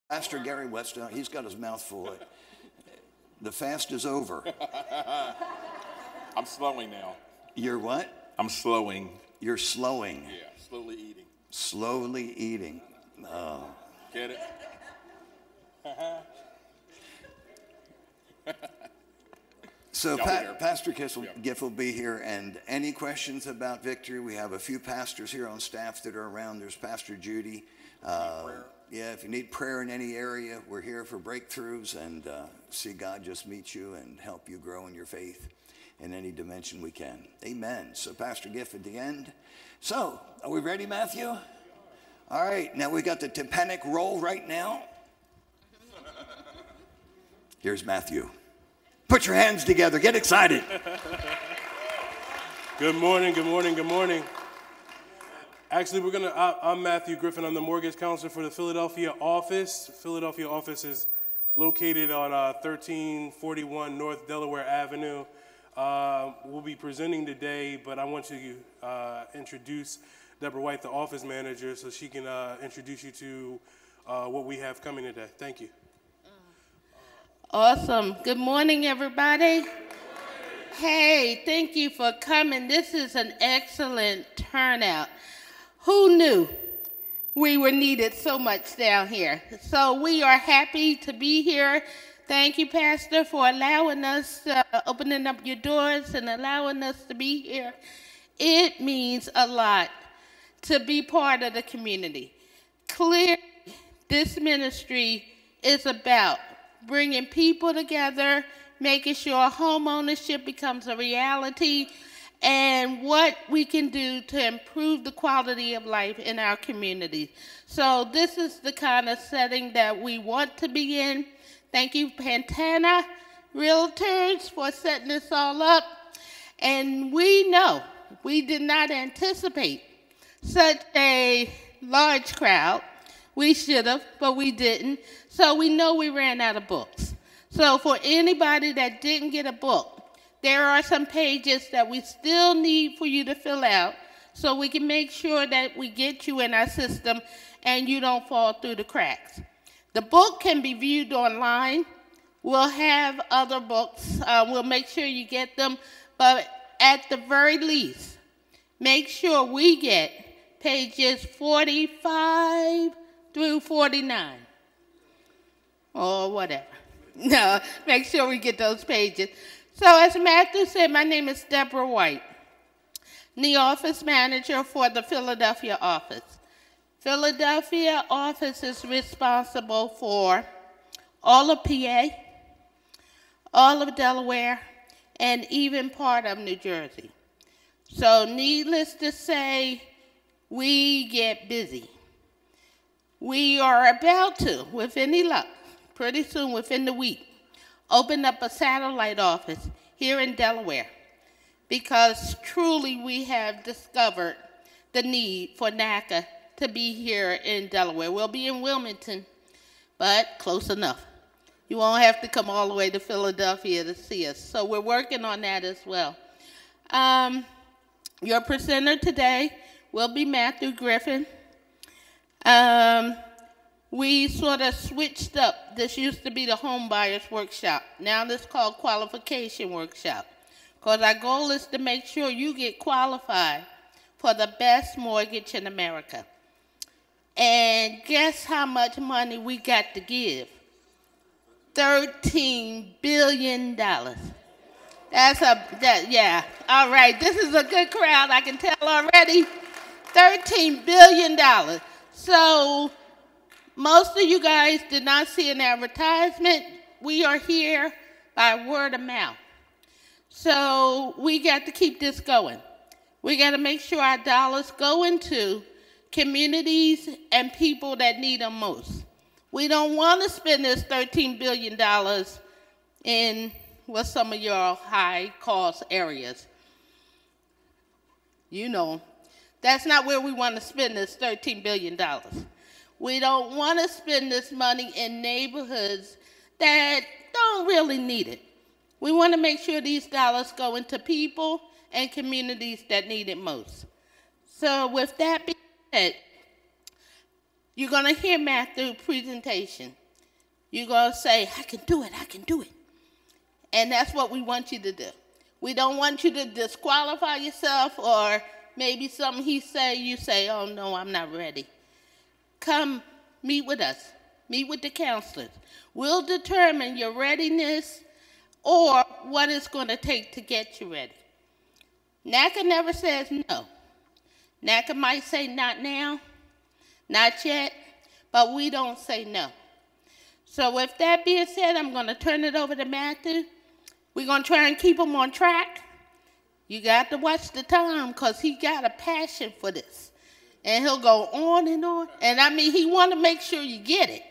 Pastor Gary Whetstone, he's got his mouth full. The fast is over. I'm slowing now. You're what? I'm slowing. You're slowing. Yeah, slowly eating. Slowly eating. Oh. Get it? So Pastor Giff will be here, and any questions about Victory? We have a few pastors here on staff that are around. There's Pastor Judy. Yeah, if you need prayer in any area, we're here for breakthroughs and see God just meet you and help you grow in your faith in any dimension we can. Amen. So Pastor Giff at the end. So, are we ready, Matthew? All right, now we got the tympanic roll right now. Here's Matthew. Put your hands together. Get excited. Good morning, good morning, good morning. Actually, I'm Matthew Griffin. I'm the mortgage counselor for the Philadelphia office. Philadelphia office is located on 1341 North Delaware Avenue. We'll be presenting today, but I want to introduce Deborah White, the office manager, so she can introduce you to what we have coming today. Thank you. Awesome. Good morning, everybody. Hey, thank you for coming. This is an excellent turnout. Who knew we were needed so much down here? So we are happy to be here. Thank you, Pastor, for allowing us, opening up your doors and allowing us to be here. It means a lot to be part of the community. Clearly, this ministry is about bringing people together, making sure home ownership becomes a reality, and what we can do to improve the quality of life in our community. So this is the kind of setting that we want to be in. Thank you, Pantana Realtors, for setting this all up. And we know we did not anticipate such a large crowd. We should have, but we didn't. So we know we ran out of books. So for anybody that didn't get a book, there are some pages that we still need for you to fill out so we can make sure that we get you in our system and you don't fall through the cracks. The book can be viewed online. We'll have other books. We'll make sure you get them. But at the very least, make sure we get pages 45 through 49 or whatever. No, make sure we get those pages. So as Matthew said, my name is Deborah White, the office manager for the Philadelphia office. Philadelphia office is responsible for all of PA, all of Delaware, and even part of New Jersey. So needless to say, we get busy. We are about to, with any luck, pretty soon within the week, open up a satellite office here in Delaware because truly we have discovered the need for NACA to be here in Delaware. We'll be in Wilmington, but close enough. You won't have to come all the way to Philadelphia to see us. So we're working on that as well. Your presenter today will be Matthew Griffin. We sort of switched up. This used to be the home buyers workshop. Now this is called qualification workshop. Because our goal is to make sure you get qualified for the best mortgage in America. And guess how much money we got to give? $13 billion. Yeah. All right, this is a good crowd, I can tell already. $13 billion. So most of you guys did not see an advertisement. We are here by word of mouth. So we got to keep this going. We got to make sure our dollars go into communities and people that need them most. We don't want to spend this $13 billion in some of your high-cost areas. You know, that's not where we want to spend this $13 billion. We don't want to spend this money in neighborhoods that don't really need it. We want to make sure these dollars go into people and communities that need it most. So with that being said, you're going to hear Matthew's presentation. You're going to say, I can do it, I can do it. And that's what we want you to do. We don't want you to disqualify yourself, or maybe something he say, you say, oh no, I'm not ready. Come meet with us. Meet with the counselors. We'll determine your readiness or what it's going to take to get you ready. NACA never says no. NACA might say not now, not yet, but we don't say no. So with that being said, I'm going to turn it over to Matthew. We're going to try and keep him on track. You got to watch the time because he got a passion for this. And he'll go on and on. And I mean, he want to make sure you get it.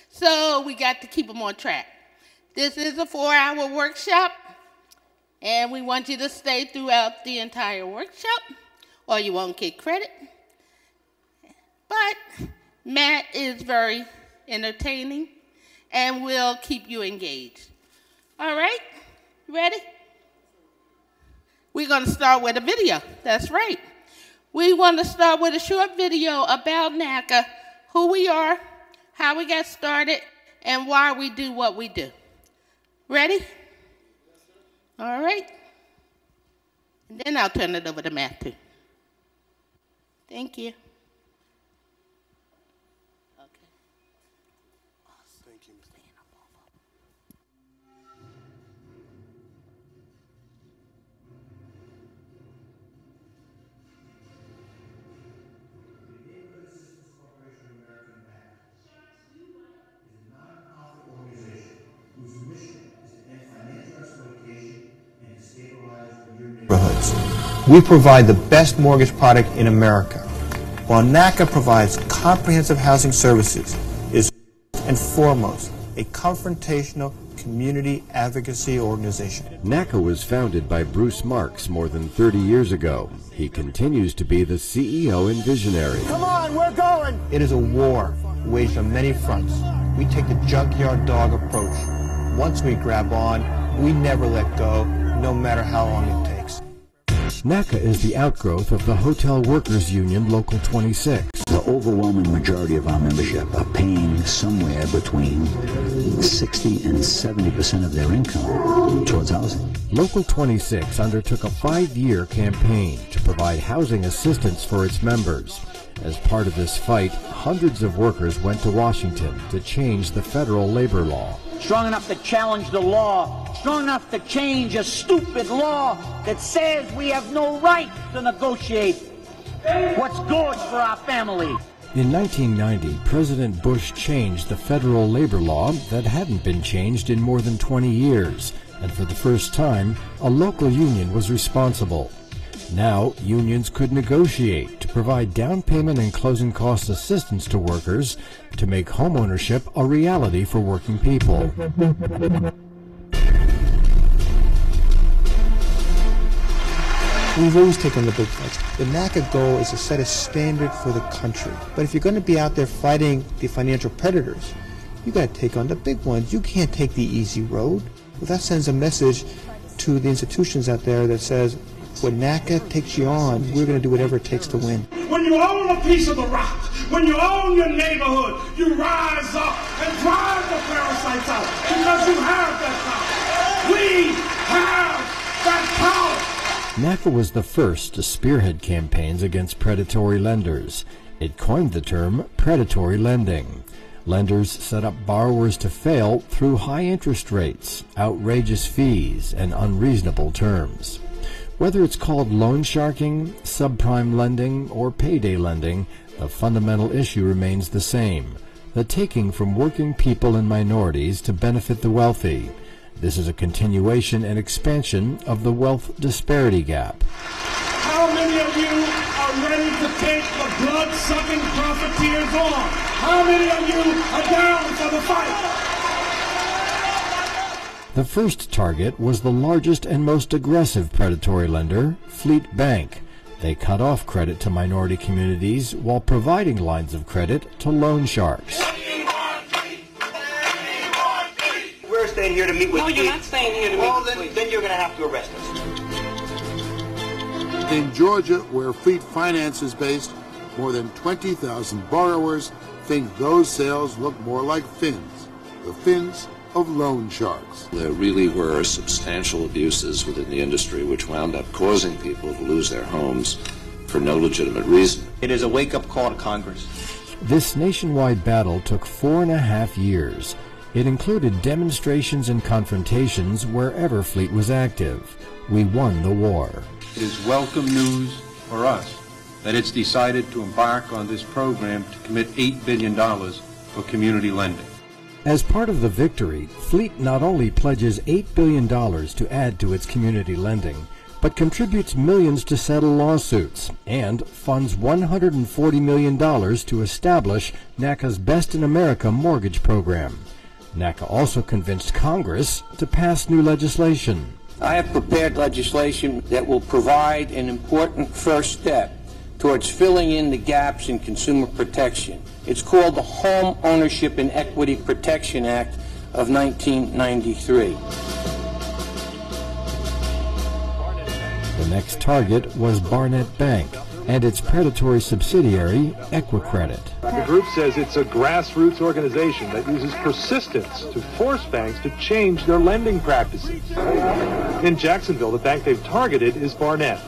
So we got to keep him on track. This is a 4-hour workshop. And we want you to stay throughout the entire workshop or you won't get credit. But Matt is very entertaining and will keep you engaged. All right? Ready? We're going to start with a video. That's right. We want to start with a short video about NACA, who we are, how we got started, and why we do what we do. Ready? All right. And then I'll turn it over to Matthew. Thank you. Okay. Awesome. Thank you. We provide the best mortgage product in America, while NACA provides comprehensive housing services, is and foremost a confrontational community advocacy organization. NACA was founded by Bruce Marks more than 30 years ago. He continues to be the CEO and visionary. Come on, we're going! It is a war waged on many fronts. We take the junkyard dog approach. Once we grab on, we never let go, no matter how long it takes. NACA is the outgrowth of the Hotel Workers Union Local 26. The overwhelming majority of our membership are paying somewhere between 60 and 70% of their income towards housing. Local 26 undertook a 5-year campaign to provide housing assistance for its members. As part of this fight, hundreds of workers went to Washington to change the federal labor law. Strong enough to challenge the law, strong enough to change a stupid law that says we have no right to negotiate what's good for our family. In 1990, President Bush changed the federal labor law that hadn't been changed in more than 20 years, and for the first time, a local union was responsible. Now, unions could negotiate to provide down payment and closing cost assistance to workers to make homeownership a reality for working people. We've always taken the big fights. The NACA goal is to set a standard for the country. But if you're going to be out there fighting the financial predators, you got to take on the big ones. You can't take the easy road. Well, that sends a message to the institutions out there that says, when NACA takes you on, we're going to do whatever it takes to win. When you own a piece of the rock, when you own your neighborhood, you rise up and drive the parasites out because you have that power. We have that power. NACA was the first to spearhead campaigns against predatory lenders. It coined the term predatory lending. Lenders set up borrowers to fail through high interest rates, outrageous fees, and unreasonable terms. Whether it's called loan sharking, subprime lending, or payday lending, the fundamental issue remains the same: the taking from working people and minorities to benefit the wealthy. This is a continuation and expansion of the wealth disparity gap. How many of you are ready to take the blood-sucking profiteers on? How many of you are down for the fight? The first target was the largest and most aggressive predatory lender, Fleet Bank. They cut off credit to minority communities while providing lines of credit to loan sharks. We're staying here to meet with No, you're not staying here to meet with Fleet. Then you're going to have to arrest us. In Georgia, where Fleet Finance is based, more than 20,000 borrowers think those sales look more like fins the fins of loan sharks. There really were substantial abuses within the industry which wound up causing people to lose their homes for no legitimate reason. It is a wake-up call to Congress. This nationwide battle took 4.5 years. It included demonstrations and confrontations wherever Fleet was active. We won the war. It is welcome news for us that it's decided to embark on this program to commit $8 billion for community lending. As part of the victory, Fleet not only pledges $8 billion to add to its community lending, but contributes millions to settle lawsuits and funds $140 million to establish NACA's Best in America mortgage program. NACA also convinced Congress to pass new legislation. I have prepared legislation that will provide an important first step towards filling in the gaps in consumer protection. It's called the Home Ownership and Equity Protection Act of 1993. The next target was Barnett Bank and its predatory subsidiary, Equicredit. The group says it's a grassroots organization that uses persistence to force banks to change their lending practices. In Jacksonville, the bank they've targeted is Barnett.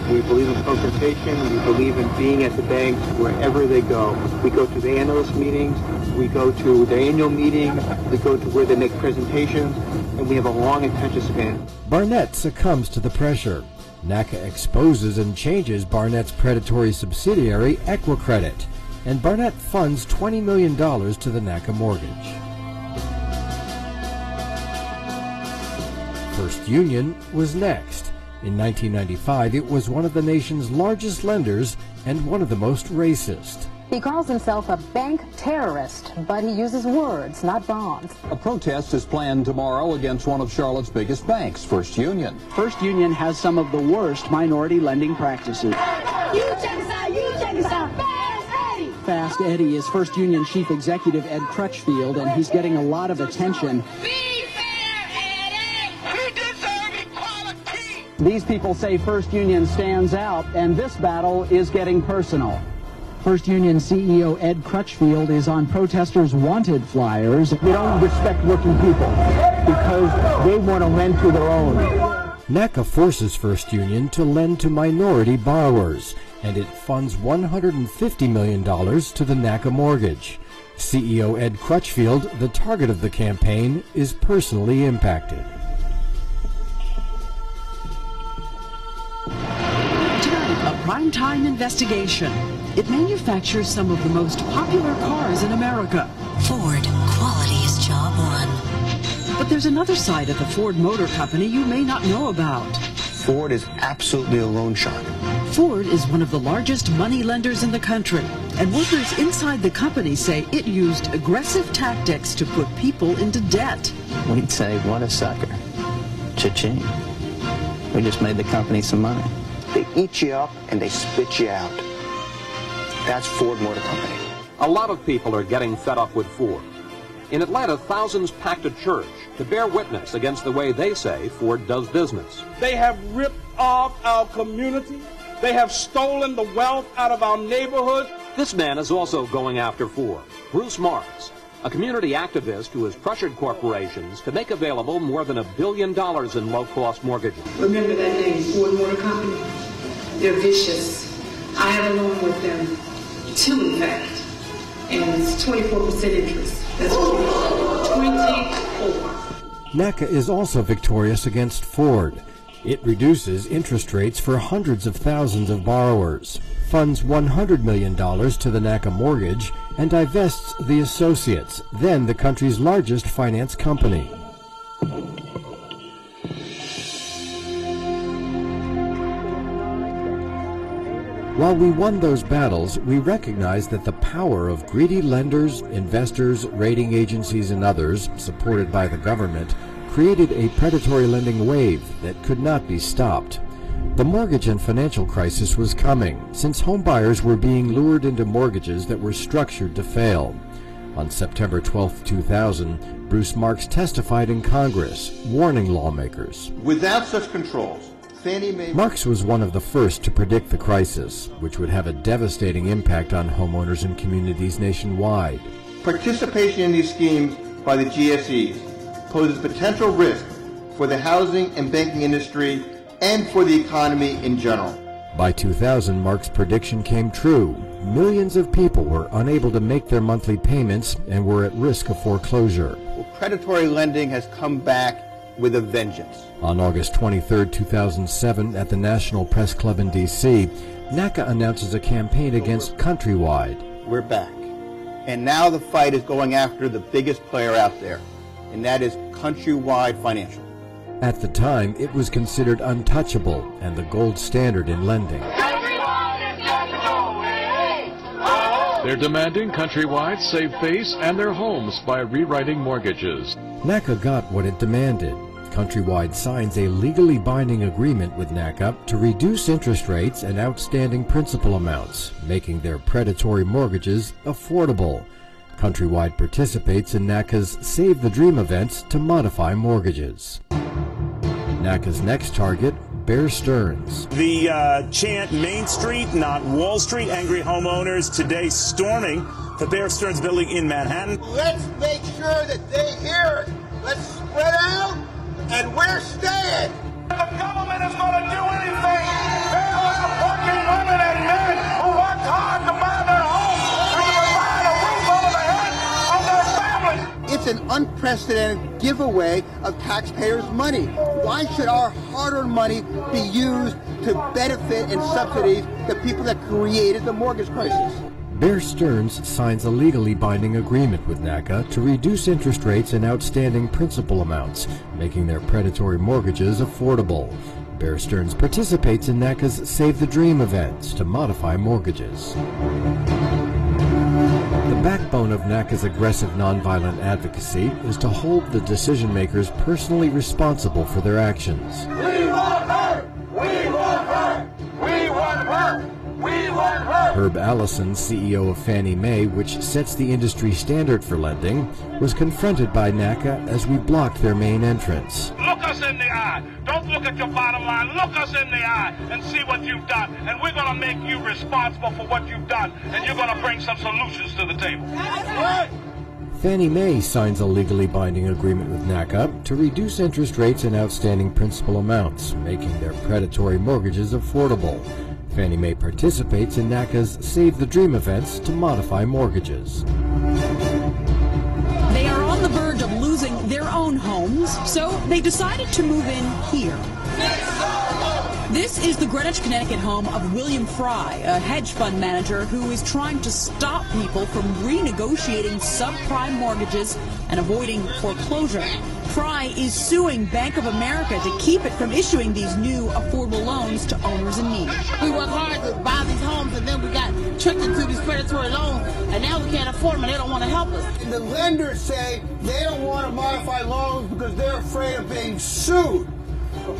We believe in confrontation. We believe in being at the banks wherever they go. We go to the analyst meetings. We go to the annual meeting. We go to where they make presentations. And we have a long attention span. Barnett succumbs to the pressure. NACA exposes and changes Barnett's predatory subsidiary, Equicredit, and Barnett funds $20 million to the NACA mortgage. First Union was next. In 1995, it was one of the nation's largest lenders and one of the most racist. He calls himself a bank terrorist, but he uses words, not bombs. A protest is planned tomorrow against one of Charlotte's biggest banks, First Union. First Union has some of the worst minority lending practices. Fast Eddie is First Union Chief Executive Ed Crutchfield, and he's getting a lot of attention. These people say First Union stands out, and this battle is getting personal. First Union CEO Ed Crutchfield is on protesters' wanted flyers. They don't respect working people because they want to lend to their own. NACA forces First Union to lend to minority borrowers, and it funds $150 million to the NACA mortgage. CEO Ed Crutchfield, the target of the campaign, is personally impacted. A primetime investigation. It manufactures some of the most popular cars in America. Ford, quality is job one. But there's another side of the Ford Motor Company you may not know about. Ford is absolutely a loan shark. Ford is one of the largest money lenders in the country, and workers inside the company say it used aggressive tactics to put people into debt. We'd say, what a sucker. Cha-ching. We just made the company some money. They eat you up and they spit you out. That's Ford Motor Company. A lot of people are getting fed up with Ford. In Atlanta, thousands packed a church to bear witness against the way they say Ford does business. They have ripped off our community. They have stolen the wealth out of our neighborhood. This man is also going after Ford. Bruce Marks, a community activist who has pressured corporations to make available more than $1 billion in low-cost mortgages. Remember that name, Ford Motor Company? They're vicious. I have a loan with them, 2 in fact, and it's 24% interest. That's 24. NACA is also victorious against Ford. It reduces interest rates for hundreds of thousands of borrowers, funds $100 million to the NACA mortgage, and divests the Associates, then the country's largest finance company. While we won those battles, we recognized that the power of greedy lenders, investors, rating agencies, and others, supported by the government, created a predatory lending wave that could not be stopped. The mortgage and financial crisis was coming, since homebuyers were being lured into mortgages that were structured to fail. On September 12, 2000, Bruce Marks testified in Congress, warning lawmakers. Without such controls, Fannie Mae... Marks was one of the first to predict the crisis, which would have a devastating impact on homeowners and communities nationwide. Participation in these schemes by the GSEs poses potential risk for the housing and banking industry and for the economy in general. By 2000, Mark's prediction came true. Millions of people were unable to make their monthly payments and were at risk of foreclosure. Well, predatory lending has come back with a vengeance. On August 23, 2007, at the National Press Club in D.C., NACA announces a campaign against Countrywide. We're back. And now the fight is going after the biggest player out there, and that is Countrywide Financial. At the time, it was considered untouchable and the gold standard in lending. They're demanding Countrywide save face and their homes by rewriting mortgages. NACA got what it demanded. Countrywide signs a legally binding agreement with NACA to reduce interest rates and outstanding principal amounts, making their predatory mortgages affordable. Countrywide participates in NACA's Save the Dream events to modify mortgages. NACA's next target, Bear Stearns. The chant Main Street, not Wall Street. Angry homeowners today storming the Bear Stearns building in Manhattan. Let's make sure that they hear it. Let's spread out, and we're staying. The government is going to do anything. Bail out working women and men who work hard to buy their homes and to provide a roof over the head of their families. It's an unprecedented giveaway of taxpayers' money. Why should our hard-earned money be used to benefit and subsidize the people that created the mortgage crisis? Bear Stearns signs a legally binding agreement with NACA to reduce interest rates and outstanding principal amounts, making their predatory mortgages affordable. Bear Stearns participates in NACA's Save the Dream events to modify mortgages. The backbone of NACA's aggressive nonviolent advocacy is to hold the decision makers personally responsible for their actions. We want her! We want her! We want her! We want her! Herb Allison, CEO of Fannie Mae, which sets the industry standard for lending, was confronted by NACA as we blocked their main entrance. Look us in the eye. Don't look at your bottom line. Look us in the eye and see what you've done. And we're going to make you responsible for what you've done. And you're going to bring some solutions to the table. Right. Fannie Mae signs a legally binding agreement with NACA to reduce interest rates and outstanding principal amounts, making their predatory mortgages affordable. Fannie Mae participates in NACA's Save the Dream events to modify mortgages. They are on the verge of losing their own homes, so they decided to move in here. This is the Greenwich, Connecticut home of William Fry, a hedge fund manager who is trying to stop people from renegotiating subprime mortgages and avoiding foreclosure. Fry is suing Bank of America to keep it from issuing these new affordable loans to owners in need. We work hard to buy these homes, and then we got tricked into these predatory loans, and now we can't afford them, and they don't want to help us. The lenders say they don't want to modify loans because they're afraid of being sued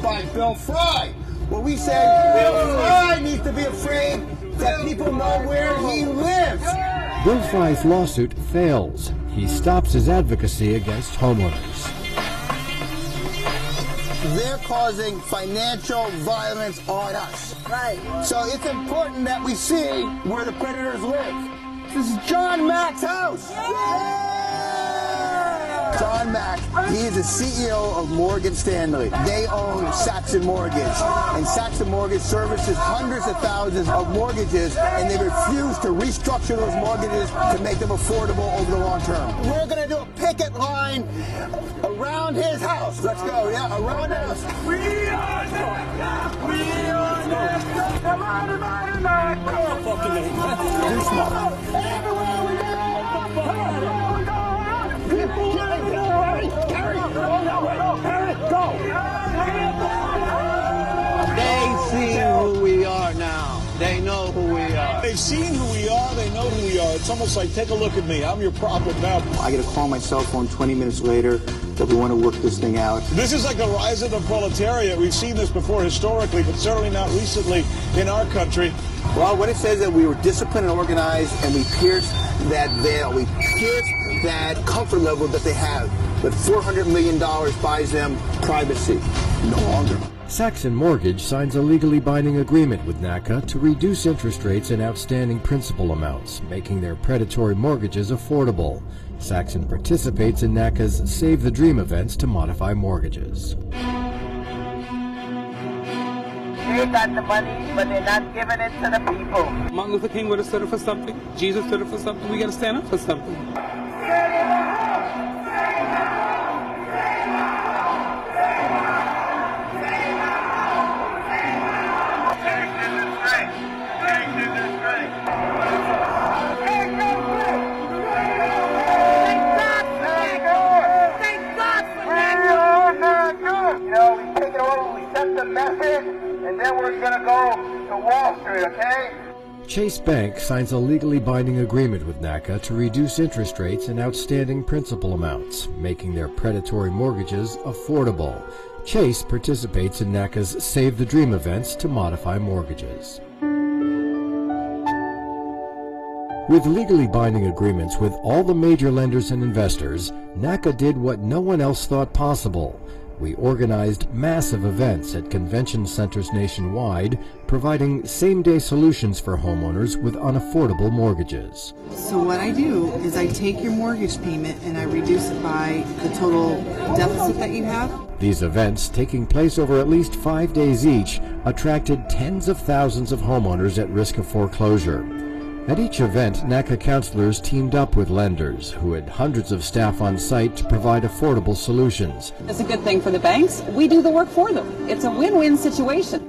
by Bill Fry. Well, we say Bill Fry needs to be afraid that people know where he lives. Bill Fry's lawsuit fails. He stops his advocacy against homeowners. They're causing financial violence on us. Right. So it's important that we see where the predators live. This is John Mack's house. Yeah! John Mack, he is the CEO of Morgan Stanley. They own Saxon Mortgage, and Saxon Mortgage services hundreds of thousands of mortgages, and they refuse to restructure those mortgages to make them affordable over the long term. We're going to do a picket line around his house. Let's go, yeah, around the house. We are next. We are next. Come on, fucking too small. Everywhere we go. They've seen who we are now. They know who we are. They've seen who we are. They know who we are. It's almost like, take a look at me. I'm your problem now. I get a call on my cell phone 20 minutes later that we want to work this thing out. This is like the rise of the proletariat. We've seen this before historically, but certainly not recently in our country. Well, what it says that we were disciplined and organized, and we pierced that veil. We pierced that comfort level that they have. But $400 million buys them privacy. No longer. Saxon Mortgage signs a legally binding agreement with NACA to reduce interest rates and outstanding principal amounts, making their predatory mortgages affordable. Saxon participates in NACA's Save the Dream events to modify mortgages. They got the money, but they're not giving it to the people. Martin Luther King would have stood up for something. Jesus stood up for something. We got to stand up for something. And then we're going to go to Wall Street, okay? Chase Bank signs a legally binding agreement with NACA to reduce interest rates and outstanding principal amounts, making their predatory mortgages affordable. Chase participates in NACA's Save the Dream events to modify mortgages. With legally binding agreements with all the major lenders and investors, NACA did what no one else thought possible. We organized massive events at convention centers nationwide, providing same-day solutions for homeowners with unaffordable mortgages. So what I do is I take your mortgage payment and I reduce it by the total deficit that you have. These events, taking place over at least 5 days each, attracted tens of thousands of homeowners at risk of foreclosure. At each event, NACA counselors teamed up with lenders who had hundreds of staff on site to provide affordable solutions. It's a good thing for the banks. We do the work for them. It's a win-win situation.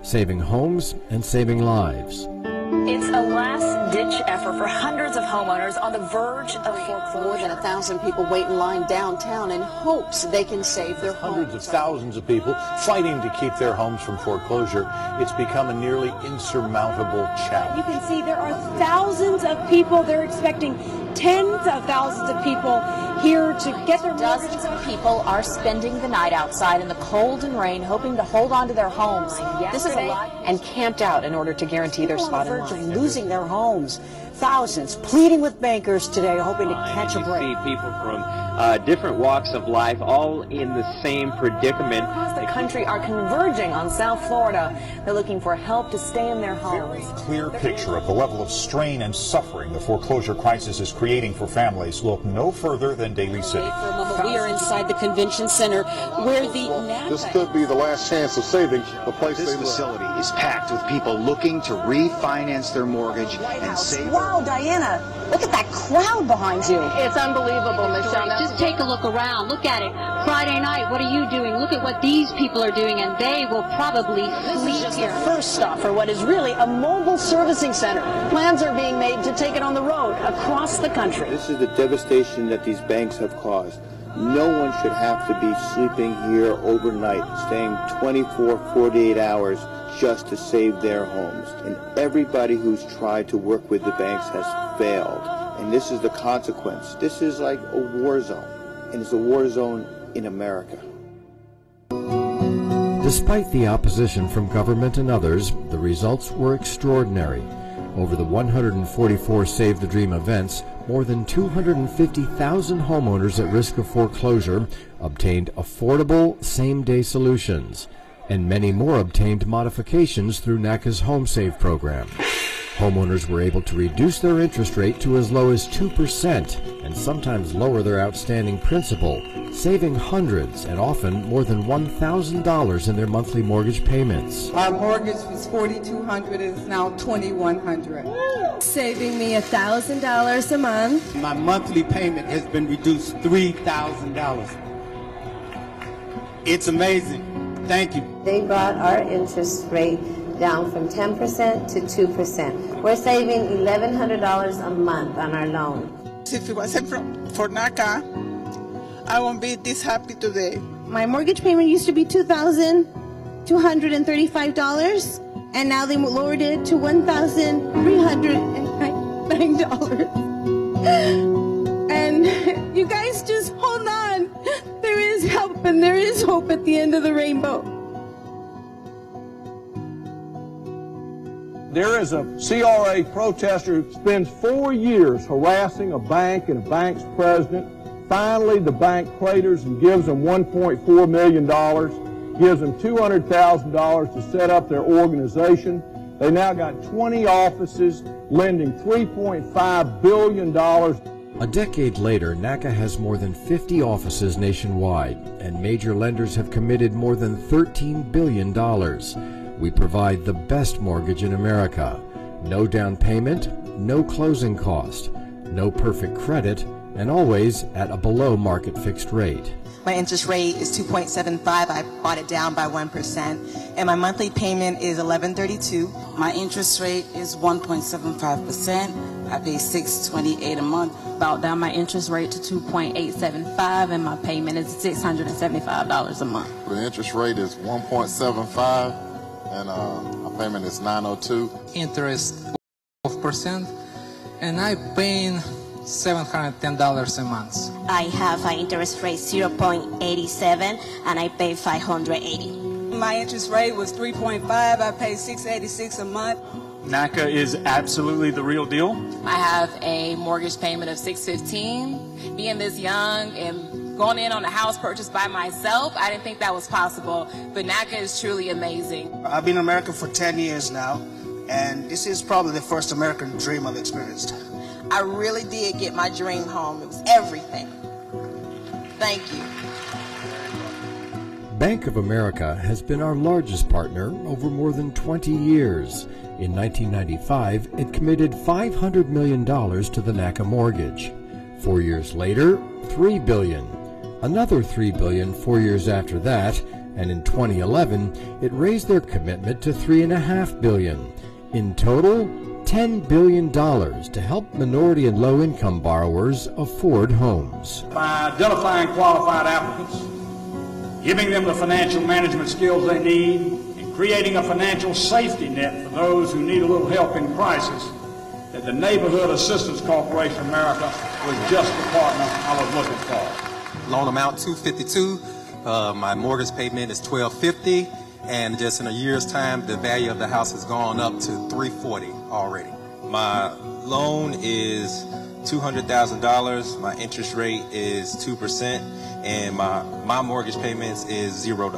Saving homes and saving lives. It's a last-ditch effort for hundreds of homeowners on the verge of foreclosure. More than 1,000 people wait in line downtown in hopes they can save their homes. Hundreds of thousands of people fighting to keep their homes from foreclosure. It's become a nearly insurmountable challenge. You can see there are thousands of people. They're expecting tens of thousands of people here to get their mortgages. Dozens of people are spending the night outside in the cold and rain, hoping to hold on to their homes. This is a lot. And camped out in order to guarantee their spot in line. Losing their homes. Thousands pleading with bankers today, hoping to catch a break. You see people from different walks of life, all in the same predicament. Across the country are converging on South Florida. They're looking for help to stay in their homes. A clear picture of the level of strain and suffering the foreclosure crisis is creating for families. Look no further than Daly City. For a moment, we are inside the convention center where the NACA... This could be the last chance of saving the place they live. This facility is packed with people looking to refinance their mortgage and save. Wow, Diana, look at that crowd behind you. It's unbelievable, Michelle. Just take a look around. Look at it. Friday night, what are you doing? Look at what these people are doing, and they will probably flee This is just here. the first stop for what is really a mobile servicing center. Plans are being made to take it on the road across the country. This is the devastation that these banks have caused. No one should have to be sleeping here overnight, staying 24, 48 hours just to save their homes. And everybody who's tried to work with the banks has failed. And this is the consequence. This is like a war zone. And it's a war zone in America. Despite the opposition from government and others, the results were extraordinary. Over the 144 Save the Dream events, more than 250,000 homeowners at risk of foreclosure obtained affordable same-day solutions, and many more obtained modifications through NACA's Home Save program. Homeowners were able to reduce their interest rate to as low as 2% and sometimes lower their outstanding principal, saving hundreds and often more than $1,000 in their monthly mortgage payments. Our mortgage was $4,200, it is now $2,100. Saving me $1,000 a month. My monthly payment has been reduced $3,000. It's amazing. Thank you. They brought our interest rate down from 10% to 2%. We're saving $1,100 a month on our loan. If it wasn't for NACA, I won't be this happy today. My mortgage payment used to be $2,235, and now they lowered it to $1,309. And you guys just hold on. There is help and there is hope at the end of the rainbow. There is a CRA protester who spends 4 years harassing a bank and a bank's president. Finally, the bank craters and gives them $1.4 million. gives them $200,000 to set up their organization. They now got 20 offices, lending $3.5 billion. A decade later, NACA has more than 50 offices nationwide, and major lenders have committed more than $13 billion. We provide the best mortgage in America. No down payment, no closing cost, no perfect credit, and always at a below-market fixed rate. My interest rate is 2.75. I bought it down by 1%, and my monthly payment is $11.32. My interest rate is 1.75%. I pay $628 a month. Brought down my interest rate to 2.875, and my payment is $675 a month. The interest rate is 1.75, and my payment is $902. Interest 12%, and I paying $710 a month. I have an interest rate 0.87 and I pay $580. My interest rate was 3.5. I pay $686 a month. NACA is absolutely the real deal. I have a mortgage payment of $615. Being this young and going in on a house purchase by myself, I didn't think that was possible, but NACA is truly amazing. I've been in America for 10 years now, and this is probably the first American dream I've experienced. I really did get my dream home. It was everything. Thank you. Bank of America has been our largest partner over more than 20 years. In 1995, it committed $500 million to the NACA mortgage. 4 years later, $3 billion. Another $3 billion 4 years after that, and in 2011, it raised their commitment to $3.5 billion. In total, $10 billion to help minority and low-income borrowers afford homes. By identifying qualified applicants, giving them the financial management skills they need, and creating a financial safety net for those who need a little help in crisis, that the Neighborhood Assistance Corporation of America was just the partner I was looking for. Loan amount $252. My mortgage payment is $1,250. And just in a year's time, the value of the house has gone up to $340 already. My loan is $200,000. My interest rate is 2%, and my mortgage payments is $0.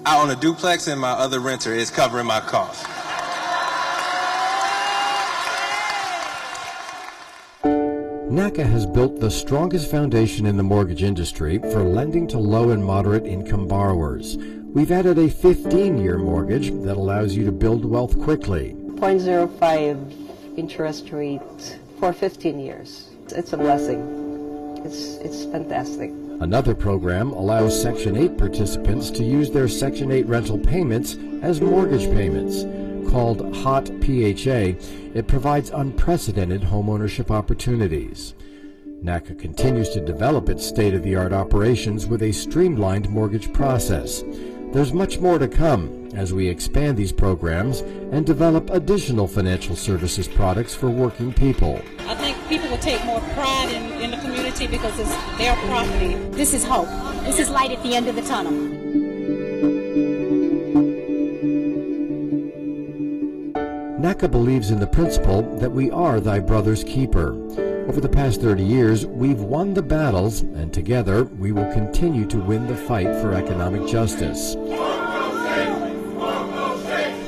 I own a duplex, and my other renter is covering my costs. NACA has built the strongest foundation in the mortgage industry for lending to low and moderate income borrowers. We've added a 15-year mortgage that allows you to build wealth quickly. 0.05 interest rate for 15 years. It's a blessing. It's fantastic. Another program allows Section 8 participants to use their Section 8 rental payments as mortgage payments. Called HOT PHA, it provides unprecedented homeownership opportunities. NACA continues to develop its state-of-the-art operations with a streamlined mortgage process. There's much more to come as we expand these programs and develop additional financial services products for working people. I think people will take more pride in the community because it's their property. This is hope. This is light at the end of the tunnel. NACA believes in the principle that we are thy brother's keeper. Over the past 30 years, we've won the battles, and together we will continue to win the fight for economic justice.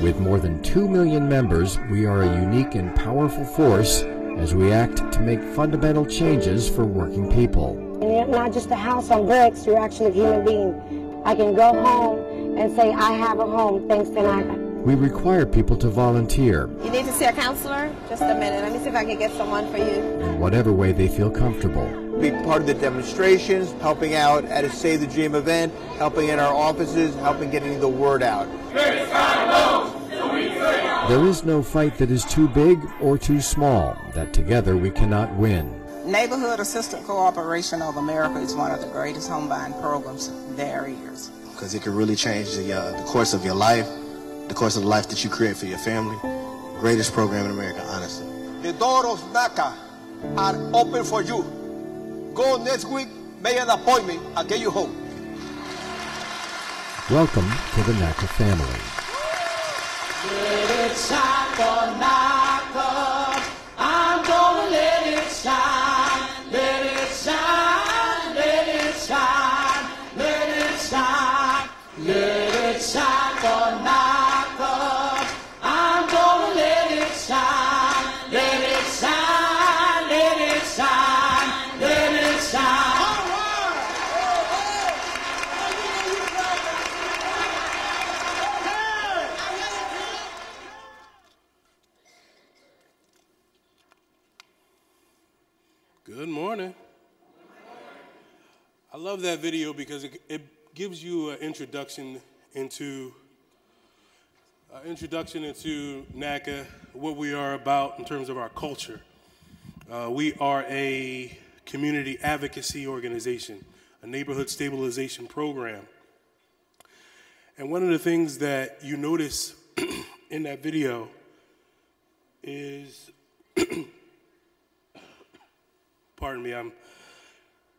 With more than 2 million members, we are a unique and powerful force as we act to make fundamental changes for working people. And you're not just a house on bricks, you're actually a human being. I can go home and say I have a home thanks to NACA. We require people to volunteer. You need to see a counselor? Just a minute. Let me see if I can get someone for you. In whatever way they feel comfortable. Be part of the demonstrations, helping out at a Save the Dream event, helping in our offices, helping getting the word out. There is no fight that is too big or too small, that together we cannot win. Neighborhood Assistance Corporation of America is one of the greatest home buying programs there is. Because it can really change the course of your life, the course of the life that you create for your family. Greatest program in America, honestly. The doors of NACA are open for you. Go next week, make an appointment, I'll get you home. Welcome to the NACA family. Let it shine for NACA. I'm gonna let it shine. Let it shine, let it shine. Good morning. I love that video because it gives you an introduction into NACA, what we are about in terms of our culture. We are a community advocacy organization, a neighborhood stabilization program. And one of the things that you notice in that video is, pardon me, I'm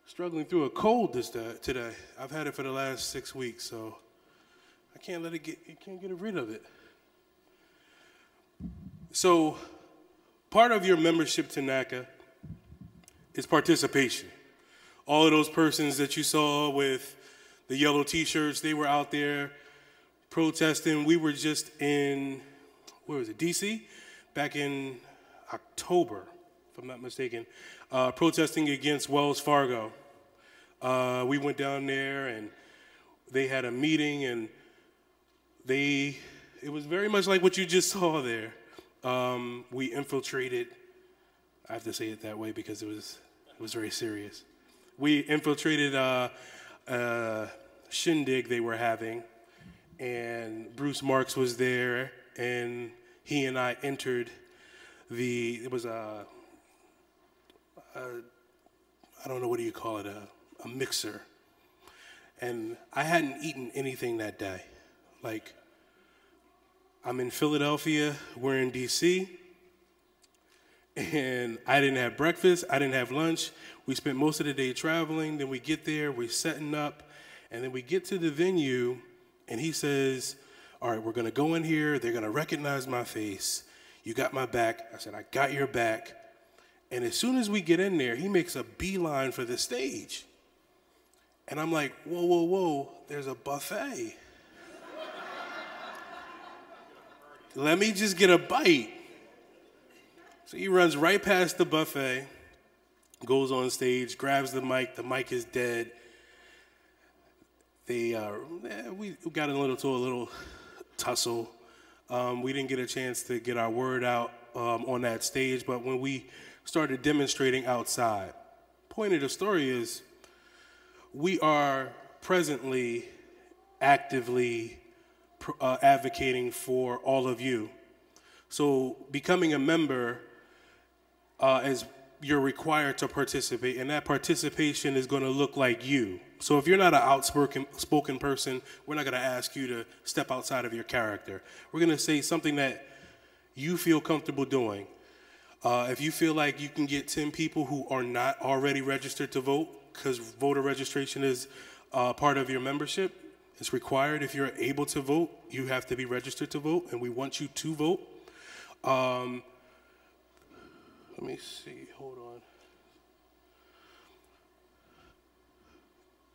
struggling through a cold today. I've had it for the last 6 weeks, so I can't get rid of it. So part of your membership to NACA is participation. All of those persons that you saw with the yellow t-shirts, they were out there protesting. We were just in, where was it, DC? Back in October, if I'm not mistaken, protesting against Wells Fargo. We went down there and they had a meeting, and it was very much like what you just saw there. We infiltrated, I have to say it that way because it was very serious. We infiltrated a shindig they were having, and Bruce Marks was there, and he and I entered it was I don't know, what do you call it, a mixer. And I hadn't eaten anything that day. Like, I'm in Philadelphia, we're in DC, and I didn't have breakfast, I didn't have lunch. We spent most of the day traveling, then we get there, we're setting up, and then we get to the venue, and he says, all right, we're gonna go in here, they're gonna recognize my face. You got my back. I said, I got your back. And as soon as we get in there, he makes a beeline for the stage. And I'm like, whoa, whoa, whoa, there's a buffet. Let me just get a bite. So he runs right past the buffet, goes on stage, grabs the mic is dead. We got into a little tussle. We didn't get a chance to get our word out on that stage, but when we started demonstrating outside, point of the story is we are presently actively advocating for all of you. So becoming a member is you're required to participate, and that participation is going to look like you. So if you're not an outspoken person, we're not going to ask you to step outside of your character. We're going to say something that you feel comfortable doing. If you feel like you can get 10 people who are not already registered to vote, because voter registration is part of your membership, it's required. If you're able to vote, you have to be registered to vote, and we want you to vote. Let me see, hold on.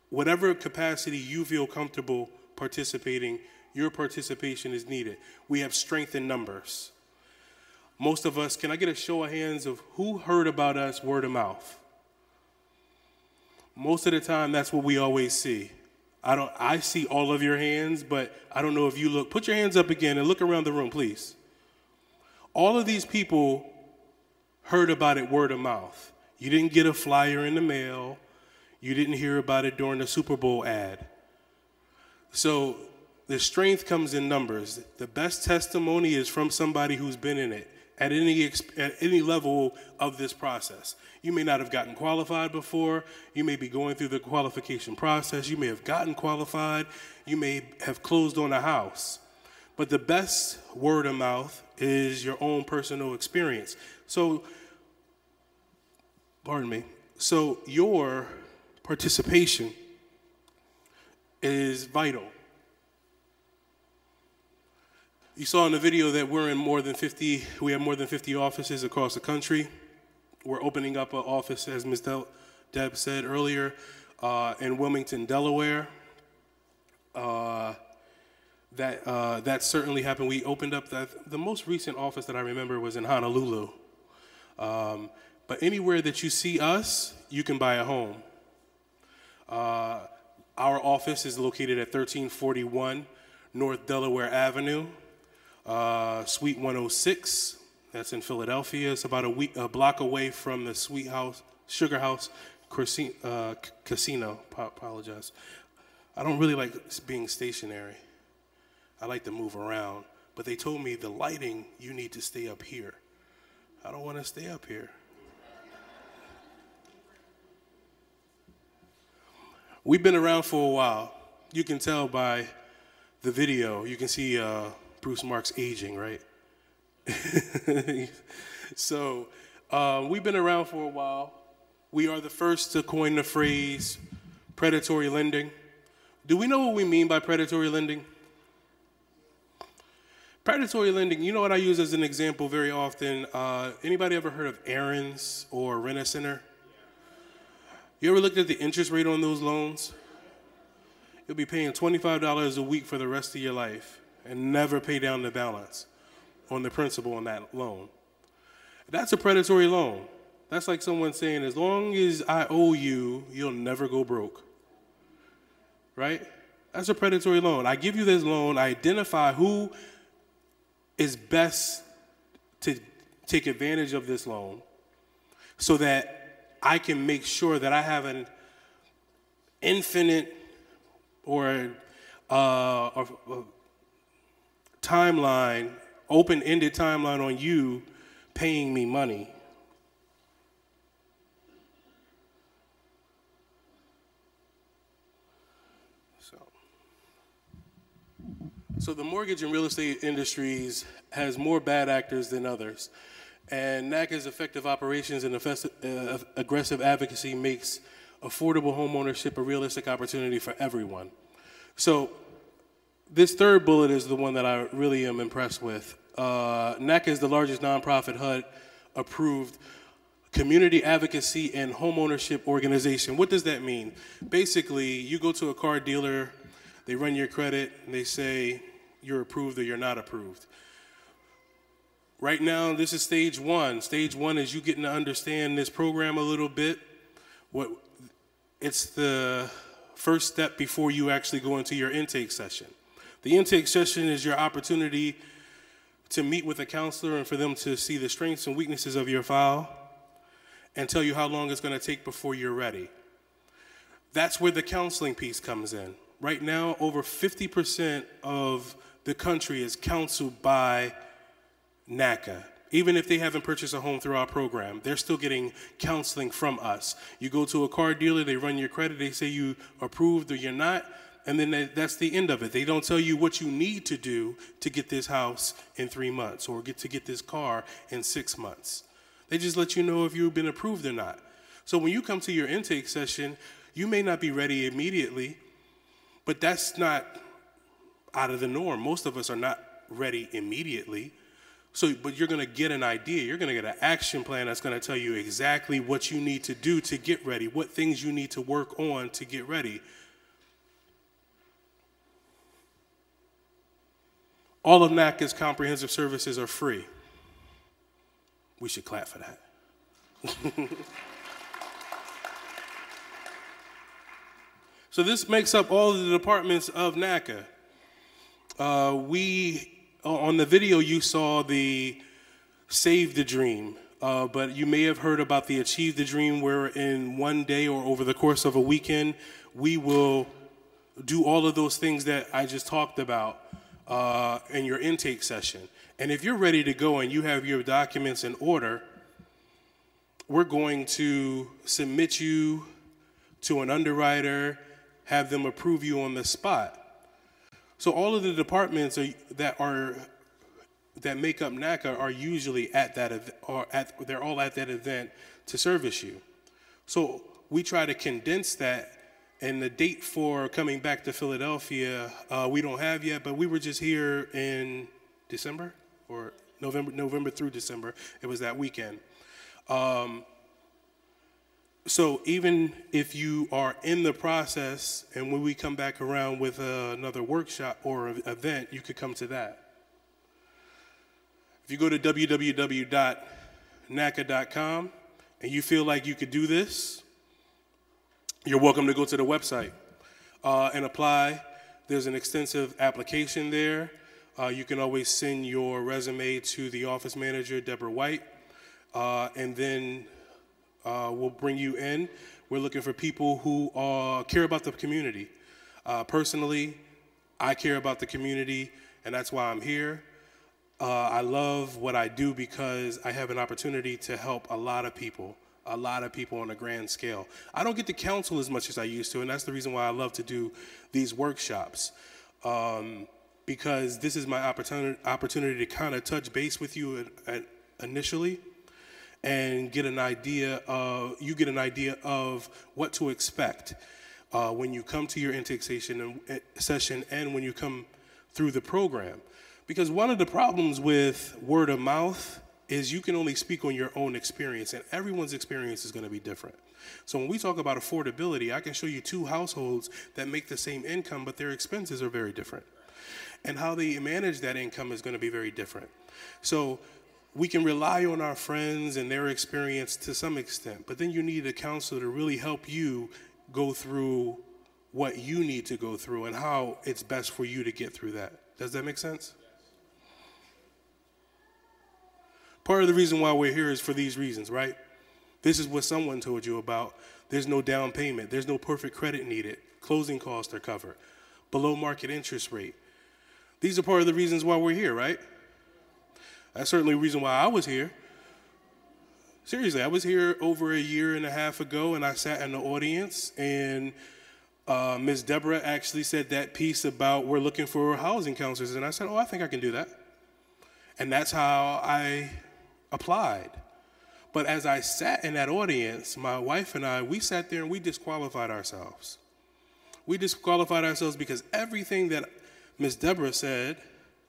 Whatever capacity you feel comfortable participating, your participation is needed. We have strength in numbers. Most of us, can I get a show of hands of who heard about us word of mouth? Most of the time, that's what we always see. I see all of your hands, but I don't know if you look. Put your hands up again and look around the room, please. All of these people heard about it word of mouth. You didn't get a flyer in the mail. You didn't hear about it during the Super Bowl ad. So the strength comes in numbers. The best testimony is from somebody who's been in it at any level of this process. You may not have gotten qualified before. You may be going through the qualification process. You may have gotten qualified. You may have closed on a house. But the best word of mouth is your own personal experience. So, pardon me. So your participation is vital. You saw in the video that we have more than 50 offices across the country. We're opening up an office, as Ms. Deb said earlier, in Wilmington, Delaware. That certainly happened. We opened up the most recent office that I remember was in Honolulu. But anywhere that you see us, you can buy a home. Our office is located at 1341 North Delaware Avenue, Suite 106. That's in Philadelphia. It's about a block away from the Sweet Sugar House Casino. Apologize. I don't really like being stationary. I like to move around. But they told me the lighting, you need to stay up here. I don't want to stay up here. We've been around for a while. You can tell by the video. You can see Bruce Marks aging, right? So we've been around for a while. We are the first to coin the phrase predatory lending. Do we know what we mean by predatory lending? Predatory lending, you know what I use as an example very often? Anybody ever heard of Aaron's or Rent-A-Center? You ever looked at the interest rate on those loans? You'll be paying $25 a week for the rest of your life and never pay down the balance on the principal on that loan. That's a predatory loan. That's like someone saying, as long as I owe you, you'll never go broke. Right? That's a predatory loan. I give you this loan, I identify who is best to take advantage of this loan so that I can make sure that I have an infinite or a timeline, open-ended timeline on you paying me money. So the mortgage and real estate industries has more bad actors than others. And NACA's effective operations and aggressive advocacy makes affordable homeownership a realistic opportunity for everyone. So this third bullet is the one that I really am impressed with. NACA is the largest nonprofit HUD-approved community advocacy and homeownership organization. What does that mean? Basically, you go to a car dealer, they run your credit, and they say you're approved or you're not approved. Right now, this is stage one. Stage one is you getting to understand this program a little bit. It's the first step before you actually go into your intake session. The intake session is your opportunity to meet with a counselor and for them to see the strengths and weaknesses of your file and tell you how long it's going to take before you're ready. That's where the counseling piece comes in. Right now, over 50% of the country is counseled by NACA. Even if they haven't purchased a home through our program, they're still getting counseling from us. You go to a car dealer, they run your credit, they say you approved or you're not, and then that's the end of it. They don't tell you what you need to do to get this house in 3 months or to get this car in 6 months. They just let you know if you've been approved or not. So when you come to your intake session, you may not be ready immediately, but that's not out of the norm. Most of us are not ready immediately. So, but you're going to get an idea. You're going to get an action plan that's going to tell you exactly what you need to do to get ready, what things you need to work on to get ready. All of NACA's comprehensive services are free. We should clap for that. So this makes up all of the departments of NACA. On the video you saw the Save the Dream, but you may have heard about the Achieve the Dream, where in one day or over the course of a weekend, we will do all of those things that I just talked about in your intake session. And if you're ready to go and you have your documents in order, we're going to submit you to an underwriter, have them approve you on the spot. So all of the departments that make up NACA are usually at that they're all at that event to service you. So we try to condense that, and the date for coming back to Philadelphia we don't have yet, but we were just here in December or November through December. It was that weekend. So even if you are in the process and when we come back around with another workshop or event, you could come to that. If you go to www.naca.com and you feel like you could do this, you're welcome to go to the website and apply. There's an extensive application there. You can always send your resume to the office manager, Deborah White, and then We'll bring you in. We're looking for people who care about the community. Personally, I care about the community, and that's why I'm here. I love what I do because I have an opportunity to help a lot of people on a grand scale. I don't get to counsel as much as I used to, and that's the reason why I love to do these workshops, because this is my opportunity to kind of touch base with you initially and get an idea of what to expect when you come to your intake session and when you come through the program. Because one of the problems with word of mouth is you can only speak on your own experience, and everyone's experience is going to be different. So when we talk about affordability, I can show you two households that make the same income, but their expenses are very different. And how they manage that income is going to be very different. So we can rely on our friends and their experience to some extent, but then you need a counselor to really help you go through what you need to go through and how it's best for you to get through that. Does that make sense? Part of the reason why we're here is for these reasons, right? This is what someone told you about. There's no down payment. There's no perfect credit needed. Closing costs are covered. Below market interest rate. These are part of the reasons why we're here, right? That's certainly the reason why I was here. Seriously, I was here over a year and a half ago, and I sat in the audience, and Ms. Deborah actually said that piece about we're looking for housing counselors, and I said, oh, I think I can do that. And that's how I applied. But as I sat in that audience, my wife and I, we sat there and we disqualified ourselves. We disqualified ourselves because everything that Ms. Deborah said,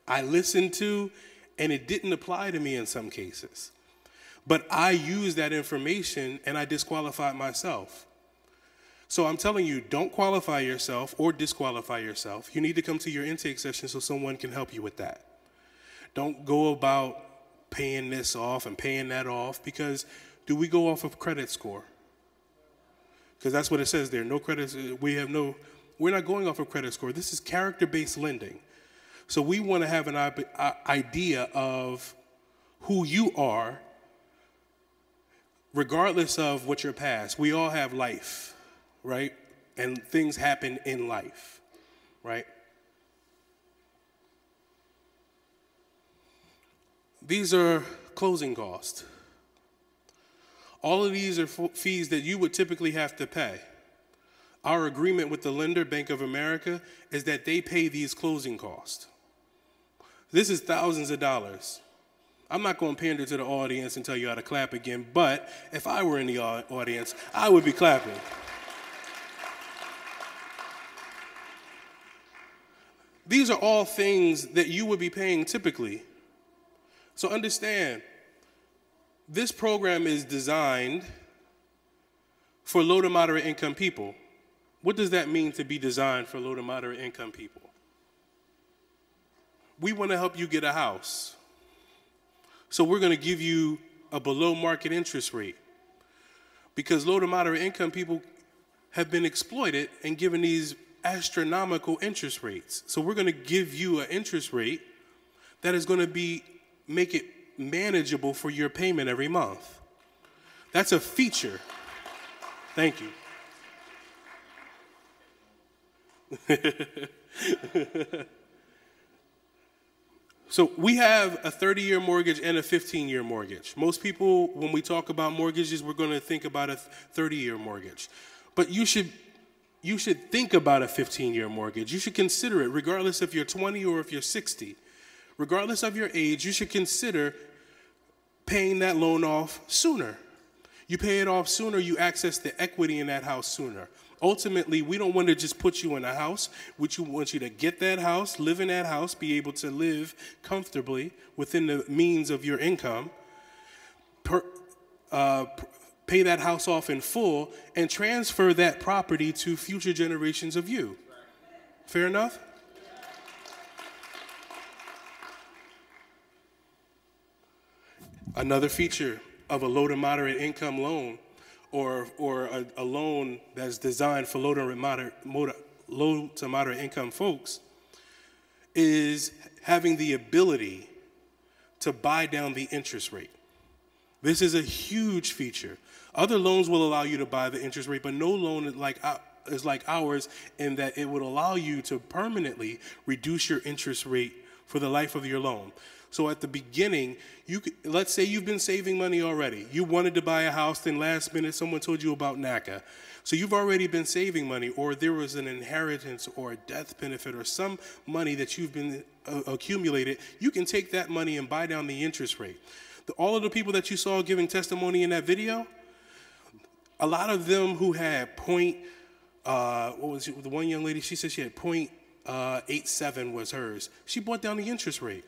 I listened to, and it didn't apply to me in some cases. But I used that information and I disqualified myself. So I'm telling you, don't qualify yourself or disqualify yourself. You need to come to your intake session so someone can help you with that. Don't go about paying this off and paying that off, because do we go off of credit score? Because that's what it says there. No credit. We're not going off of credit score. This is character-based lending. So we want to have an idea of who you are, regardless of what your past. We all have life, right? And things happen in life, right? These are closing costs. All of these are fees that you would typically have to pay. Our agreement with the lender, Bank of America, is that they pay these closing costs. This is thousands of dollars. I'm not going to pander to the audience and tell you how to clap again, but if I were in the audience, I would be clapping. These are all things that you would be paying typically. So understand, this program is designed for low to moderate income people. What does that mean to be designed for low to moderate income people? We want to help you get a house. So we're going to give you a below market interest rate, because low to moderate income people have been exploited and given these astronomical interest rates. So we're going to give you an interest rate that is going to make it manageable for your payment every month. That's a feature. Thank you. So we have a 30-year mortgage and a 15-year mortgage. Most people, when we talk about mortgages, we're going to think about a 30-year mortgage. But you should think about a 15-year mortgage. You should consider it, regardless if you're 20 or if you're 60. Regardless of your age, you should consider paying that loan off sooner. You pay it off sooner, you access the equity in that house sooner. Ultimately, we don't want to just put you in a house. We want you to get that house, live in that house, be able to live comfortably within the means of your income, pay that house off in full, and transfer that property to future generations of you. Fair enough? Another feature of a low to moderate income loan, or a loan that's designed for low to moderate income folks, is having the ability to buy down the interest rate. This is a huge feature. Other loans will allow you to buy the interest rate, but no loan is like ours in that it would allow you to permanently reduce your interest rate for the life of your loan. So at the beginning, let's say you've been saving money already. You wanted to buy a house, then last minute someone told you about NACA. So you've already been saving money, or there was an inheritance or a death benefit or some money that you've been accumulated. You can take that money and buy down the interest rate. All of the people that you saw giving testimony in that video, a lot of them who had what was it, the one young lady, she said she had 0.87 was hers. She bought down the interest rate.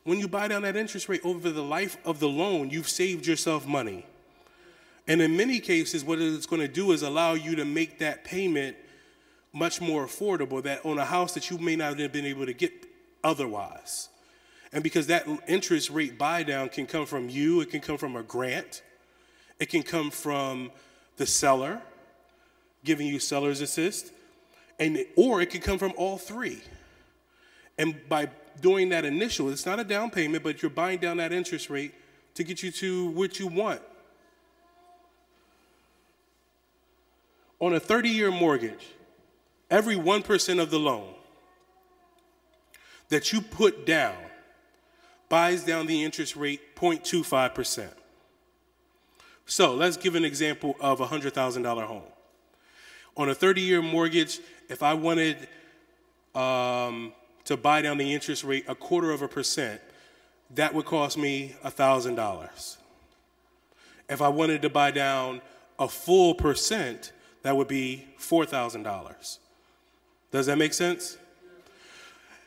When you buy down that interest rate over the life of the loan, you've saved yourself money. And in many cases, what it's going to do is allow you to make that payment much more affordable, that on a house that you may not have been able to get otherwise. And because that interest rate buy down can come from you, it can come from a grant, it can come from the seller giving you seller's assist, or it could come from all three. And by doing that initial, it's not a down payment, but you're buying down that interest rate to get you to what you want. On a 30-year mortgage, every 1% of the loan that you put down buys down the interest rate 0.25%. So let's give an example of a $100,000 home. On a 30-year mortgage, if I wanted to buy down the interest rate 0.25%, that would cost me $1,000. If I wanted to buy down a full percent, that would be $4,000. Does that make sense?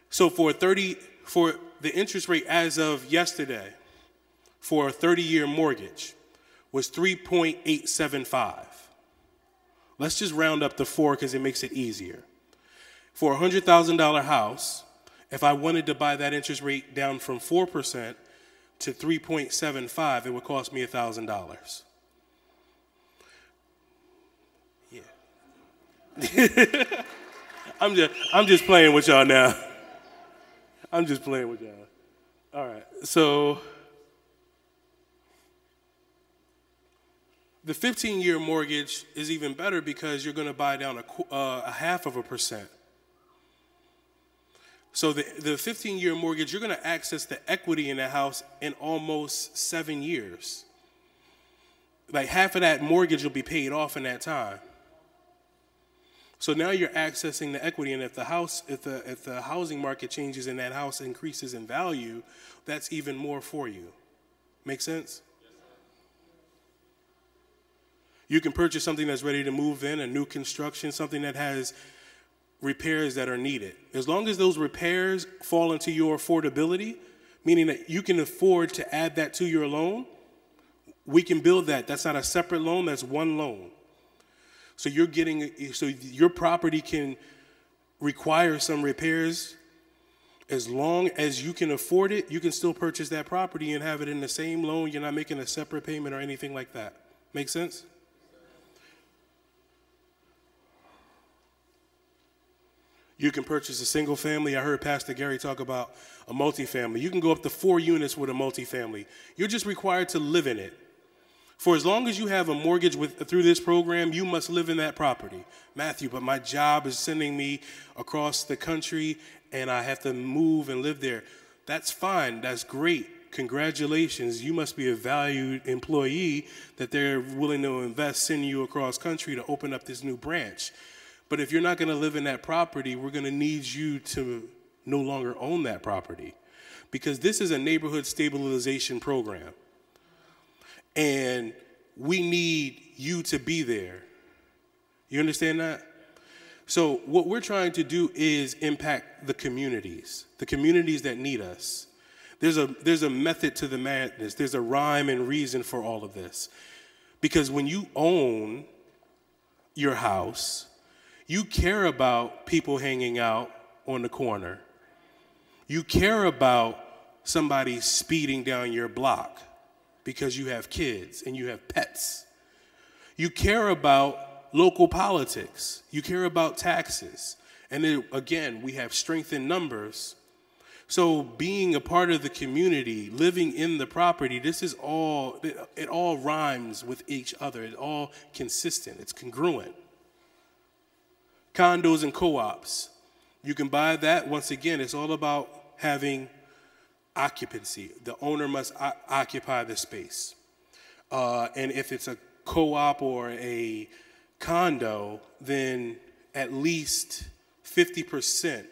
So for the interest rate as of yesterday for a 30-year mortgage was 3.875. Let's just round up to 4 because it makes it easier. For a $100,000 house, if I wanted to buy that interest rate down from 4% to 3.75, it would cost me $1,000. Yeah. I'm just playing with y'all now. I'm just playing with y'all. All right. So the 15-year mortgage is even better because you're going to buy down a 0.5%. So the 15-year mortgage, you're going to access the equity in the house in almost 7 years. Like half of that mortgage will be paid off in that time. So now you're accessing the equity, and if the housing market changes and that house increases in value, that's even more for you. Make sense? You can purchase something that's ready to move in, a new construction, something that has repairs that are needed. As long as those repairs fall into your affordability, meaning that you can afford to add that to your loan, we can build that. That's not a separate loan, that's one loan. So your property can require some repairs. As long as you can afford it, you can still purchase that property and have it in the same loan. You're not making a separate payment or anything like that. Make sense? You can purchase a single family. I heard Pastor Gary talk about a multifamily. You can go up to 4 units with a multifamily. You're just required to live in it. For as long as you have a mortgage through this program, you must live in that property. Matthew, but my job is sending me across the country and I have to move and live there. That's fine. That's great. Congratulations. You must be a valued employee that they're willing to invest, sending you across country to open up this new branch. But if you're not going to live in that property, we're going to need you to no longer own that property, because this is a neighborhood stabilization program. And we need you to be there. You understand that? So what we're trying to do is impact the communities that need us. There's a method to the madness. There's a rhyme and reason for all of this. Because when you own your house, you care about people hanging out on the corner. You care about somebody speeding down your block because you have kids and you have pets. You care about local politics. You care about taxes. And then, again, we have strength in numbers. So being a part of the community, living in the property, this is all, it all rhymes with each other. It's all consistent. It's congruent. Condos and co-ops. You can buy that. Once again, it's all about having occupancy. The owner must occupy the space. And if it's a co-op or a condo, then at least 50%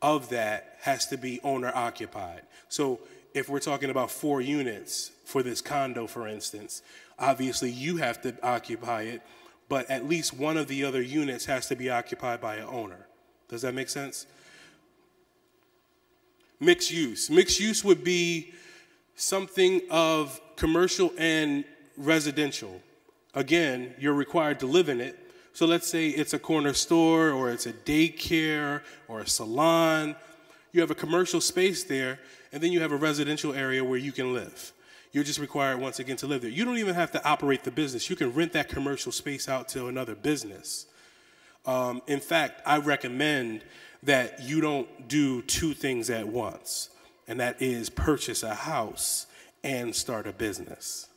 of that has to be owner occupied. So if we're talking about 4 units for this condo, for instance, obviously you have to occupy it, but at least one of the other units has to be occupied by an owner. Does that make sense? Mixed use. Mixed use would be something of commercial and residential. Again, you're required to live in it. So let's say it's a corner store or it's a daycare or a salon. You have a commercial space there, and then you have a residential area where you can live. You're just required, once again, to live there. You don't even have to operate the business. You can rent that commercial space out to another business. In fact, I recommend that you don't do 2 things at once, and that is purchase a house and start a business.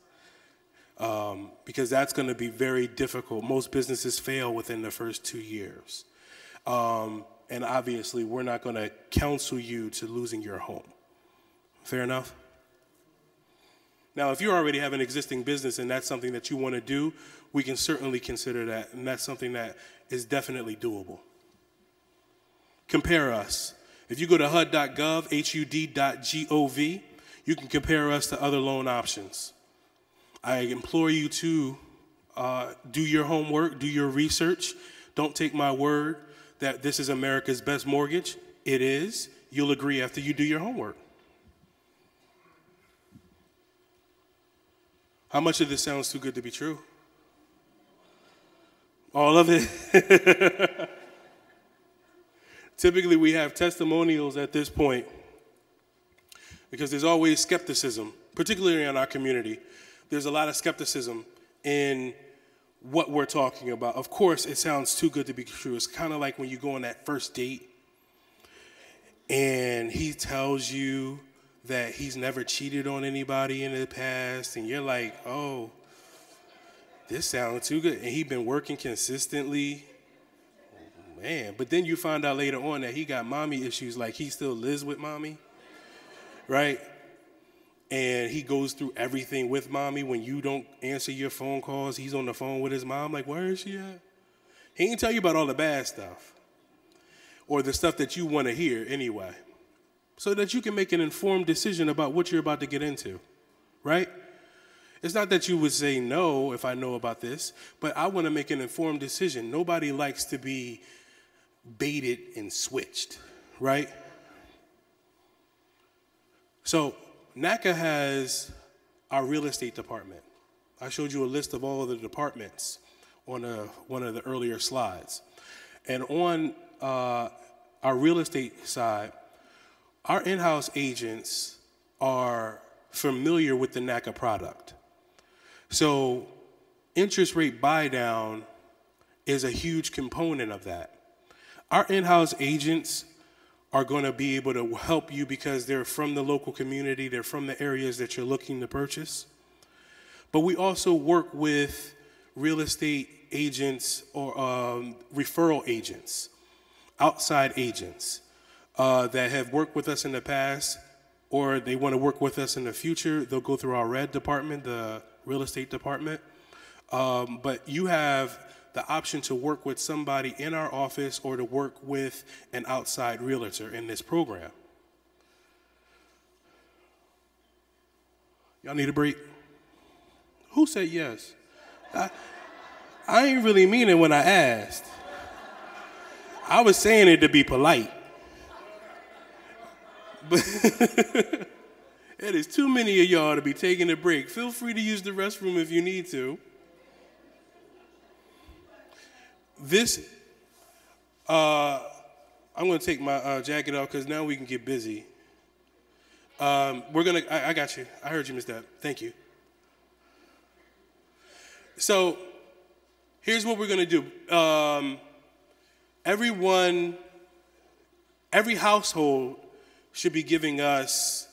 Because that's going to be very difficult. Most businesses fail within the first 2 years. And obviously, we're not going to counsel you to losing your home. Fair enough? Now, if you already have an existing business and that's something that you want to do, we can certainly consider that, and that's something that is definitely doable. Compare us. If you go to HUD.gov, HUD.gov, you can compare us to other loan options. I implore you to do your homework, do your research. Don't take my word that this is America's best mortgage. It is. You'll agree after you do your homework. How much of this sounds too good to be true? All of it? Typically, we have testimonials at this point because there's always skepticism, particularly in our community. There's a lot of skepticism in what we're talking about. Of course, it sounds too good to be true. It's kind of like when you go on that first date and he tells you that he's never cheated on anybody in the past, and you're like, oh, this sounds too good. And he's been working consistently. Man, but then you find out later on that he got mommy issues, like he still lives with mommy, right? And he goes through everything with mommy. When you don't answer your phone calls, he's on the phone with his mom, like, where is she at? He ain't tell you about all the bad stuff or the stuff that you want to hear anyway, so that you can make an informed decision about what you're about to get into, right? It's not that you would say no if I know about this, but I want to make an informed decision. Nobody likes to be baited and switched, right? So NACA has our real estate department. I showed you a list of all of the departments on one of the earlier slides. And on our real estate side, our in-house agents are familiar with the NACA product. So interest rate buy down is a huge component of that. Our in-house agents are going to be able to help you because they're from the local community, they're from the areas that you're looking to purchase. But we also work with real estate agents or referral agents, outside agents that have worked with us in the past, or they want to work with us in the future. They'll go through our RED department, the real estate department. But you have the option to work with somebody in our office or to work with an outside realtor in this program. Y'all need a break? Who said yes? I ain't really mean it when I asked. I was saying it to be polite. But it is too many of y'all to be taking a break. Feel free to use the restroom if you need to. This, I'm going to take my jacket off because now we can get busy. I got you. I heard you, Ms. Deb. Thank you. So here's what we're going to do. Every household should be giving us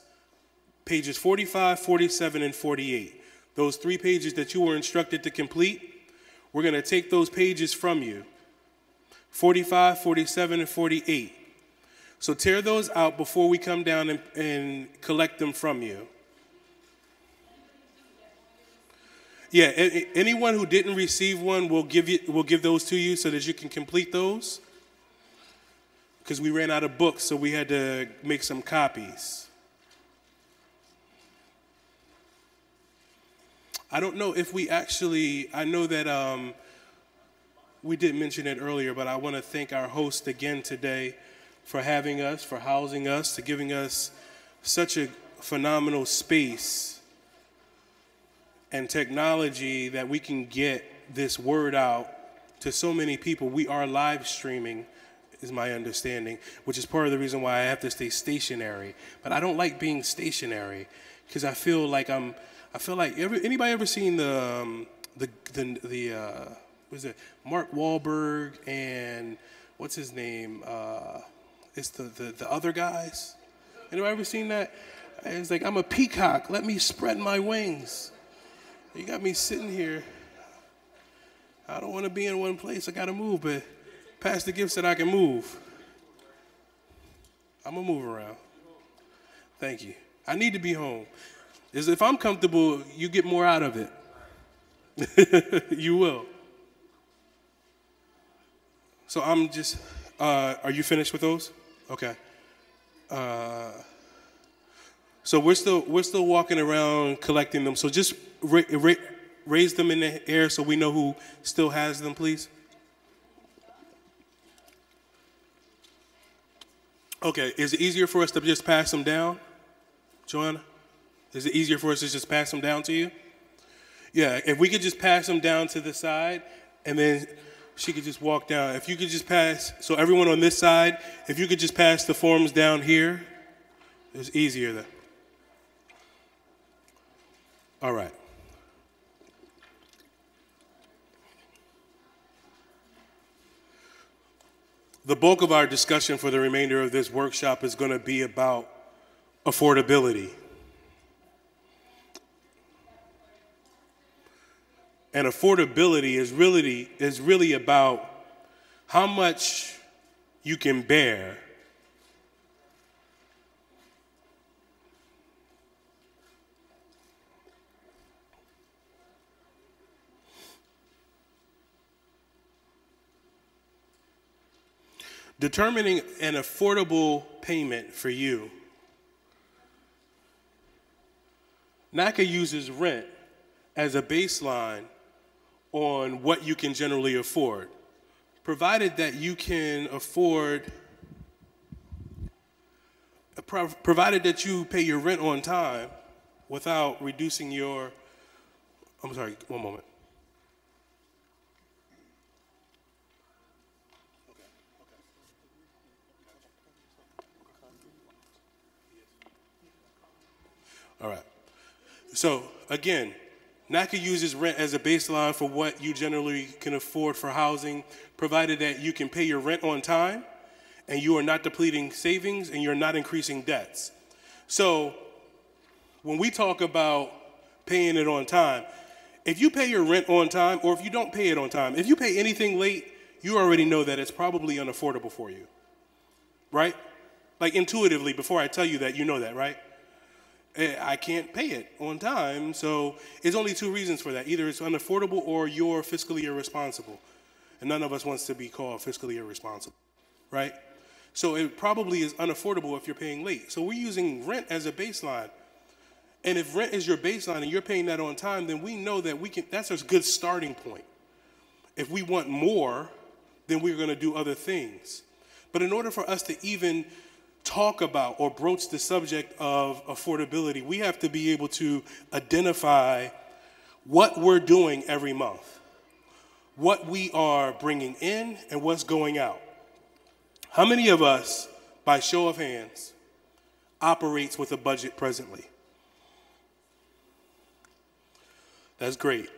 pages 45, 47, and 48. Those 3 pages that you were instructed to complete, we're going to take those pages from you. 45, 47, and 48. So tear those out before we come down and collect them from you. Yeah, anyone who didn't receive one, we'll give those to you so that you can complete those. Because we ran out of books, so we had to make some copies. I don't know if we actually, I know that we did mention it earlier, but I want to thank our host again today for having us, for housing us, to giving us such a phenomenal space and technology that we can get this word out to so many people. We are live streaming, is my understanding, which is part of the reason why I have to stay stationary. But I don't like being stationary because I feel like anybody ever seen the what is it, Mark Wahlberg and what's his name? It's the other guys. Anybody ever seen that? It's like, I'm a peacock. Let me spread my wings. You got me sitting here. I don't want to be in one place. I got to move, but Pastor Gift said I can move. I'm going to move around. Thank you. I need to be home. If I'm comfortable, you get more out of it. You will. So I'm just, are you finished with those? Okay. So we're still walking around collecting them. So just raise them in the air so we know who still has them, please. Okay, is it easier for us to just pass them down, Joanna? Is it easier for us to just pass them down to you? Yeah, if we could just pass them down to the side, and then she could just walk down. If you could just pass, so everyone on this side, if you could just pass the forms down here, it's easier then. All right. The bulk of our discussion for the remainder of this workshop is going to be about affordability. And affordability is really about how much you can bear determining an affordable payment for you. NACA uses rent as a baseline on what you can generally afford, provided that you can afford, provided that you pay your rent on time without reducing your, I'm sorry, one moment. All right. So again, NACA uses rent as a baseline for what you generally can afford for housing, provided that you can pay your rent on time and you are not depleting savings and you're not increasing debts. So when we talk about paying it on time, if you pay your rent on time or if you don't pay it on time, if you pay anything late, you already know that it's probably unaffordable for you, right? Like intuitively, before I tell you that, you know that, right? I can't pay it on time, so it's only 2 reasons for that. Either it's unaffordable or you're fiscally irresponsible. And none of us wants to be called fiscally irresponsible, right? So it probably is unaffordable if you're paying late. So we're using rent as a baseline. And if rent is your baseline and you're paying that on time, then we know that that's a good starting point. If we want more, then we're going to do other things. But in order for us to even talk about or broach the subject of affordability, we have to be able to identify what we're doing every month, what we are bringing in and what's going out. How many of us, by show of hands, operates with a budget presently? That's great.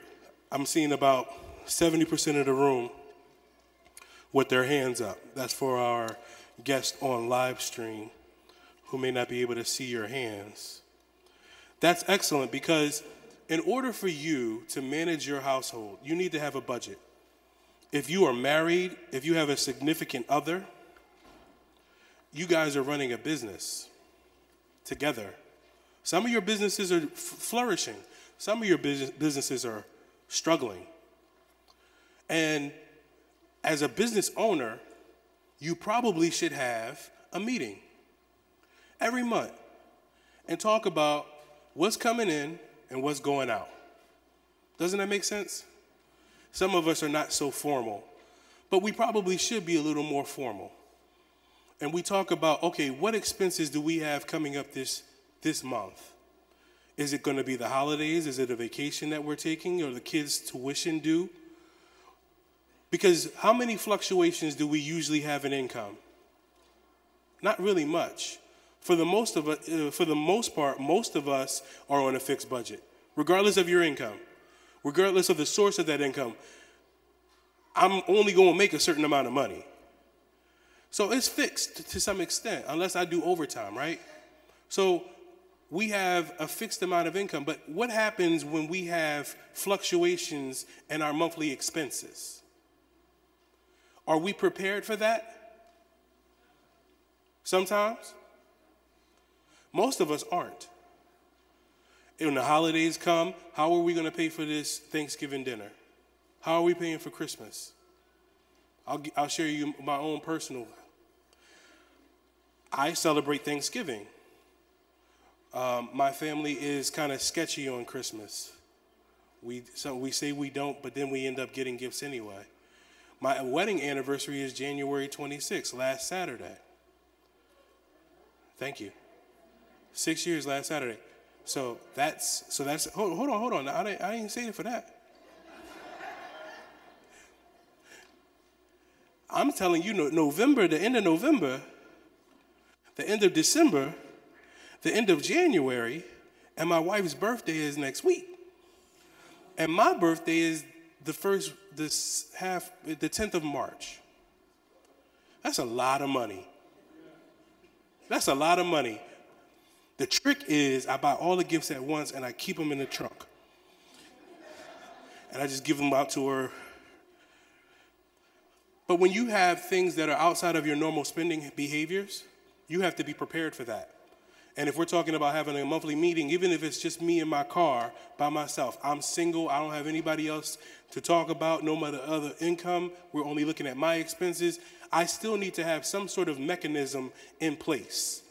I'm seeing about 70% of the room with their hands up. That's for our guest on live stream who may not be able to see your hands. That's excellent, because in order for you to manage your household, you need to have a budget. If you are married, if you have a significant other, you guys are running a business together. Some of your businesses are flourishing. Some of your businesses are struggling. And as a business owner, you probably should have a meeting every month and talk about what's coming in and what's going out. Doesn't that make sense? Some of us are not so formal, but we probably should be a little more formal. And we talk about, okay, what expenses do we have coming up this month? Is it going to be the holidays? Is it a vacation that we're taking, or the kids' tuition due? Because how many fluctuations do we usually have in income? Not really much. For the most part, most of us are on a fixed budget, regardless of your income, regardless of the source of that income. I'm only going to make a certain amount of money. So it's fixed to some extent, unless I do overtime, right? So we have a fixed amount of income, but what happens when we have fluctuations in our monthly expenses? Are we prepared for that? Sometimes. Most of us aren't. When the holidays come, how are we going to pay for this Thanksgiving dinner? How are we paying for Christmas? I'll share you my own personal. I celebrate Thanksgiving. My family is kind of sketchy on Christmas. We say we don't, but then we end up getting gifts anyway. My wedding anniversary is January 26th, last Saturday. Thank you. 6 years last Saturday. So that's hold on. I didn't say it for that. I'm telling you, November, the end of November, the end of December, the end of January, and my wife's birthday is next week. And my birthday is the 10th of March. That's a lot of money. That's a lot of money. The trick is I buy all the gifts at once and I keep them in the trunk. And I just give them out to her. But when you have things that are outside of your normal spending behaviors, you have to be prepared for that. And if we're talking about having a monthly meeting, even if it's just me in my car by myself, I'm single, I don't have anybody else to talk about, no matter other income, we're only looking at my expenses, I still need to have some sort of mechanism in place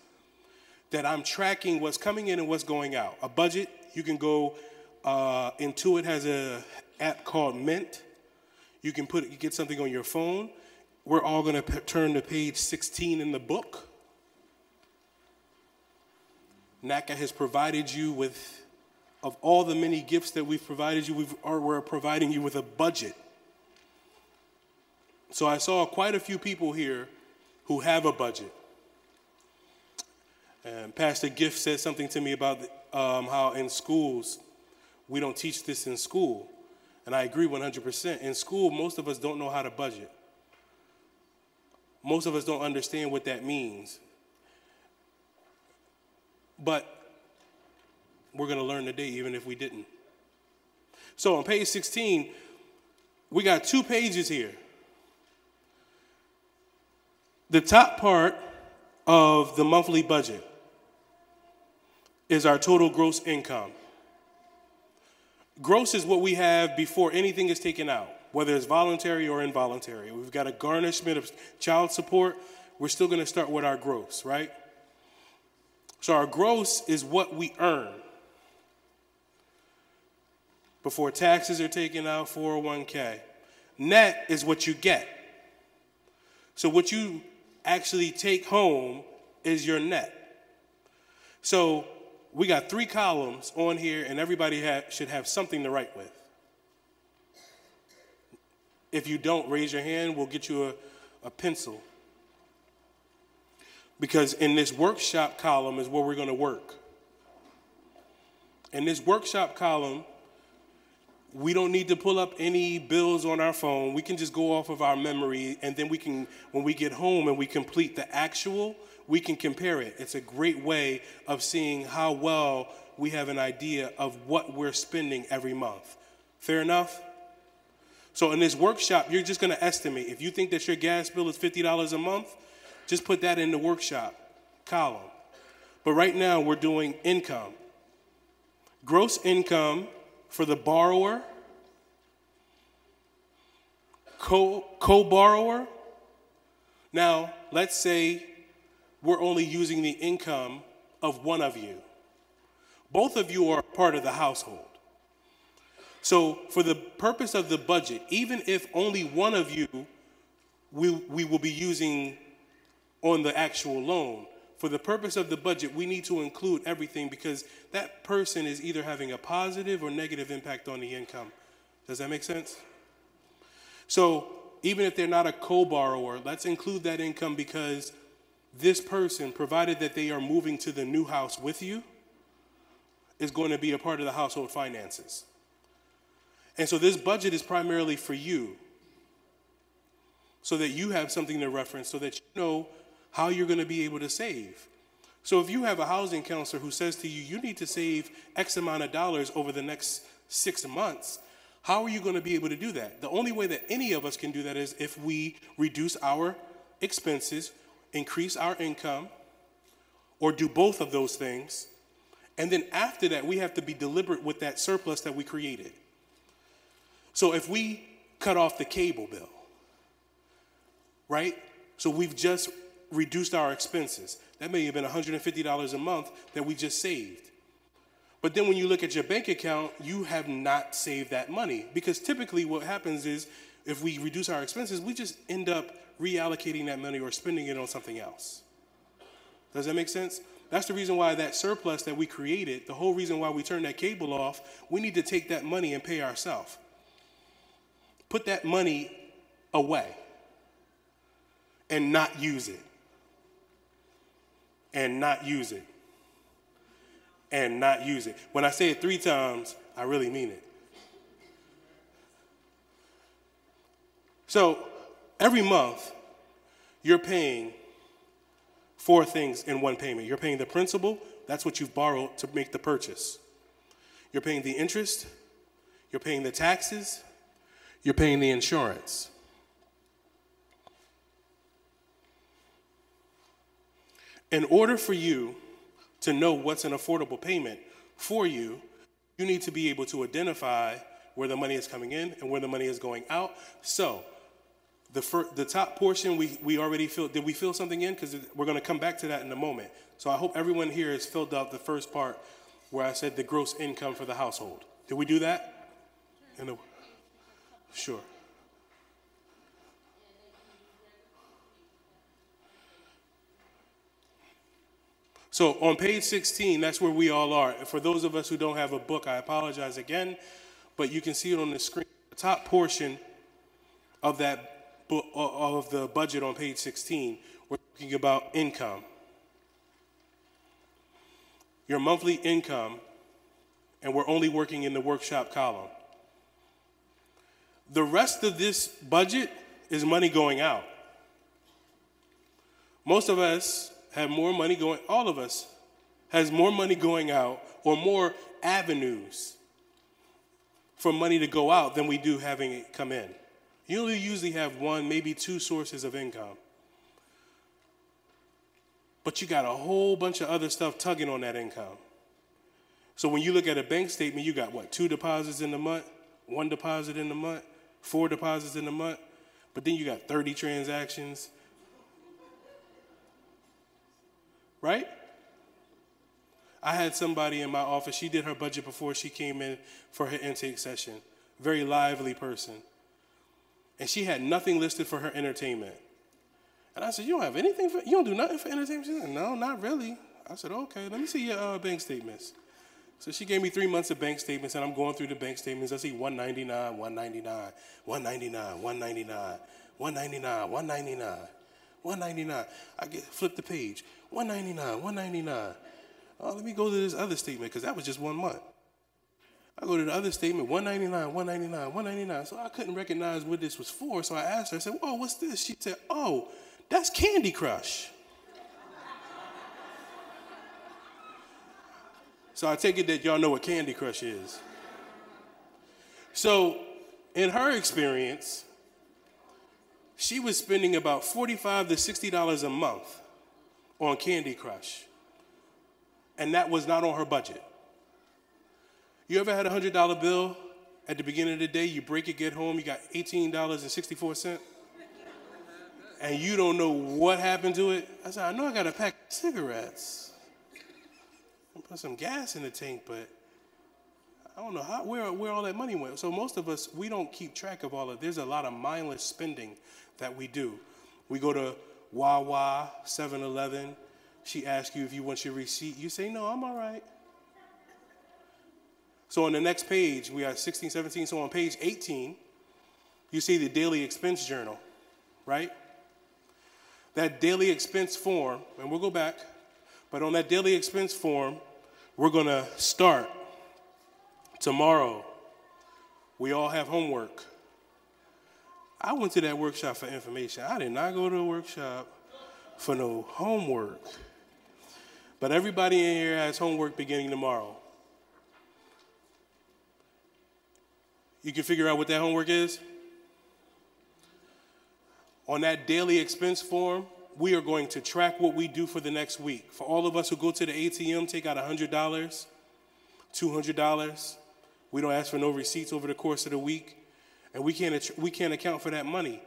that I'm tracking what's coming in and what's going out. A budget, you can go, Intuit has an app called Mint. You get something on your phone. We're all going to turn to page 16 in the book. NACA has provided you with, of all the many gifts that we've provided you, we're providing you with a budget. So I saw quite a few people here who have a budget. And Pastor Gift said something to me about how in schools, we don't teach this in school. And I agree 100%. In school, most of us don't know how to budget. Most of us don't understand what that means. But we're going to learn today, even if we didn't. So on page 16, we got 2 pages here. The top part of the monthly budget is our total gross income. Gross is what we have before anything is taken out, whether it's voluntary or involuntary. We've got a garnishment of child support. We're still going to start with our gross, right? So our gross is what we earn before taxes are taken out, 401k. Net is what you get. So what you actually take home is your net. So we got 3 columns on here, and everybody should have something to write with. If you don't, raise your hand. We'll get you a pencil. Because in this workshop column is where we're going to work. In this workshop column, We don't need to pull up any bills on our phone. We can just go off of our memory, and then we can, when we get home and we complete the actual, we can compare it. It's a great way of seeing how well we have an idea of what we're spending every month. Fair enough? So in this workshop, you're just going to estimate. If you think that your gas bill is $50 a month, just put that in the workshop column. But right now, we're doing income. Gross income for the borrower, co-borrower. Now, let's say we're only using the income of one of you. Both of you are part of the household. So for the purpose of the budget, even if only one of you we will be using on the actual loan, for the purpose of the budget, we need to include everything because that person is either having a positive or negative impact on the income. Does that make sense? So even if they're not a co-borrower, let's include that income because this person, provided that they are moving to the new house with you, is going to be a part of the household finances. And so this budget is primarily for you so that you have something to reference so that you know how you're going to be able to save. So if you have a housing counselor who says to you, you need to save X amount of dollars over the next 6 months, how are you going to be able to do that? The only way that any of us can do that is if we reduce our expenses, increase our income, or do both of those things. And then after that, we have to be deliberate with that surplus that we created. So if we cut off the cable bill, right? So we've just reduced our expenses. That may have been $150 a month that we just saved. But then when you look at your bank account, you have not saved that money. Because typically what happens is if we reduce our expenses, we just end up reallocating that money or spending it on something else. Does that make sense? That's the reason why that surplus that we created, the whole reason why we turned that cable off, we need to take that money and pay ourselves. Put that money away and not use it. And not use it. And not use it. When I say it 3 times, I really mean it. So every month, you're paying 4 things in one payment. You're paying the principal, that's what you've borrowed to make the purchase. You're paying the interest, you're paying the taxes, you're paying the insurance. In order for you to know what's an affordable payment for you, you need to be able to identify where the money is coming in and where the money is going out. So the top portion, we already filled. Did we fill something in? Because we're going to come back to that in a moment. So I hope everyone here has filled out the first part where I said the gross income for the household. Did we do that? Sure. So on page 16, that's where we all are. For those of us who don't have a book, I apologize again, but you can see it on the screen. The top portion of that book, of the budget on page 16, we're talking about income. Your monthly income, and we're only working in the workshop column. The rest of this budget is money going out. Most of us have more money going, all of us has more money going out or more avenues for money to go out than we do having it come in. You usually have 1, maybe 2 sources of income. But you got a whole bunch of other stuff tugging on that income. So when you look at a bank statement, you got what, 2 deposits in the month, 1 deposit in the month, 4 deposits in the month, but then you got 30 transactions. Right? I had somebody in my office, she did her budget before she came in for her intake session. Very lively person. And she had nothing listed for her entertainment. And I said, you don't have anything you don't do nothing for entertainment? She said, no, not really. I said, okay, let me see your bank statements. So she gave me 3 months of bank statements, and I'm going through the bank statements. I see 199, 199, 199, 199, 199, 199, 199. I flip the page. 199, 199. Oh, let me go to this other statement because that was just 1 month. I go to the other statement, $199, $199, $199. So I couldn't recognize what this was for. So I asked her, I said, whoa, what's this? She said, oh, that's Candy Crush. So I take it that y'all know what Candy Crush is. So in her experience, she was spending about $45 to $60 a month on Candy Crush. And that was not on her budget. You ever had a $100 bill at the beginning of the day, you break it, get home, you got $18.64, and you don't know what happened to it? I said, I know I got a pack of cigarettes. I put some gas in the tank, but I don't know where all that money went. So most of us, we don't keep track of all of it. There's a lot of mindless spending that we do. We go to Wawa, 7-Eleven. She asks you if you want your receipt. You say, no, I'm all right. So on the next page, we are 16, 17. So on page 18, you see the daily expense journal, right? That daily expense form, and we'll go back, but on that daily expense form, we're going to start tomorrow. We all have homework. I went to that workshop for information. I did not go to a workshop for no homework. But everybody in here has homework beginning tomorrow. You can figure out what that homework is? On that daily expense form, we are going to track what we do for the next week. For all of us who go to the ATM, take out $100, $200. We don't ask for no receipts over the course of the week, and we can't account for that money.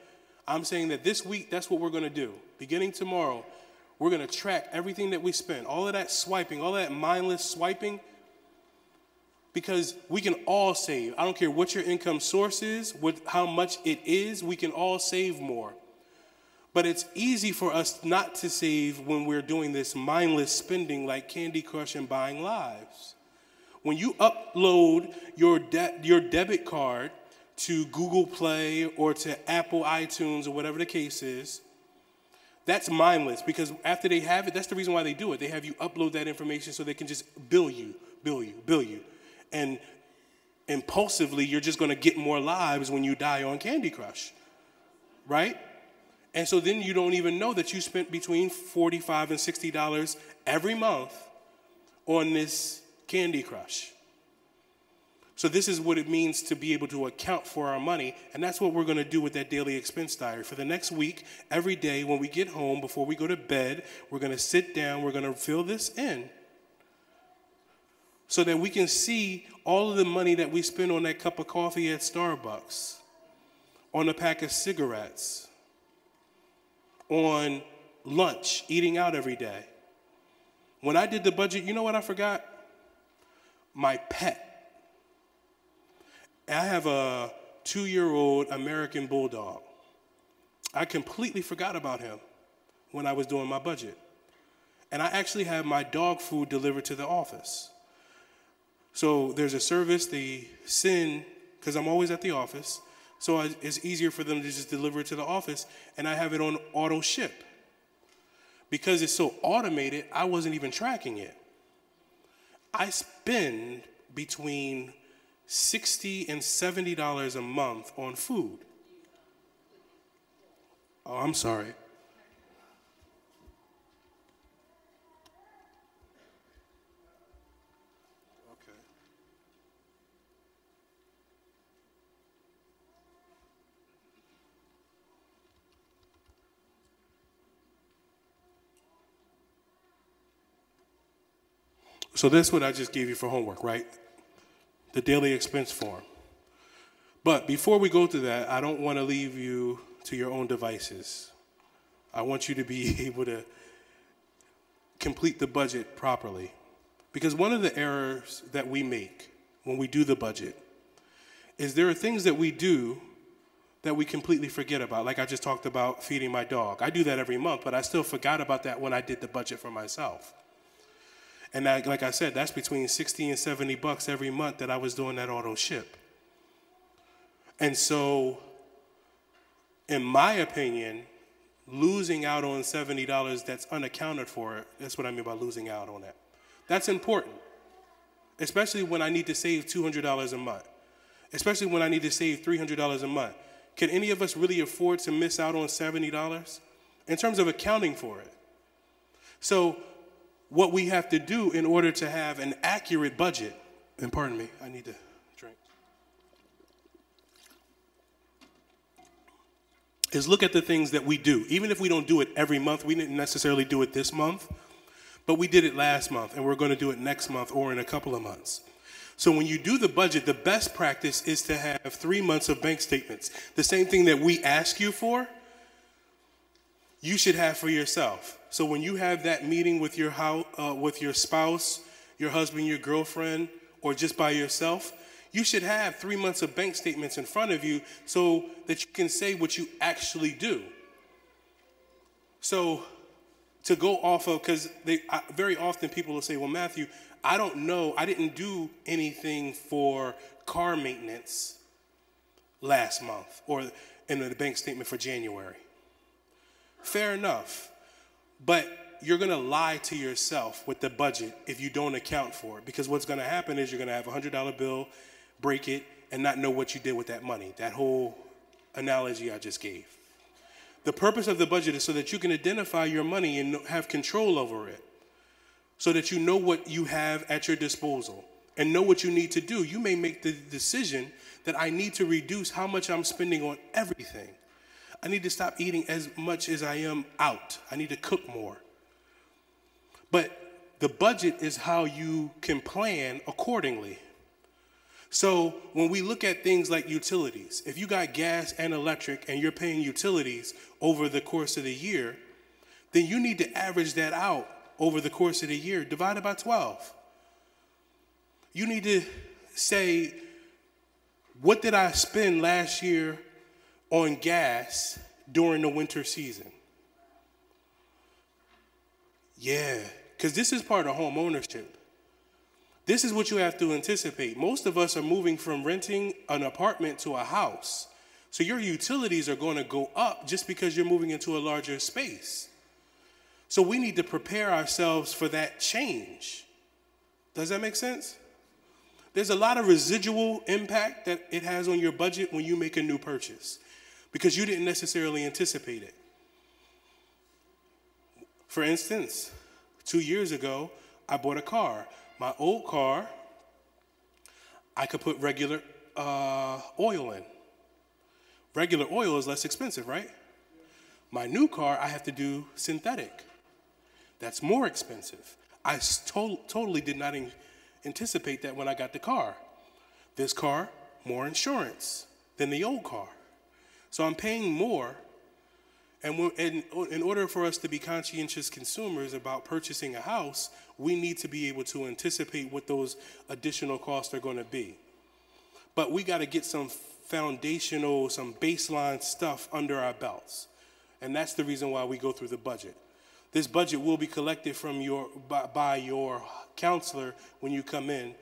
I'm saying that this week, that's what we're going to do. Beginning tomorrow, we're going to track everything that we spend, all of that swiping, all that mindless swiping, because we can all save. I don't care what your income source is, how much it is, we can all save more. But it's easy for us not to save when we're doing this mindless spending like Candy Crush and buying lives. When you upload your debit card to Google Play or to Apple iTunes or whatever the case is, that's mindless, because after they have it, that's the reason why they do it. They have you upload that information so they can just bill you. And impulsively, you're just going to get more lives when you die on Candy Crush, right? And so then you don't even know that you spent between $45 and $60 every month on this Candy Crush. So this is what it means to be able to account for our money, and that's what we're going to do with that daily expense diary. For the next week, every day when we get home, before we go to bed, we're going to sit down, we're going to fill this in, so that we can see all of the money that we spend on that cup of coffee at Starbucks, on a pack of cigarettes, on lunch, eating out every day. When I did the budget, you know what I forgot? My pet. I have a 2-year-old American Bulldog. I completely forgot about him when I was doing my budget. And I actually have my dog food delivered to the office. So there's a service they send, because I'm always at the office, so it's easier for them to just deliver it to the office, and I have it on auto ship. Because it's so automated, I wasn't even tracking it. I spend between $60 and $70 a month on food. Oh, I'm sorry. So that's what I just gave you for homework, right? The daily expense form. But before we go to that, I don't want to leave you to your own devices. I want you to be able to complete the budget properly. Because one of the errors that we make when we do the budget is there are things that we do that we completely forget about. Like I just talked about feeding my dog. I do that every month, but I still forgot about that when I did the budget for myself. And that, like I said, that's between $60 and $70 every month that I was doing that auto ship. And so, in my opinion, losing out on $70 that's unaccounted for, that's what I mean by losing out on that. That's important. especially when I need to save $200 a month, especially when I need to save $300 a month. Can any of us really afford to miss out on $70 in terms of accounting for it? So what we have to do in order to have an accurate budget, and pardon me, I need to drink, is look at the things that we do. Even if we don't do it every month, we didn't necessarily do it this month, but we did it last month, and we're going to do it next month or in a couple of months. So when you do the budget, the best practice is to have 3 months of bank statements. The same thing that we ask you for, you should have for yourself. So when you have that meeting with your spouse, your husband, your girlfriend, or just by yourself, you should have 3 months of bank statements in front of you so that you can say what you actually do. So to go off of, because very often people will say, well, Matthew, I don't know, I didn't do anything for car maintenance last month or in the bank statement for January. Fair enough, but you're gonna lie to yourself with the budget if you don't account for it, because what's gonna happen is you're gonna have a $100 bill, break it, and not know what you did with that money. That whole analogy I just gave. The purpose of the budget is so that you can identify your money and have control over it, so that you know what you have at your disposal and know what you need to do. You may make the decision that I need to reduce how much I'm spending on everything. I need to stop eating as much as I am out. I need to cook more. But the budget is how you can plan accordingly. So when we look at things like utilities, if you got gas and electric and you're paying utilities over the course of the year, then you need to average that out over the course of the year, divided by 12. You need to say, what did I spend last year on gas during the winter season? Yeah, because this is part of home ownership. This is what you have to anticipate. Most of us are moving from renting an apartment to a house. So your utilities are going to go up just because you're moving into a larger space. So we need to prepare ourselves for that change. Does that make sense? There's a lot of residual impact that it has on your budget when you make a new purchase, because you didn't necessarily anticipate it. For instance, 2 years ago, I bought a car. My old car, I could put regular oil in. Regular oil is less expensive, right? My new car, I have to do synthetic. That's more expensive. I totally did not anticipate that when I got the car. This car, more insurance than the old car. So I'm paying more. And in order for us to be conscientious consumers about purchasing a house, we need to be able to anticipate what those additional costs are going to be. But we got to get some foundational, some baseline stuff under our belts. And that's the reason why we go through the budget. This budget will be collected from by your counselor when you come in,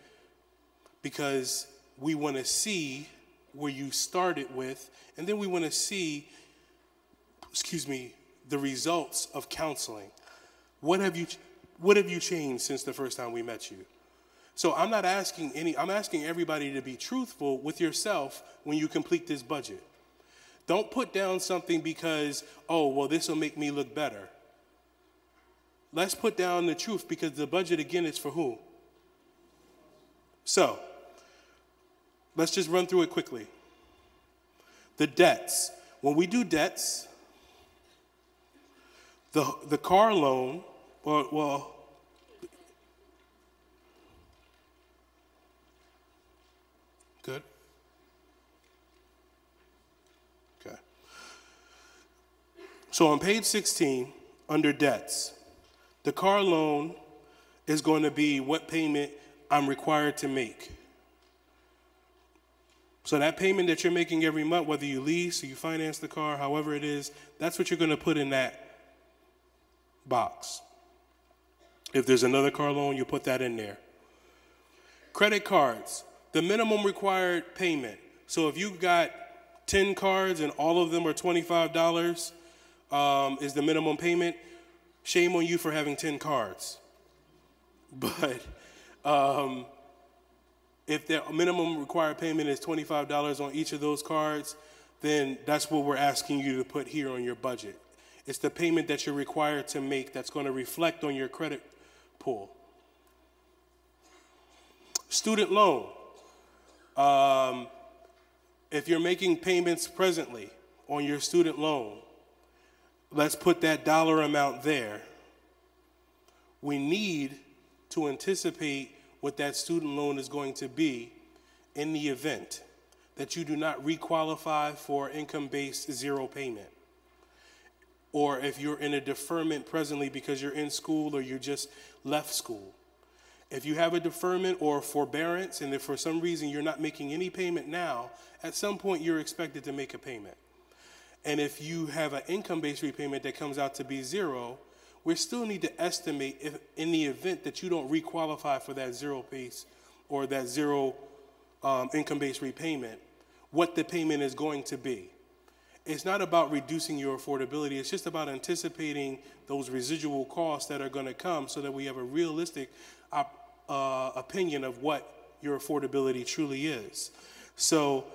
because we want to see where you started with, and then we want to see, the results of counseling. What have you changed since the first time we met you? So I'm asking everybody to be truthful with yourself when you complete this budget. Don't put down something because, oh, well, this will make me look better. Let's put down the truth, because the budget, again, is for who? So, let's just run through it quickly. The debts. When we do debts, the car loan, well, good. Okay. So on page 16, under debts, the car loan is going to be what payment I'm required to make. So that payment that you're making every month, whether you lease or you finance the car, however it is, that's what you're going to put in that box. If there's another car loan, you put that in there. Credit cards, the minimum required payment. So if you've got 10 cards and all of them are $25 is the minimum payment, shame on you for having 10 cards. But If the minimum required payment is $25 on each of those cards, then that's what we're asking you to put here on your budget. It's the payment that you're required to make that's going to reflect on your credit pull. Student loan. If you're making payments presently on your student loan, let's put that dollar amount there. We need to anticipate what that student loan is going to be in the event that you do not requalify for income-based zero payment. Or if you're in a deferment presently because you're in school or you just left school. If you have a deferment or a forbearance and if for some reason you're not making any payment now, at some point you're expected to make a payment. And if you have an income-based repayment that comes out to be zero, we still need to estimate if in the event that you don't requalify for that zero base or that zero income-based repayment, what the payment is going to be. It's not about reducing your affordability. It's just about anticipating those residual costs that are going to come so that we have a realistic opinion of what your affordability truly is. So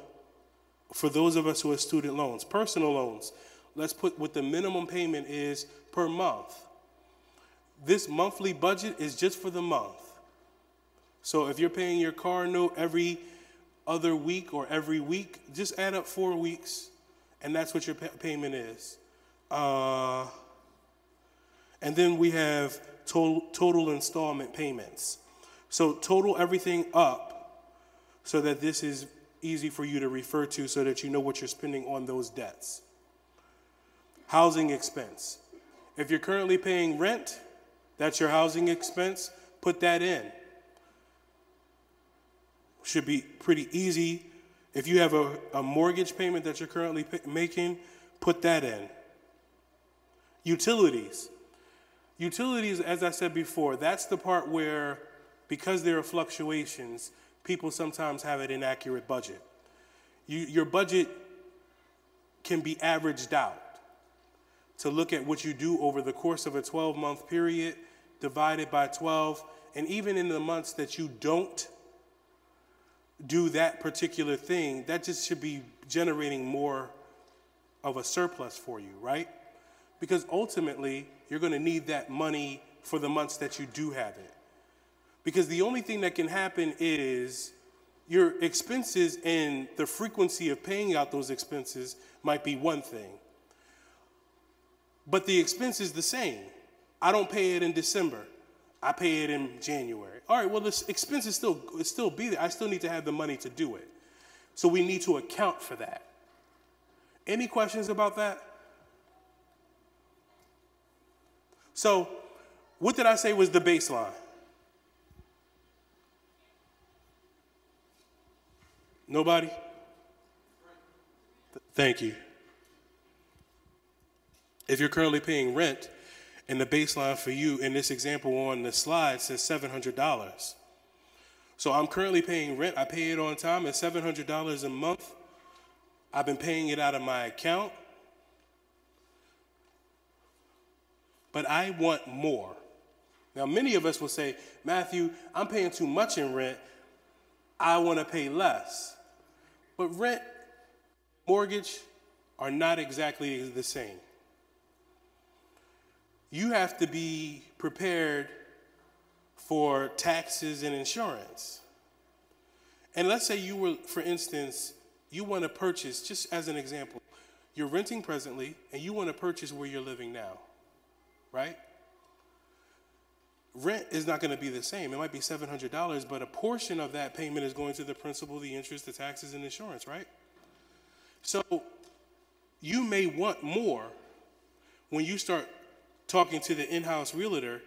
for those of us who have student loans, personal loans, let's put what the minimum payment is per month. This monthly budget is just for the month. So if you're paying your car note every other week or every week, just add up 4 weeks, and that's what your payment is. And then we have total installment payments. So total everything up so that this is easy for you to refer to so that you know what you're spending on those debts. Housing expense. If you're currently paying rent, that's your housing expense, put that in. Should be pretty easy. If you have a mortgage payment that you're currently making, put that in. Utilities. Utilities, as I said before, that's the part where, because there are fluctuations, people sometimes have an inaccurate budget. Your budget can be averaged out to look at what you do over the course of a 12-month period, divided by 12, and even in the months that you don't do that particular thing, that just should be generating more of a surplus for you, right? Because ultimately, you're going to need that money for the months that you do have it. Because the only thing that can happen is your expenses and the frequency of paying out those expenses might be one thing. But the expense is the same. I don't pay it in December. I pay it in January. All right, well, this expense is still be there. I still need to have the money to do it. So we need to account for that. Any questions about that? So what did I say was the baseline? Nobody? Thank you. If you're currently paying rent, and the baseline for you in this example on the slide says $700. So I'm currently paying rent. I pay it on time. It's $700 a month. I've been paying it out of my account. But I want more. Now, many of us will say, Matthew, I'm paying too much in rent. I want to pay less. But rent, mortgage are not exactly the same. You have to be prepared for taxes and insurance. And let's say you were, for instance, you want to purchase, just as an example, you're renting presently and you want to purchase where you're living now, right? Rent is not going to be the same. It might be $700, but a portion of that payment is going to the principal, the interest, the taxes, and insurance, right? So you may want more when you start talking to the in-house realtor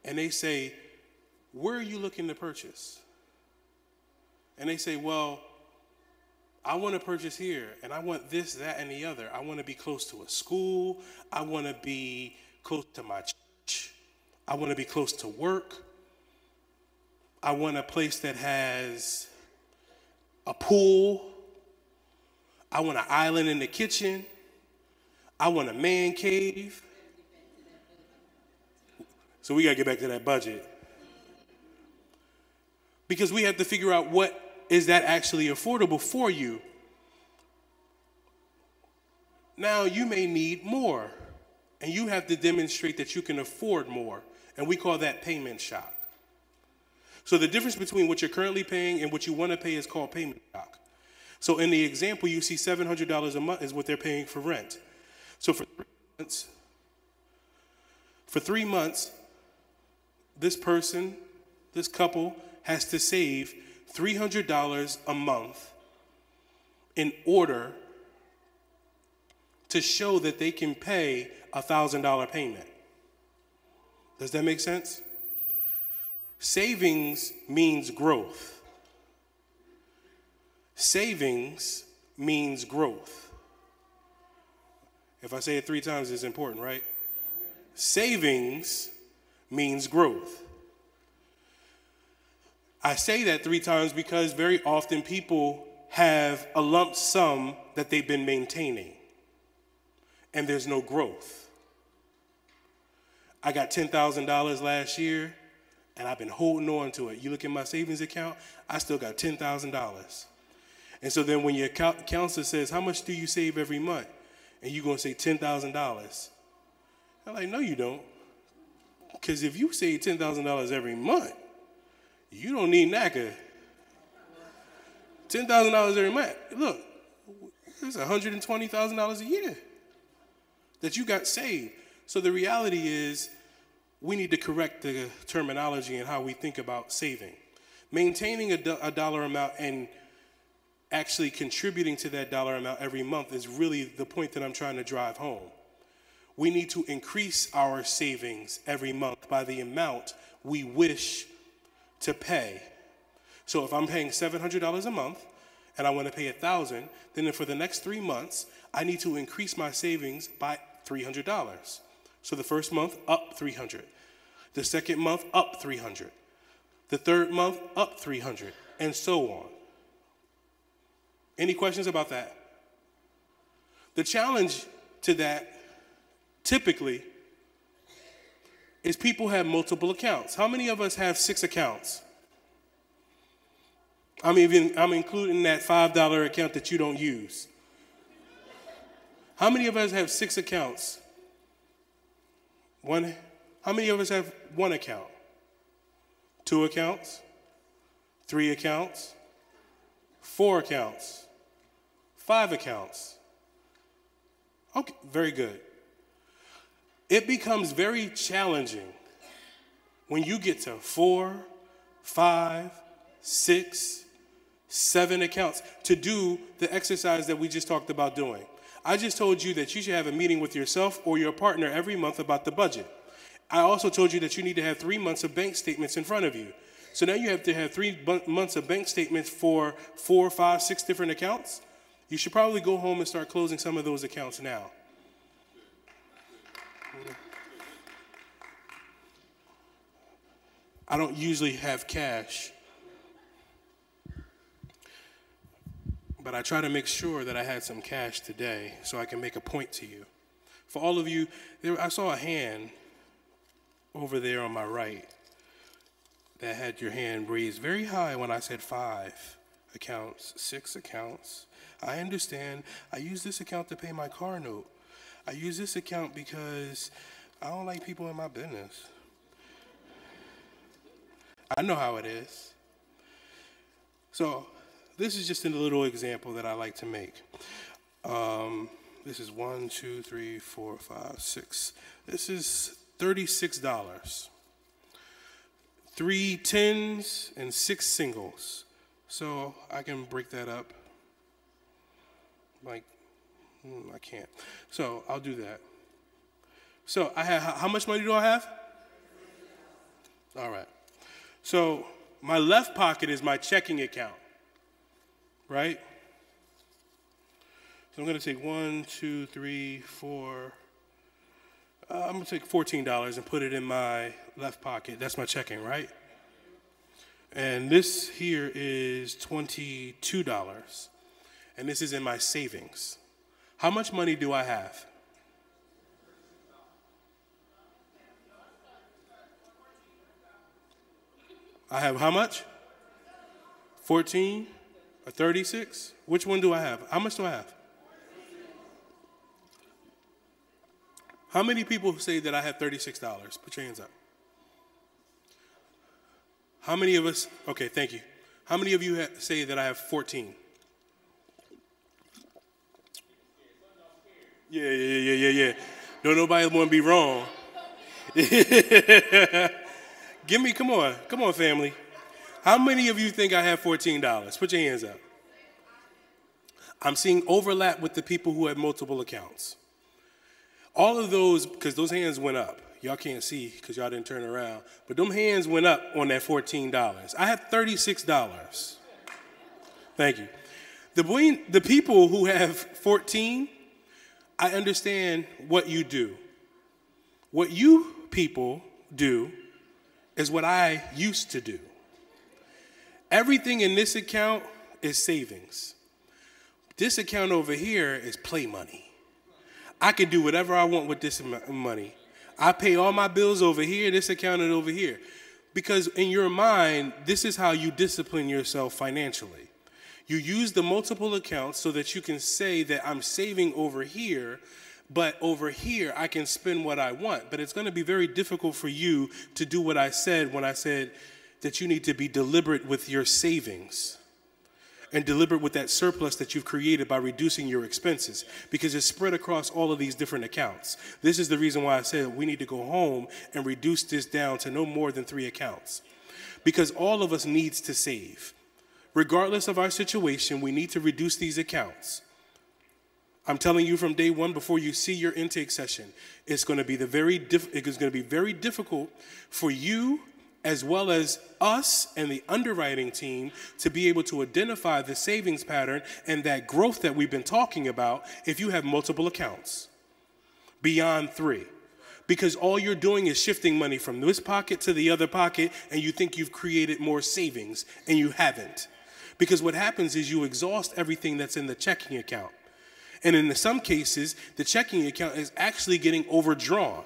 and they say, where are you looking to purchase? And they say, well, I want to purchase here and I want this, that, and the other. I want to be close to a school. I want to be close to my church. I want to be close to work. I want a place that has a pool. I want an island in the kitchen. I want a man cave. So we got to get back to that budget. Because we have to figure out what is that actually affordable for you? Now you may need more, and you have to demonstrate that you can afford more, and we call that payment shock. So the difference between what you're currently paying and what you want to pay is called payment shock. So in the example, you see $700 a month is what they're paying for rent. So for 3 months, this person, this couple, has to save $300 a month in order to show that they can pay a $1,000 payment. Does that make sense? Savings means growth. Savings means growth. If I say it 3 times, it's important, right? Savings means growth. I say that 3 times because very often people have a lump sum that they've been maintaining, and there's no growth. I got $10,000 last year, and I've been holding on to it. You look at my savings account, I still got $10,000. And so then when your counselor says, how much do you save every month? And you're going to say $10,000. I'm like, no, you don't. Because if you save $10,000 every month, you don't need NACA. $10,000 every month. Look, it's $120,000 a year that you got saved. So the reality is we need to correct the terminology and how we think about saving. Maintaining a dollar amount and actually contributing to that dollar amount every month is really the point that I'm trying to drive home. We need to increase our savings every month by the amount we wish to pay. So if I'm paying $700 a month and I want to pay $1,000, then for the next 3 months, I need to increase my savings by $300. So the first month, up $300. The second month, up $300. The third month, up $300, and so on. Any questions about that? The challenge to that, typically, is people have multiple accounts. How many of us have 6 accounts? I'm including that $5 account that you don't use. How many of us have 6 accounts? One. How many of us have 1 account? 2 accounts? 3 accounts? 4 accounts? 5 accounts? Okay, very good. It becomes very challenging when you get to 4, 5, 6, 7 accounts to do the exercise that we just talked about doing. I just told you that you should have a meeting with yourself or your partner every month about the budget. I also told you that you need to have 3 months of bank statements in front of you. So now you have to have 3 months of bank statements for 4, 5, 6 different accounts. You should probably go home and start closing some of those accounts now. I don't usually have cash, but I try to make sure that I had some cash today so I can make a point to you. For all of you, I saw a hand over there on my right that had your hand raised very high when I said 5 accounts, 6 accounts. I understand. I use this account to pay my car note. I use this account because I don't like people in my business. I know how it is. So this is just a little example that I like to make. This is 1, 2, 3, 4, 5, 6. This is $36. 3 tens and 6 singles. So I can break that up. Like, I can't. So I'll do that. So I have, how much money do I have? All right. So my left pocket is my checking account, right? So I'm going to take 1, 2, 3, 4. I'm going to take $14 and put it in my left pocket. That's my checking, right? And this here is $22. And this is in my savings. How much money do I have? I have how much? 14? A 36? Which one do I have? How much do I have? How many people say that I have $36? Put your hands up. How many of us, okay, thank you. How many of you say that I have 14? Yeah. Don't nobody want to be wrong. Come on, family. How many of you think I have $14? Put your hands up. I'm seeing overlap with the people who have multiple accounts. All of those, because those hands went up. Y'all can't see because y'all didn't turn around. But them hands went up on that $14. I have $36. Thank you. The people who have 14, I understand what you do. What you people do is what I used to do. Everything in this account is savings. This account over here is play money. I can do whatever I want with this money. I pay all my bills over here, this account is over here. Because in your mind, this is how you discipline yourself financially. You use the multiple accounts so that you can say that I'm saving over here, but over here I can spend what I want. But it's going to be very difficult for you to do what I said when I said that you need to be deliberate with your savings and deliberate with that surplus that you've created by reducing your expenses, because it's spread across all of these different accounts. This is the reason why I said we need to go home and reduce this down to no more than 3 accounts, because all of us needs to save. Regardless of our situation, we need to reduce these accounts. I'm telling you from day one, before you see your intake session, it's going to be very difficult for you as well as us and the underwriting team to be able to identify the savings pattern and that growth that we've been talking about if you have multiple accounts beyond 3. Because all you're doing is shifting money from this pocket to the other pocket, and you think you've created more savings, and you haven't. Because what happens is you exhaust everything that's in the checking account. And in some cases, the checking account is actually getting overdrawn.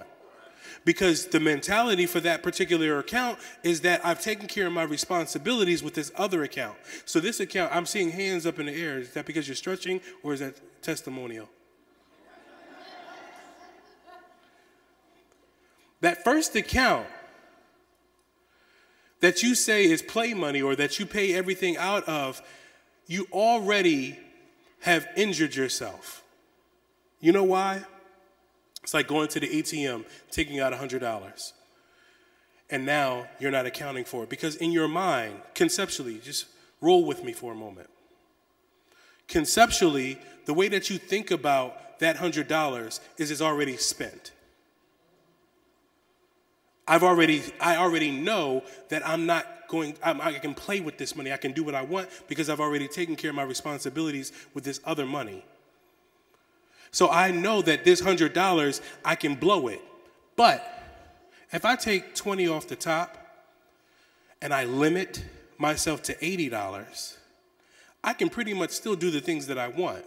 Because the mentality for that particular account is that I've taken care of my responsibilities with this other account. So this account, I'm seeing hands up in the air. Is that because you're stretching, or is that testimonial? That first account that you say is play money or that you pay everything out of, you already have injured yourself. You know why? It's like going to the ATM, taking out $100, and now you're not accounting for it. Because in your mind, conceptually, just roll with me for a moment. Conceptually, the way that you think about that $100 is it's already spent. I already know that I can play with this money. I can do what I want because I've already taken care of my responsibilities with this other money. So I know that this $100, I can blow it. But if I take 20 off the top and I limit myself to $80, I can pretty much still do the things that I want.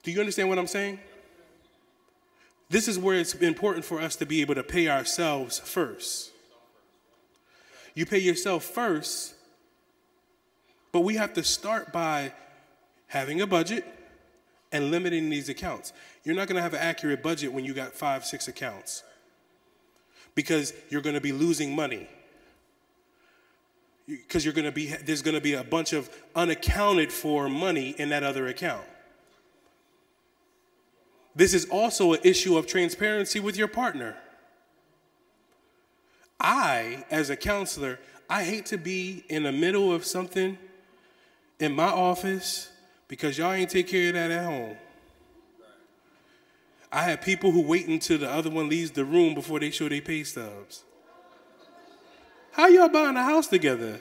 Do you understand what I'm saying? This is where it's important for us to be able to pay ourselves first. You pay yourself first, but we have to start by having a budget and limiting these accounts. You're not going to have an accurate budget when you got 5, 6 accounts, because you're going to be losing money. Because there's going to be a bunch of unaccounted for money in that other account. This is also an issue of transparency with your partner. I, as a counselor, I hate to be in the middle of something in my office because y'all ain't take care of that at home. I have people who wait until the other one leaves the room before they show their pay stubs. How y'all buying a house together?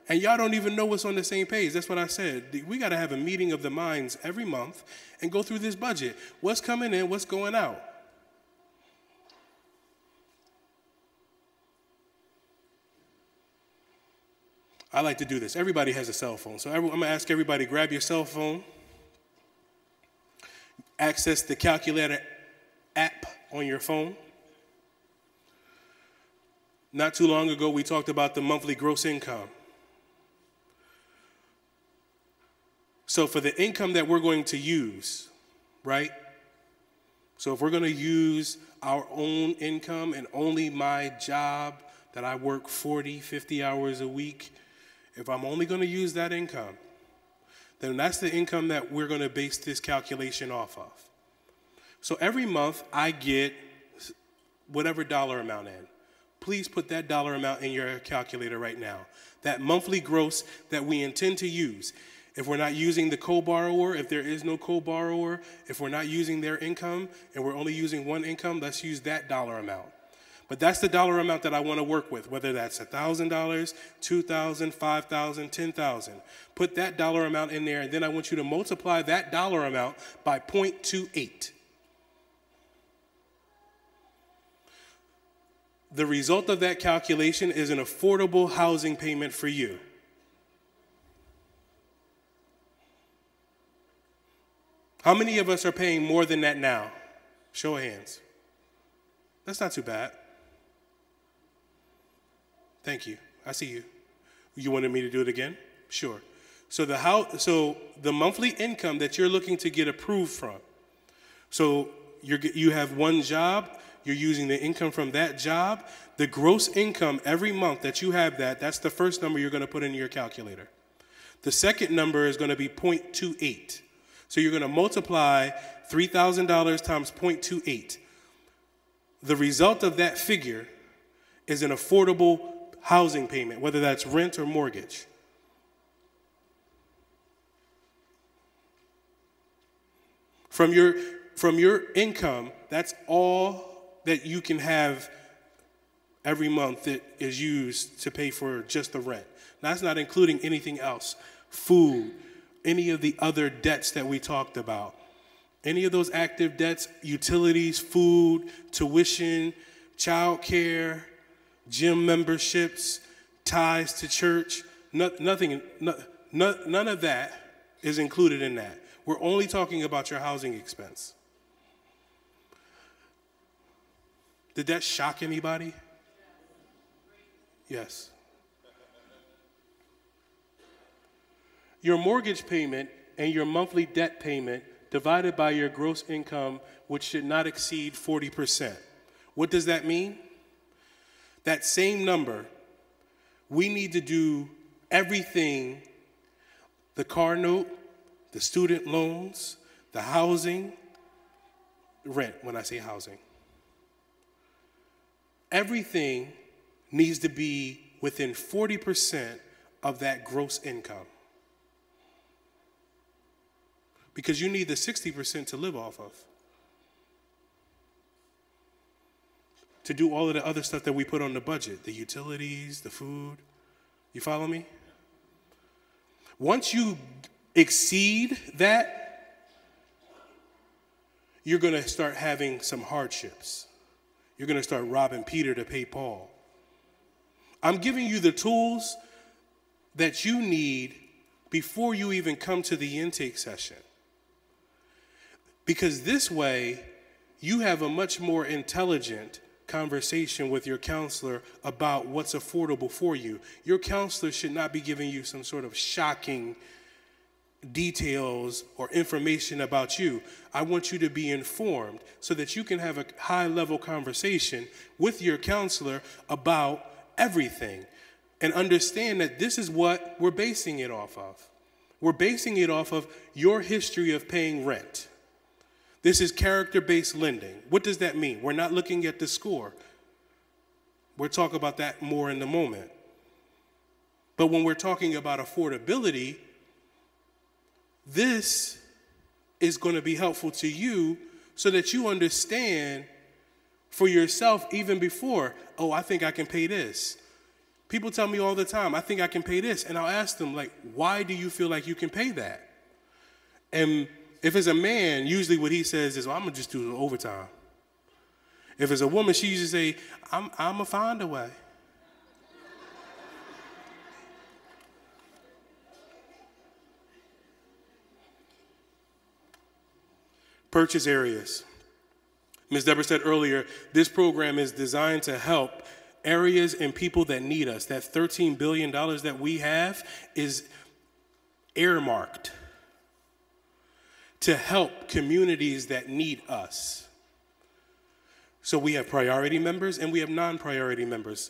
And y'all don't even know what's on the same page. That's what I said. We got to have a meeting of the minds every month and go through this budget. What's coming in, what's going out? I like to do this. Everybody has a cell phone. So I'm going to ask everybody, grab your cell phone, access the calculator app on your phone. Not too long ago, we talked about the monthly gross income. So for the income that we're going to use, right? So if we're going to use our own income and only my job that I work 40, 50 hours a week, if I'm only going to use that income, then that's the income that we're going to base this calculation off of. So every month I get whatever dollar amount in. Please put that dollar amount in your calculator right now. That monthly gross that we intend to use. If we're not using the co-borrower, if there is no co-borrower, if we're not using their income and we're only using one income, let's use that dollar amount. But that's the dollar amount that I want to work with, whether that's $1,000, $2,000, $5,000, $10,000. Put that dollar amount in there, and then I want you to multiply that dollar amount by 0.28. The result of that calculation is an affordable housing payment for you. How many of us are paying more than that now? Show of hands. That's not too bad. Thank you. I see you. You wanted me to do it again? Sure. So the monthly income that you're looking to get approved from. So you have one job. You're using the income from that job. The gross income every month that you have that's the first number you're going to put in your calculator. The second number is going to be 0.28. So you're going to multiply $3,000 times 0.28. The result of that figure is an affordable housing payment, whether that's rent or mortgage. From your income, that's all that you can have every month that is used to pay for just the rent. Now, that's not including anything else, food, any of the other debts that we talked about. Any of those active debts, utilities, food, tuition, child care, gym memberships, ties to church, none of that is included in that. We're only talking about your housing expense. Did that shock anybody? Yes. Your mortgage payment and your monthly debt payment divided by your gross income, which should not exceed 40%. What does that mean? That same number, we need to do everything, the car note, the student loans, the housing, rent when I say housing. Everything needs to be within 40% of that gross income. Because you need the 60% to live off of. To do all of the other stuff that we put on the budget, the utilities, the food. You follow me? Once you exceed that, you're going to start having some hardships. You're going to start robbing Peter to pay Paul. I'm giving you the tools that you need before you even come to the intake session. Because this way, you have a much more intelligent conversation with your counselor about what's affordable for you. Your counselor should not be giving you some sort of shocking details or information about you. I want you to be informed so that you can have a high-level conversation with your counselor about everything and understand that this is what we're basing it off of. We're basing it off of your history of paying rent. This is character-based lending. What does that mean? We're not looking at the score. We'll talk about that more in a moment. But when we're talking about affordability, this is going to be helpful to you so that you understand for yourself even before, oh, I think I can pay this. People tell me all the time, I think I can pay this. And I'll ask them, like, why do you feel like you can pay that? And if it's a man, usually what he says is, well, I'm going to just do the overtime. If it's a woman, she usually say, I'm going to find a way. Purchase areas. Ms. Deborah said earlier, this program is designed to help areas and people that need us. That $13 billion that we have is earmarked to help communities that need us. So we have priority members and we have non-priority members.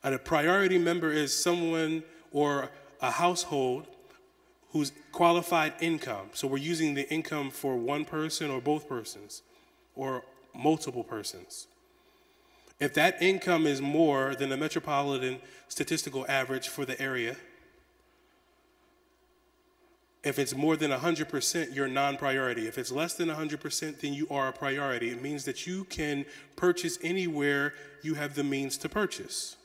And a priority member is someone or a household whose qualified income. So we're using the income for one person or both persons or multiple persons. If that income is more than the metropolitan statistical average for the area, if it's more than 100%, you're non-priority. If it's less than 100%, then you are a priority. It means that you can purchase anywhere you have the means to purchase.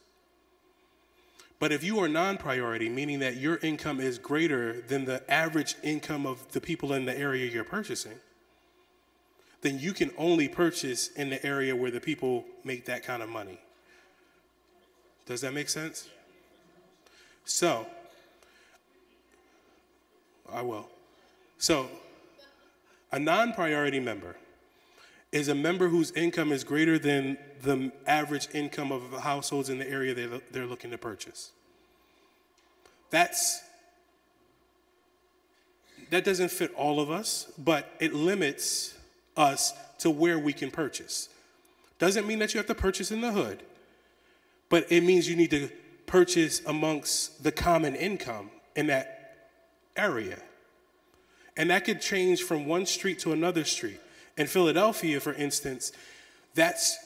But if you are non-priority, meaning that your income is greater than the average income of the people in the area you're purchasing, then you can only purchase in the area where the people make that kind of money. Does that make sense? So, I will. So, a non-priority member is a member whose income is greater than the average income of households in the area they're looking to purchase. That doesn't fit all of us, but it limits us to where we can purchase. Doesn't mean that you have to purchase in the hood, but it means you need to purchase amongst the common income in that area. And that could change from one street to another street. In Philadelphia, for instance, that's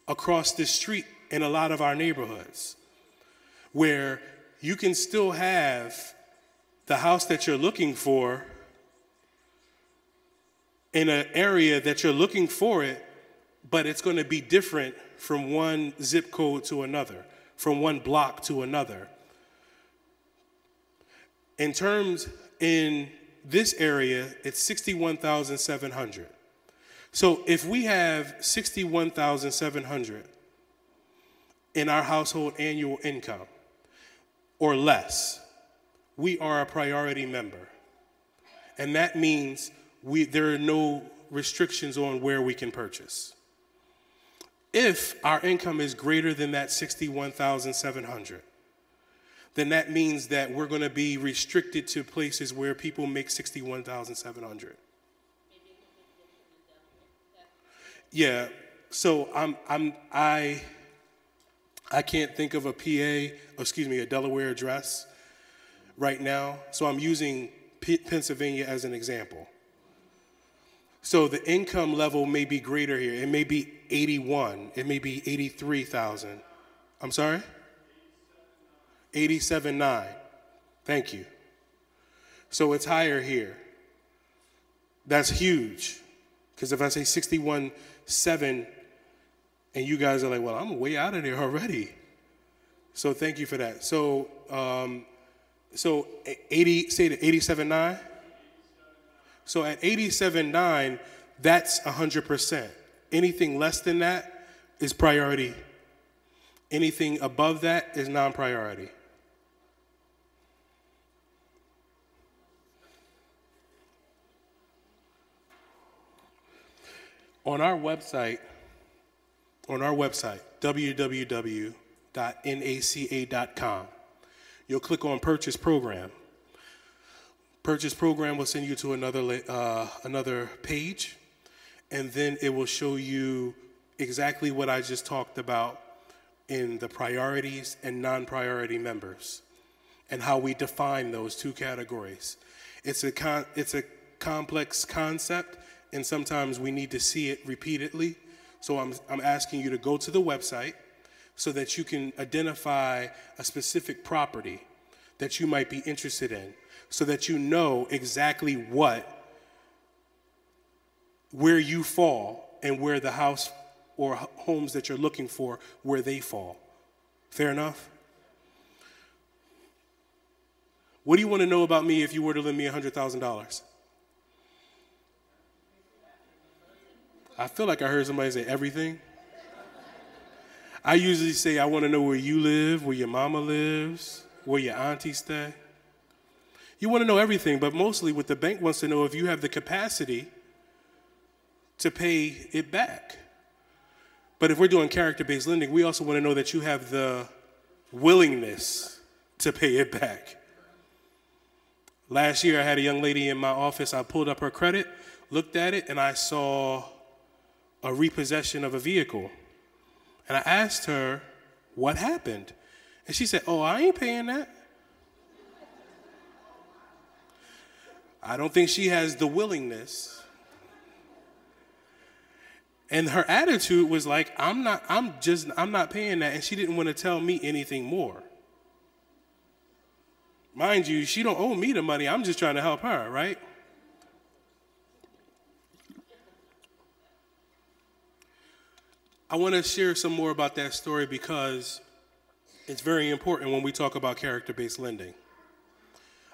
across the street in a lot of our neighborhoods, where you can still have the house that you're looking for in an area that you're looking for it, but it's going to be different from one zip code to another, from one block to another. In this area, it's 61,700. So if we have 61,700 in our household annual income or less, we are a priority member. And that means there are no restrictions on where we can purchase. If our income is greater than that 61,700, then that means that we're going to be restricted to places where people make 61,700. Yeah, so I can't think of a Delaware address right now, so I'm using Pennsylvania as an example. So the income level may be greater here. It may be 81. It may be 83,000. I'm sorry? 87.9. Thank you. So it's higher here. That's huge. Because if I say 61.7 and you guys are like, well, I'm way out of there already. So thank you for that. So 87.9? So at 87.9, that's 100%. Anything less than that is priority. Anything above that is non-priority. On our website, www.naca.com, you'll click on Purchase Program. Purchase Program will send you to another page, and then it will show you exactly what I just talked about in the priorities and non-priority members and how we define those two categories. It's a complex concept, and sometimes we need to see it repeatedly. So I'm asking you to go to the website so that you can identify a specific property that you might be interested in, so that you know exactly where you fall and where the house or homes that you're looking for, where they fall. Fair enough? What do you want to know about me if you were to lend me $100,000? I feel like I heard somebody say everything. I usually say I want to know where you live, where your mama lives, where your auntie stay. You want to know everything, but mostly what the bank wants to know if you have the capacity to pay it back. But if we're doing character-based lending, we also want to know that you have the willingness to pay it back. Last year, I had a young lady in my office. I pulled up her credit, looked at it, and I saw a repossession of a vehicle. And I asked her, what happened? And she said, oh, I ain't paying that. I don't think she has the willingness. And her attitude was like, I'm not paying that. And she didn't want to tell me anything more. Mind you, she don't owe me the money. I'm just trying to help her, right? I want to share some more about that story because it's very important when we talk about character-based lending.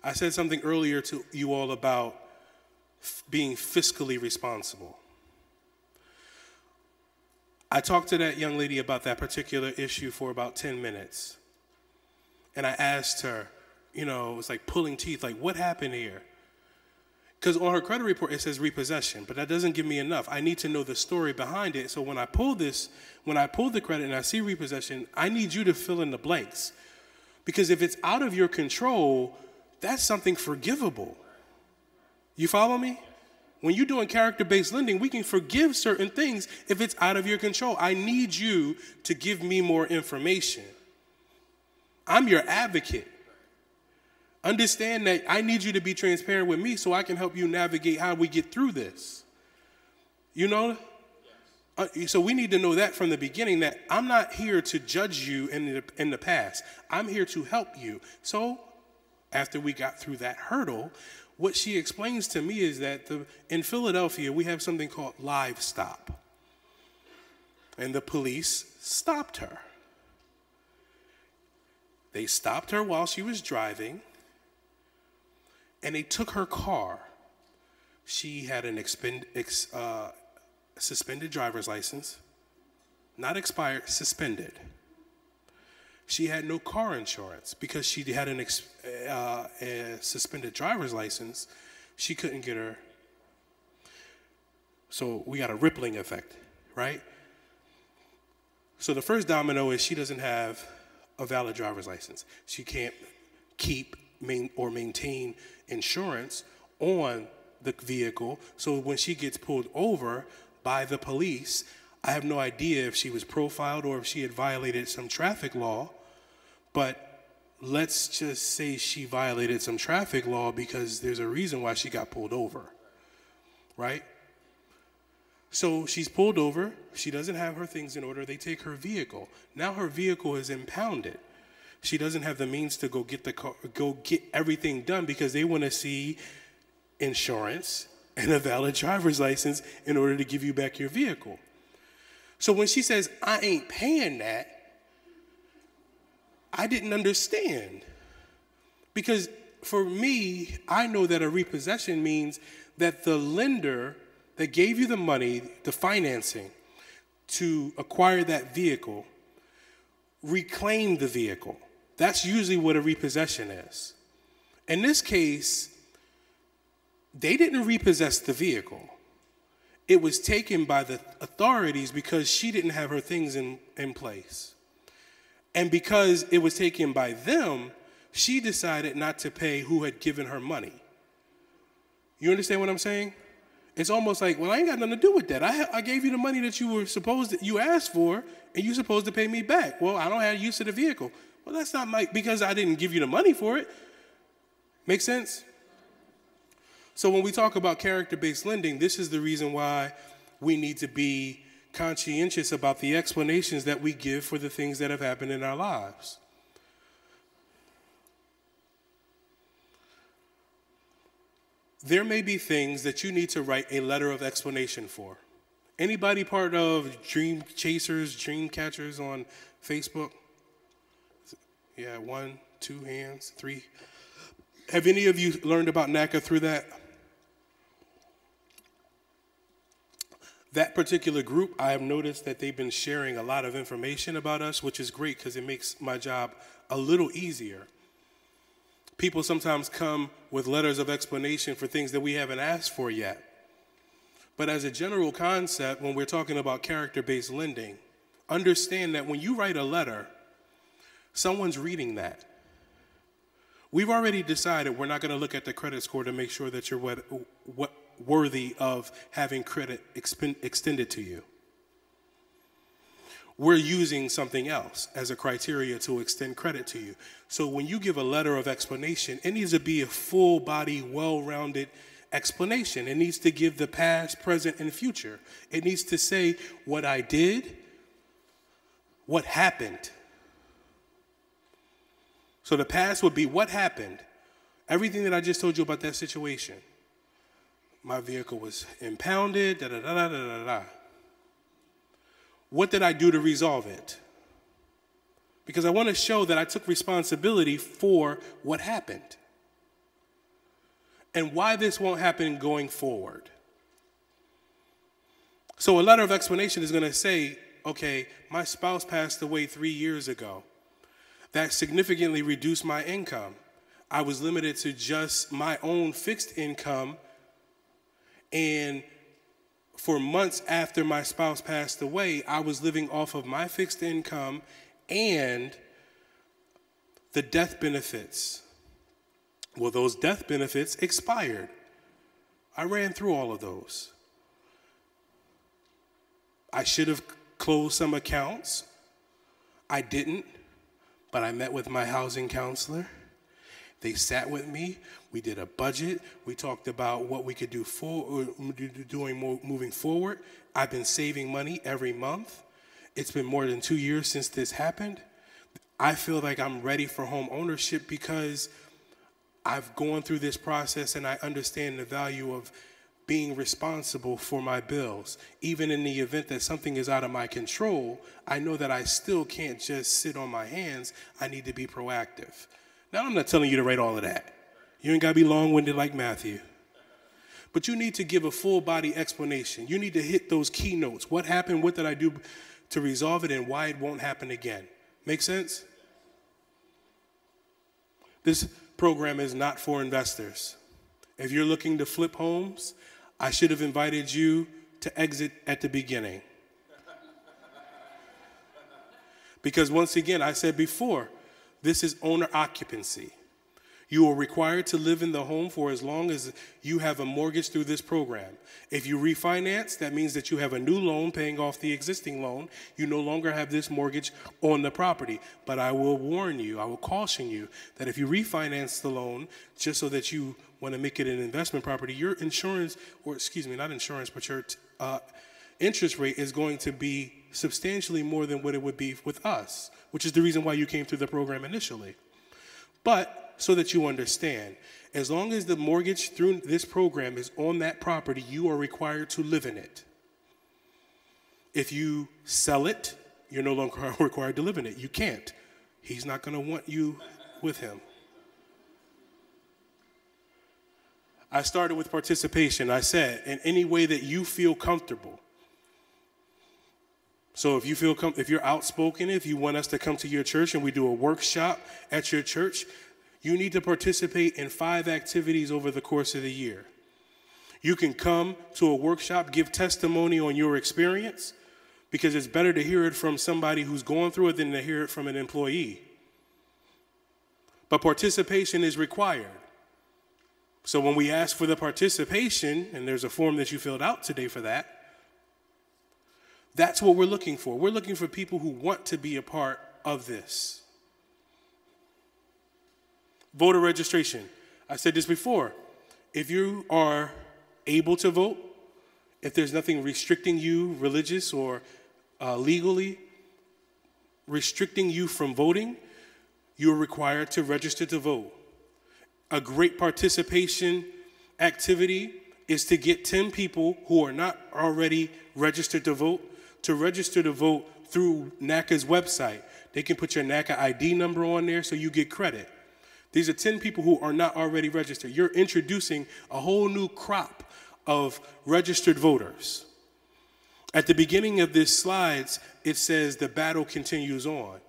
I said something earlier to you all about being fiscally responsible. I talked to that young lady about that particular issue for about 10 minutes. And I asked her, you know, it's like pulling teeth, like what happened here? Because on her credit report, it says repossession, but that doesn't give me enough. I need to know the story behind it. So when I pull the credit and I see repossession, I need you to fill in the blanks. Because if it's out of your control, that's something forgivable. You follow me? When you're doing character-based lending, we can forgive certain things if it's out of your control. I need you to give me more information. I'm your advocate. Understand that I need you to be transparent with me so I can help you navigate how we get through this. You know? So we need to know that from the beginning, that I'm not here to judge you in the past. I'm here to help you. So after we got through that hurdle, what she explains to me is that in Philadelphia, we have something called Live Stop. And the police stopped her. They stopped her while she was driving, and they took her car. She had an suspended driver's license, not expired, suspended. She had no car insurance because she had a suspended driver's license. She couldn't get her. So we got a rippling effect, right? So the first domino is she doesn't have a valid driver's license. She can't keep or maintain insurance on the vehicle. So when she gets pulled over by the police, I have no idea if she was profiled or if she had violated some traffic law, but let's just say she violated some traffic law because there's a reason why she got pulled over, right? So she's pulled over, she doesn't have her things in order, they take her vehicle. Now her vehicle is impounded. She doesn't have the means to go get everything done because they want to see insurance and a valid driver's license in order to give you back your vehicle. So when she says, I ain't paying that, I didn't understand. Because for me, I know that a repossession means that the lender that gave you the money, the financing, to acquire that vehicle, reclaimed the vehicle. That's usually what a repossession is. In this case, they didn't repossess the vehicle. It was taken by the authorities because she didn't have her things in place. And because it was taken by them, she decided not to pay who had given her money. You understand what I'm saying? It's almost like, well, I ain't got nothing to do with that. I gave you the money that you asked for, and you're supposed to pay me back. Well, I don't have use of the vehicle. Well, that's not because I didn't give you the money for it. Make sense? So when we talk about character-based lending, this is the reason why we need to be conscientious about the explanations that we give for the things that have happened in our lives. There may be things that you need to write a letter of explanation for. Anybody part of Dream Chasers, Dream Catchers on Facebook? Yeah, 1, 2 hands, 3. Have any of you learned about NACA through that? That particular group, I have noticed that they've been sharing a lot of information about us, which is great because it makes my job a little easier. People sometimes come with letters of explanation for things that we haven't asked for yet. But as a general concept, when we're talking about character-based lending, understand that when you write a letter, someone's reading that. We've already decided we're not going to look at the credit score to make sure that you're worthy of having credit extended to you. We're using something else as a criteria to extend credit to you. So when you give a letter of explanation, it needs to be a full body, well-rounded explanation. It needs to give the past, present, and future. It needs to say what I did, what happened. So the past would be what happened. Everything that I just told you about that situation. My vehicle was impounded, da-da-da-da-da-da-da. What did I do to resolve it? Because I want to show that I took responsibility for what happened and why this won't happen going forward. So a letter of explanation is going to say, okay, my spouse passed away 3 years ago. That significantly reduced my income. I was limited to just my own fixed income, and for months after my spouse passed away, I was living off of my fixed income and the death benefits. Well, those death benefits expired. I ran through all of those. I should have closed some accounts. I didn't, but I met with my housing counselor. They sat with me. We did a budget. We talked about what we could do moving forward. I've been saving money every month. It's been more than 2 years since this happened. I feel like I'm ready for home ownership because I've gone through this process and I understand the value of being responsible for my bills. Even in the event that something is out of my control, I know that I still can't just sit on my hands. I need to be proactive. Now, I'm not telling you to write all of that. You ain't got to be long-winded like Matthew. But you need to give a full-body explanation. You need to hit those key notes. What happened? What did I do to resolve it? And why it won't happen again. Make sense? This program is not for investors. If you're looking to flip homes, I should have invited you to exit at the beginning. Because once again, I said before, this is owner occupancy. You are required to live in the home for as long as you have a mortgage through this program. If you refinance, that means that you have a new loan paying off the existing loan. You no longer have this mortgage on the property. But I will warn you, I will caution you that if you refinance the loan just so that you want to make it an investment property, your insurance, or excuse me, not insurance, but your interest rate is going to be substantially more than what it would be with us, which is the reason why you came through the program initially. But so that you understand, as long as the mortgage through this program is on that property, you are required to live in it. If you sell it, you're no longer required to live in it. You can't. He's not going to want you with him. I started with participation. I said, in any way that you feel comfortable. So if you feel if you're outspoken, if you want us to come to your church and we do a workshop at your church, you need to participate in 5 activities over the course of the year. You can come to a workshop, give testimony on your experience, because it's better to hear it from somebody who's going through it than to hear it from an employee. But participation is required. So when we ask for the participation, and there's a form that you filled out today for that, that's what we're looking for. We're looking for people who want to be a part of this. Voter registration. I said this before. If you are able to vote, if there's nothing restricting you, religious or legally, restricting you from voting, you're required to register to vote. A great participation activity is to get 10 people who are not already registered to vote to register to vote through NACA's website. They can put your NACA ID number on there so you get credit. These are 10 people who are not already registered. You're introducing a whole new crop of registered voters. At the beginning of this slides, it says the battle continues on,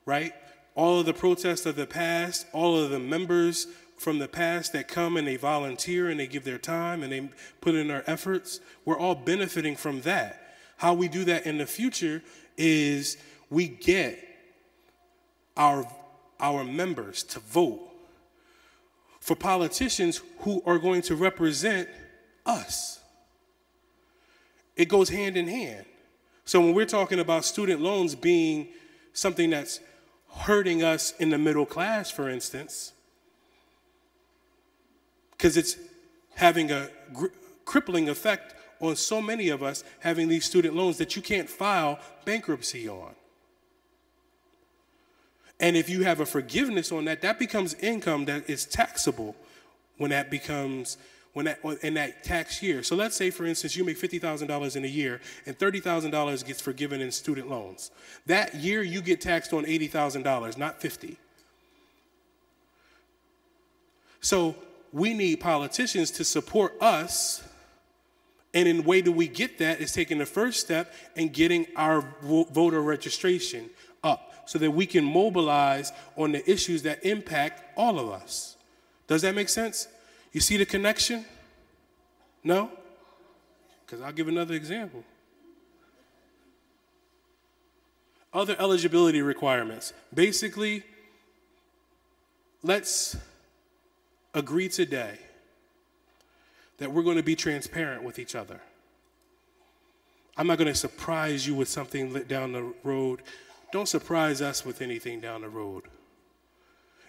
right? All of the protests of the past, all of the members from the past that come and they volunteer and they give their time and they put in their efforts, we're all benefiting from that. How we do that in the future is we get our members to vote. for politicians who are going to represent us. It goes hand in hand. So when we're talking about student loans being something that's hurting us in the middle class, for instance, because it's having a crippling effect on so many of us having these student loans that you can't file bankruptcy on. And if you have a forgiveness on that, that becomes income that is taxable in that tax year. So let's say, for instance, you make $50,000 in a year and $30,000 gets forgiven in student loans. That year you get taxed on $80,000, not $50,000. So we need politicians to support us, and in the way that we get that is taking the first step and getting our voter registration up so that we can mobilize on the issues that impact all of us. Does that make sense? You see the connection? No? Because I'll give another example. Other eligibility requirements. Basically, let's agree today that we're going to be transparent with each other. I'm not going to surprise you with something down the road. Don't surprise us with anything down the road.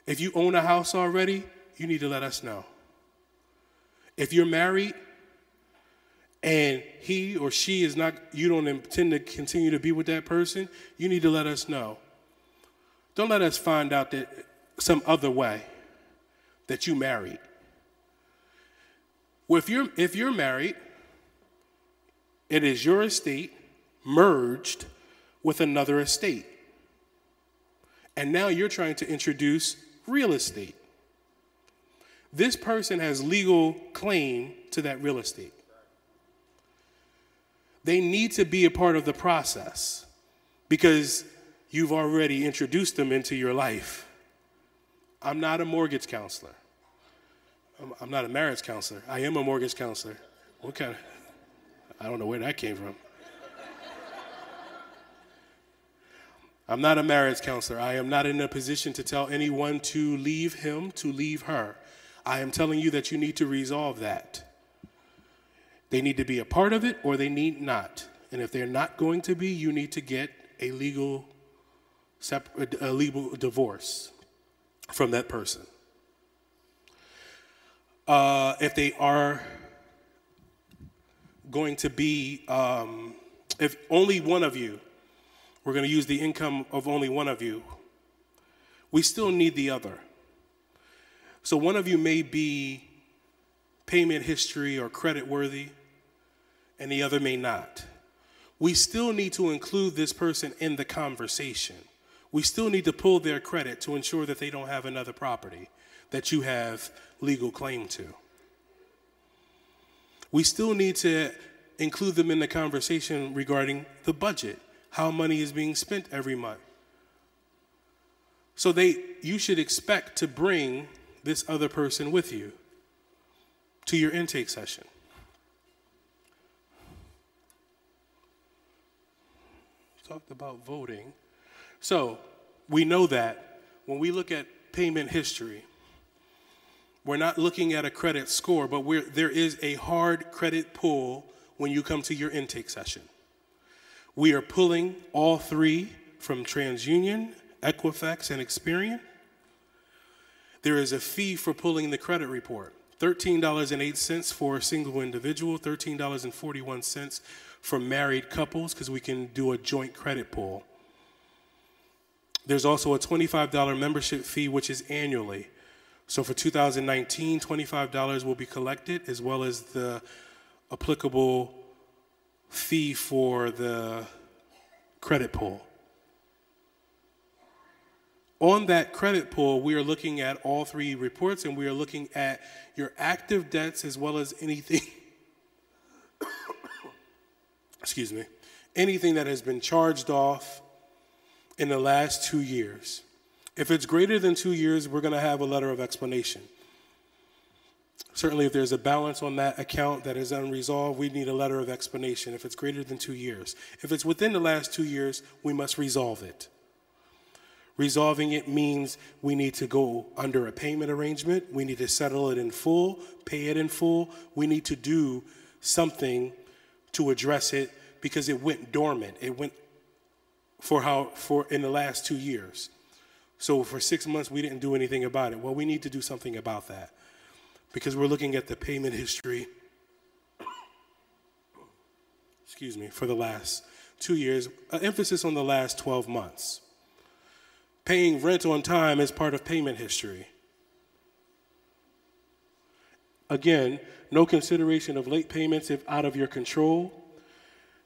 If you own a house already, you need to let us know. If you're married and he or she is not, you don't intend to continue to be with that person, you need to let us know. Don't let us find out that some other way that you married. Well, if you're married, it is your estate merged with another estate. And now you're trying to introduce real estate. This person has legal claim to that real estate. They need to be a part of the process because you've already introduced them into your life. I'm not a mortgage counselor. I'm not a marriage counselor. I am a mortgage counselor. What kind of, I don't know where that came from. I'm not a marriage counselor. I am not in a position to tell anyone to leave him, to leave her. I am telling you that you need to resolve that. They need to be a part of it or they need not. And if they're not going to be, you need to get a legal divorce from that person. If they are going to be, if only one of you, we're going to use the income of only one of you, we still need the other. So one of you may be payment history or credit worthy, and the other may not. We still need to include this person in the conversation. We still need to pull their credit to ensure that they don't have another property that you have legal claim to. We still need to include them in the conversation regarding the budget, how money is being spent every month. So you should expect to bring this other person with you to your intake session. Talked about voting. So we know that when we look at payment history, we're not looking at a credit score, but there is a hard credit pull when you come to your intake session. We are pulling all three from TransUnion, Equifax, and Experian. There is a fee for pulling the credit report, $13.08 for a single individual, $13.41 for married couples, because we can do a joint credit pull. There's also a $25 membership fee, which is annually. So for 2019, $25 will be collected, as well as the applicable fee for the credit pull. On that credit pull, we are looking at all three reports, and we are looking at your active debts as well as anything, excuse me, anything that has been charged off in the last 2 years. If it's greater than 2 years, we're going to have a letter of explanation. Certainly, if there's a balance on that account that is unresolved, we need a letter of explanation if it's greater than 2 years. If it's within the last 2 years, we must resolve it. Resolving it means we need to go under a payment arrangement. We need to settle it in full, pay it in full. We need to do something to address it because it went dormant. It went for in the last 2 years. So for 6 months, we didn't do anything about it. Well, we need to do something about that because we're looking at the payment history, excuse me, for the last 2 years, an emphasis on the last 12 months. Paying rent on time is part of payment history. Again, no consideration of late payments if out of your control.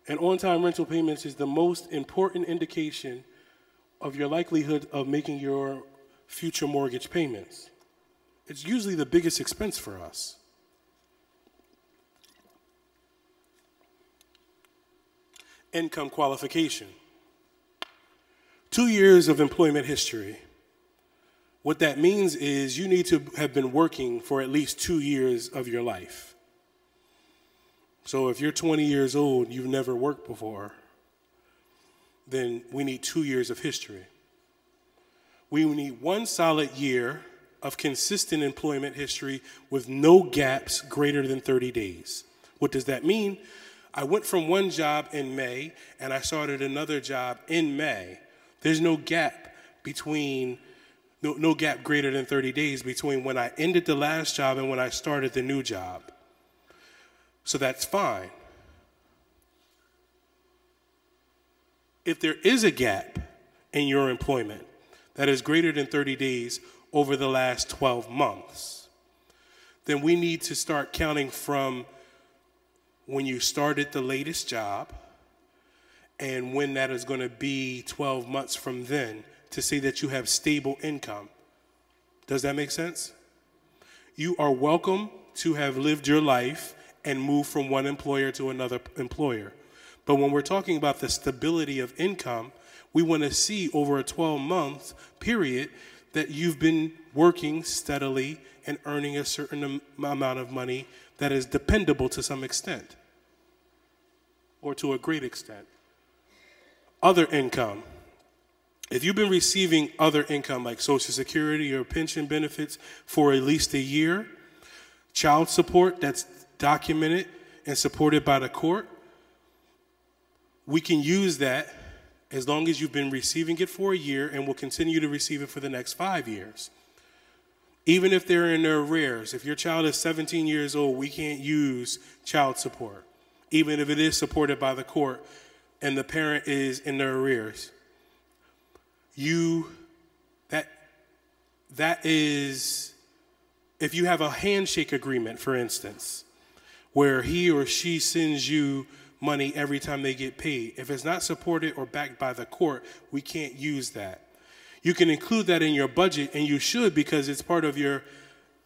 And on-time rental payments is the most important indication of your likelihood of making your future mortgage payments. It's usually the biggest expense for us. Income qualification. 2 years of employment history. What that means is you need to have been working for at least 2 years of your life. So if you're 20 years old, you've never worked before, then we need 2 years of history. We need 1 solid year of consistent employment history with no gaps greater than 30 days. What does that mean? I went from one job in May and I started another job in May. There's no gap between, no gap greater than 30 days between when I ended the last job and when I started the new job. So that's fine. If there is a gap in your employment that is greater than 30 days over the last 12 months, then we need to start counting from when you started the latest job and when that is going to be 12 months from then to say that you have stable income. Does that make sense? You are welcome to have lived your life and moved from one employer to another employer. But when we're talking about the stability of income, we want to see over a 12-month period that you've been working steadily and earning a certain amount of money that is dependable to some extent or to a great extent. Other income. If you've been receiving other income like Social Security or pension benefits for at least a year, child support that's documented and supported by the court, we can use that as long as you've been receiving it for a year and will continue to receive it for the next 5 years. Even if they're in their arrears, if your child is 17 years old, we can't use child support, even if it is supported by the court and the parent is in their arrears. That is, if you have a handshake agreement, for instance, where he or she sends you money every time they get paid, if it's not supported or backed by the court, we can't use that. You can include that in your budget, and you should, because it's part of your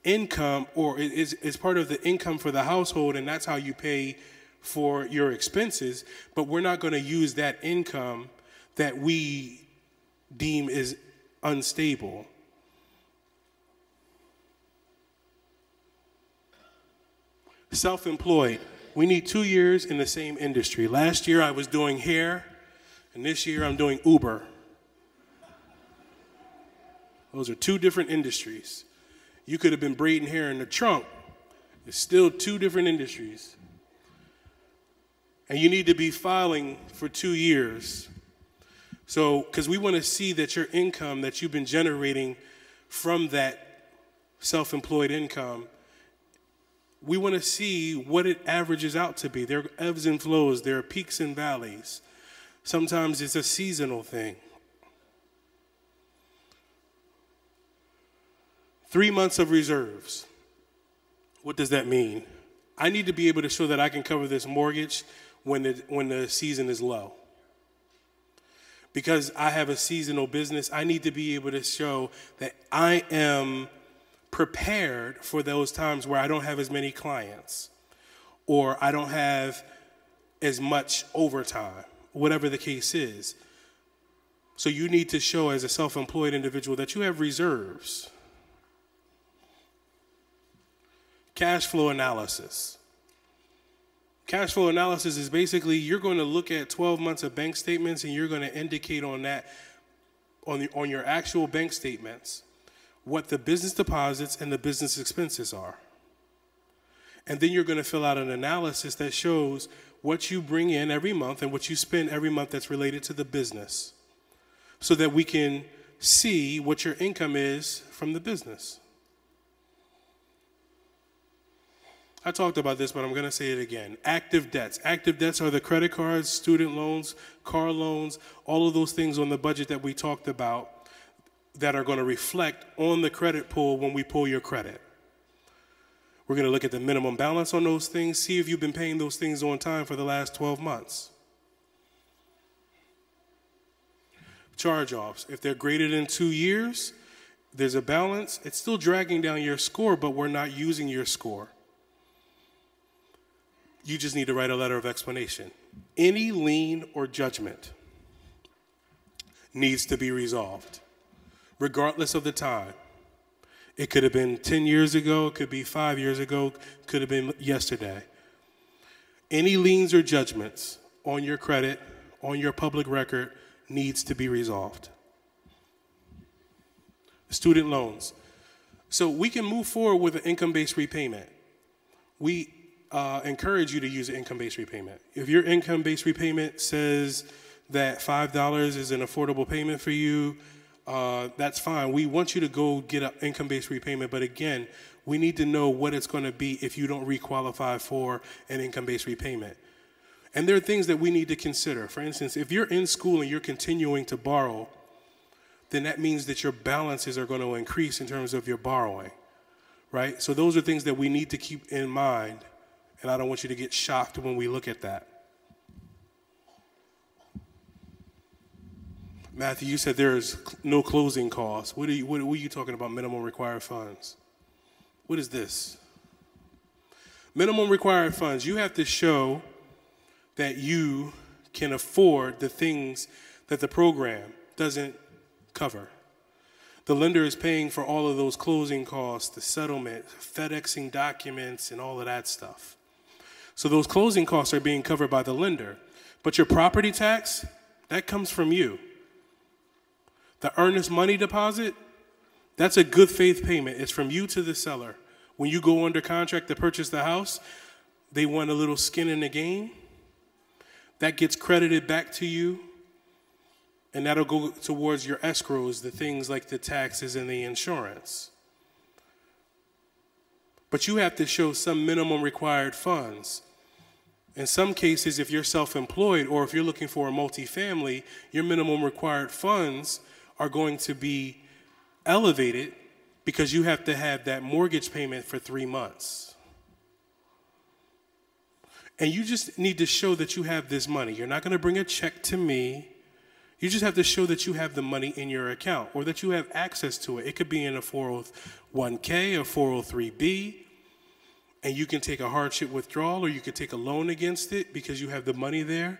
income, or it's part of the income for the household, and that's how you pay for your expenses. But we're not going to use that income that we deem is unstable. Self-employed. We need 2 years in the same industry. Last year I was doing hair, and this year I'm doing Uber. Those are 2 different industries. You could have been braiding hair in the trunk. It's still 2 different industries. And you need to be filing for 2 years. So, because we want to see that your income that you've been generating from that self-employed income, we want to see what it averages out to be. There are ebbs and flows. There are peaks and valleys. Sometimes it's a seasonal thing. 3 months of reserves. What does that mean? I need to be able to show that I can cover this mortgage when the season is low. Because I have a seasonal business, I need to be able to show that I am prepared for those times where I don't have as many clients or I don't have as much overtime, whatever the case is. So you need to show as a self-employed individual that you have reserves. Cash flow analysis. Cash flow analysis is basically you're going to look at 12 months of bank statements and you're going to indicate on that on your actual bank statements what the business deposits and the business expenses are. And then you're going to fill out an analysis that shows what you bring in every month and what you spend every month that's related to the business, so that we can see what your income is from the business. I talked about this, but I'm going to say it again. Active debts. Active debts are the credit cards, student loans, car loans, all of those things on the budget that we talked about that are going to reflect on the credit pull when we pull your credit. We're going to look at the minimum balance on those things, see if you've been paying those things on time for the last 12 months. Charge-offs. If they're greater than 2 years, there's a balance. It's still dragging down your score, but we're not using your score. You just need to write a letter of explanation. Any lien or judgment needs to be resolved, regardless of the time. It could have been 10 years ago, it could be 5 years ago, could have been yesterday. Any liens or judgments on your credit, on your public record, needs to be resolved. Student loans. So we can move forward with an income-based repayment. We encourage you to use an income-based repayment. If your income-based repayment says that $5 is an affordable payment for you, that's fine. We want you to go get an income-based repayment, but again, we need to know what it's going to be if you don't requalify for an income-based repayment. And there are things that we need to consider. For instance, if you're in school and you're continuing to borrow, then that means that your balances are going to increase in terms of your borrowing, right? So those are things that we need to keep in mind, and I don't want you to get shocked when we look at that. Matthew, you said there's no closing costs. What are you talking about, minimum required funds? What is this? Minimum required funds. You have to show that you can afford the things that the program doesn't cover. The lender is paying for all of those closing costs, the settlement, FedExing documents, and all of that stuff. So those closing costs are being covered by the lender. But your property tax, that comes from you. The earnest money deposit, that's a good faith payment. It's from you to the seller. When you go under contract to purchase the house, they want a little skin in the game. That gets credited back to you, and that'll go towards your escrows, the things like the taxes and the insurance. But you have to show some minimum required funds. In some cases, if you're self-employed or if you're looking for a multifamily, your minimum required funds are going to be elevated because you have to have that mortgage payment for 3 months. And you just need to show that you have this money. You're not going to bring a check to me. You just have to show that you have the money in your account or that you have access to it. It could be in a 401k or 403b, and you can take a hardship withdrawal or you could take a loan against it because you have the money there.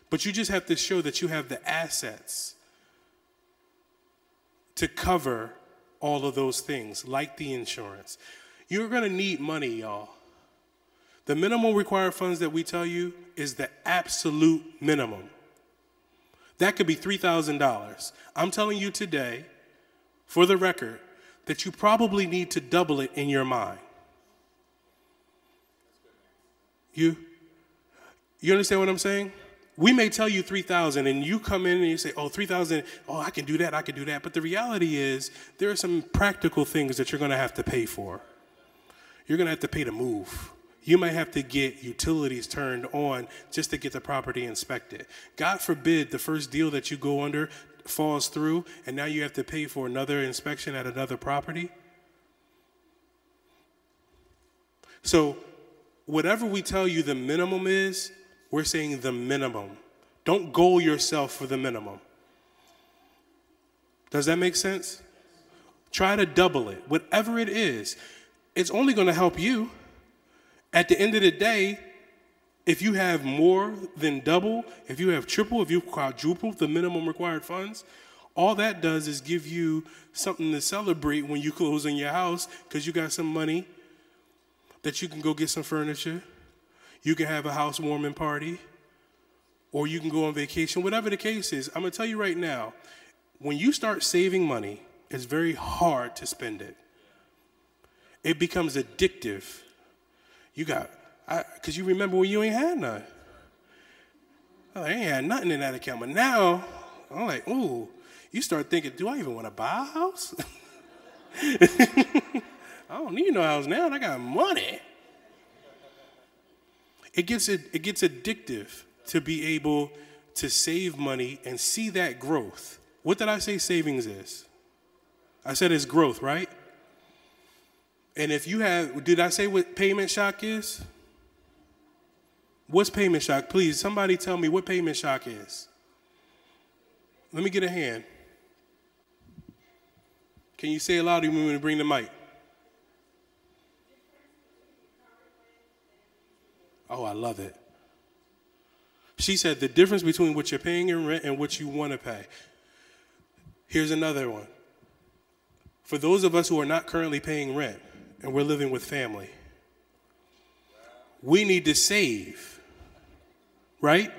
But you just have to show that you have the assets to cover all of those things, like the insurance. You're going to need money, y'all. The minimum required funds that we tell you is the absolute minimum. That could be $3,000. I'm telling you today, for the record, that you probably need to double it in your mind. You understand what I'm saying? We may tell you 3,000 and you come in and you say, oh, 3,000, oh, I can do that, I can do that. But the reality is there are some practical things that you're going to have to pay for. You're going to have to pay to move. You might have to get utilities turned on just to get the property inspected. God forbid the first deal that you go under falls through and now you have to pay for another inspection at another property. So whatever we tell you the minimum is, we're saying the minimum. Don't goal yourself for the minimum. Does that make sense? Try to double it. Whatever it is, it's only going to help you. At the end of the day, if you have more than double, if you have triple, if you quadruple the minimum required funds, all that does is give you something to celebrate when you close on your house because you got some money that you can go get some furniture. You can have a housewarming party, or you can go on vacation, whatever the case is. I'm going to tell you right now, when you start saving money, it's very hard to spend it. It becomes addictive. Because you remember when you ain't had none. I ain't had nothing in that account. But now, I'm like, ooh, you start thinking, do I even want to buy a house? I don't need no house now. I got money. It gets addictive to be able to save money and see that growth. What did I say savings is? I said it's growth, right? And if you have, did I say what payment shock is? What's payment shock? Please, somebody tell me what payment shock is. Let me get a hand. Can you say it louder when we bring the mic? Oh, I love it. She said the difference between what you're paying in rent and what you want to pay. Here's another one. For those of us who are not currently paying rent and we're living with family, we need to save, right?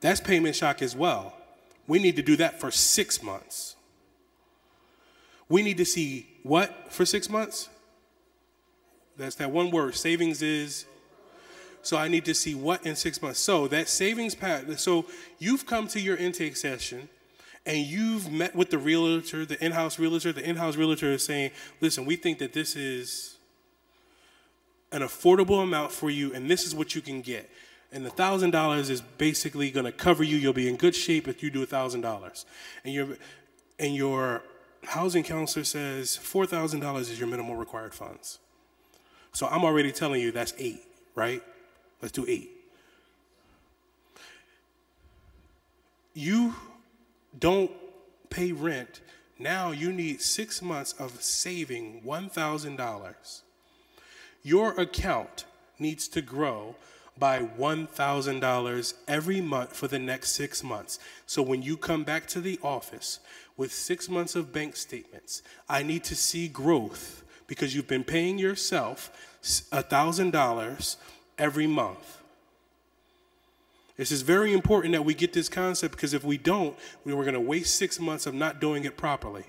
That's payment shock as well. We need to do that for 6 months. We need to see what for 6 months? That's that one word, savings is. So I need to see what in 6 months. So that savings path, so you've come to your intake session and you've met with the realtor, the in-house realtor. The in-house realtor is saying, listen, we think that this is an affordable amount for you and this is what you can get. And the $1,000 is basically going to cover you. You'll be in good shape if you do $1,000. And your housing counselor says $4,000 is your minimum required funds. So I'm already telling you that's 8, right? Let's do 8. You don't pay rent. Now you need 6 months of saving $1,000. Your account needs to grow by $1,000 every month for the next 6 months. So when you come back to the office with 6 months of bank statements, I need to see growth because you've been paying yourself $1,000 every month. This is very important that we get this concept because if we don't, we're going to waste 6 months of not doing it properly.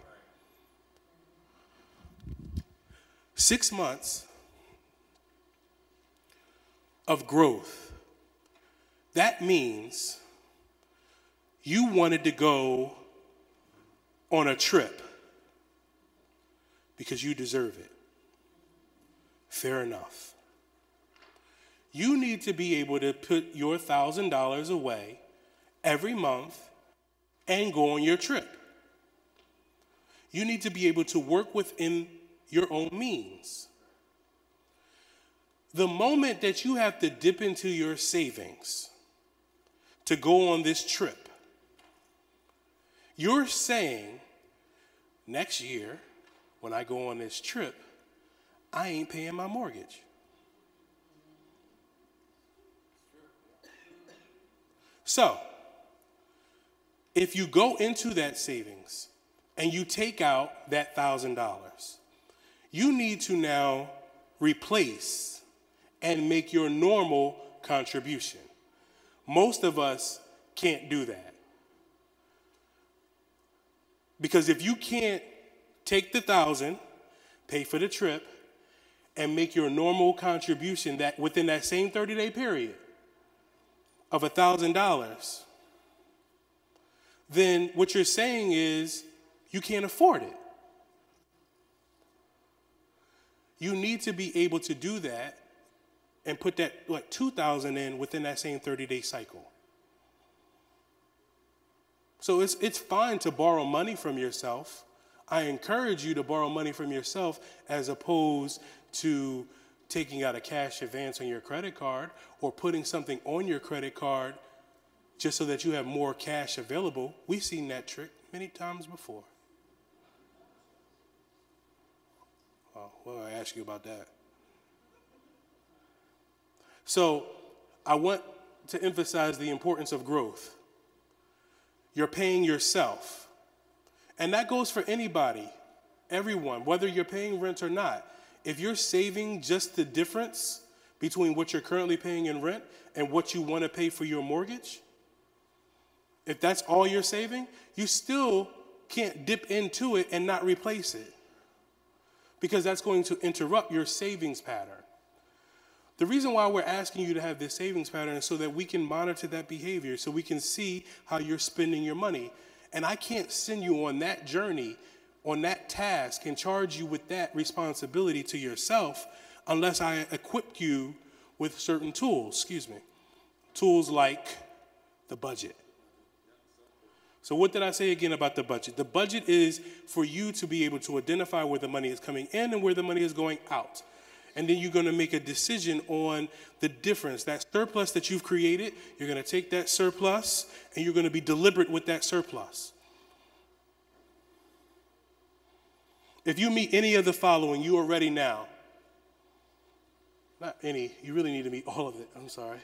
6 months of growth. That means you wanted to go on a trip because you deserve it. Fair enough. You need to be able to put your $1,000 away every month and go on your trip. You need to be able to work within your own means. The moment that you have to dip into your savings to go on this trip, you're saying, next year, when I go on this trip, I ain't paying my mortgage. So, if you go into that savings and you take out that $1,000, you need to now replace and make your normal contribution. Most of us can't do that. Because if you can't take the $1,000, pay for the trip, and make your normal contribution that within that same 30-day period of $1,000, then what you're saying is you can't afford it. You need to be able to do that and put that $2,000 in within that same 30-day cycle. So it's fine to borrow money from yourself. I encourage you to borrow money from yourself as opposed to taking out a cash advance on your credit card or putting something on your credit card just so that you have more cash available. We've seen that trick many times before. Well, I ask you about that. So I want to emphasize the importance of growth. You're paying yourself. And that goes for anybody, everyone, whether you're paying rent or not. If you're saving just the difference between what you're currently paying in rent and what you want to pay for your mortgage, if that's all you're saving, you still can't dip into it and not replace it, because that's going to interrupt your savings pattern. The reason why we're asking you to have this savings pattern is so that we can monitor that behavior, so we can see how you're spending your money. And I can't send you on that journey, on that task, and charge you with that responsibility to yourself unless I equip you with certain tools, tools like the budget. So what did I say again about the budget? The budget is for you to be able to identify where the money is coming in and where the money is going out. And then you're going to make a decision on the difference. That surplus that you've created, you're going to take that surplus and you're going to be deliberate with that surplus. If you meet any of the following, you are ready now. Not any, you really need to meet all of it, I'm sorry.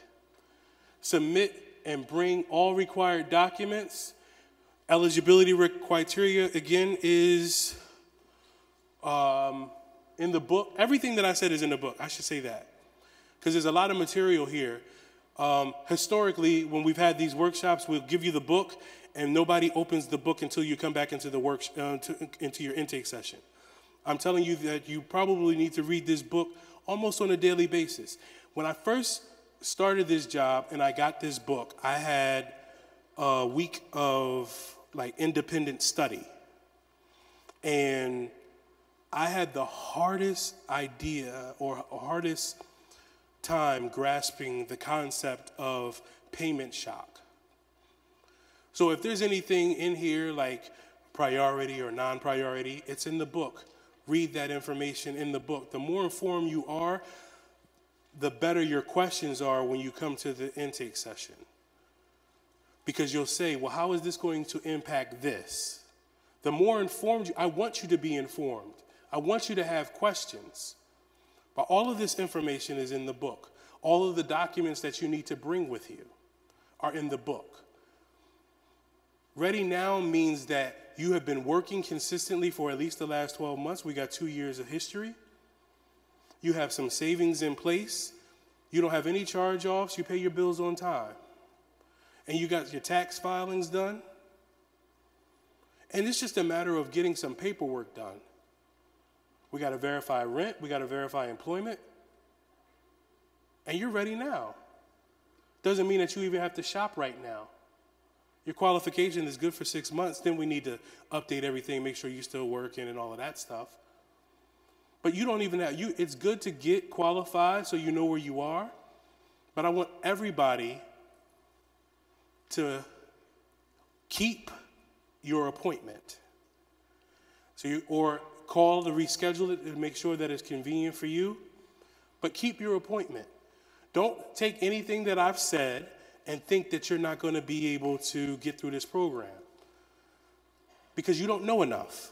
Submit and bring all required documents. Eligibility criteria, again, is in the book. Everything that I said is in the book. I should say that, because there's a lot of material here. Historically, when we've had these workshops, we'll give you the book, and nobody opens the book until you come back into the into your intake session. I'm telling you that you probably need to read this book almost on a daily basis. When I first started this job and I got this book, I had a week of independent study. And I had the hardest idea or hardest time grasping the concept of payment shock. So if there's anything in here like priority or non-priority, it's in the book. Read that information in the book. The more informed you are, the better your questions are when you come to the intake session. Because you'll say, well, how is this going to impact this? The more informed I want you to be informed. I want you to have questions. But all of this information is in the book. All of the documents that you need to bring with you are in the book. Ready now means that you have been working consistently for at least the last 12 months. We got 2 years of history. You have some savings in place. You don't have any charge-offs. You pay your bills on time. And you got your tax filings done. And it's just a matter of getting some paperwork done. We got to verify rent. We got to verify employment. And you're ready now. Doesn't mean that you even have to shop right now. Your qualification is good for 6 months. Then we need to update everything, make sure you're still working and all of that stuff. But you don't even have, it's good to get qualified so you know where you are. But I want everybody to keep your appointment. So or call to reschedule it and make sure that it's convenient for you. But keep your appointment. Don't take anything that I've said and think that you're not going to be able to get through this program, because you don't know enough.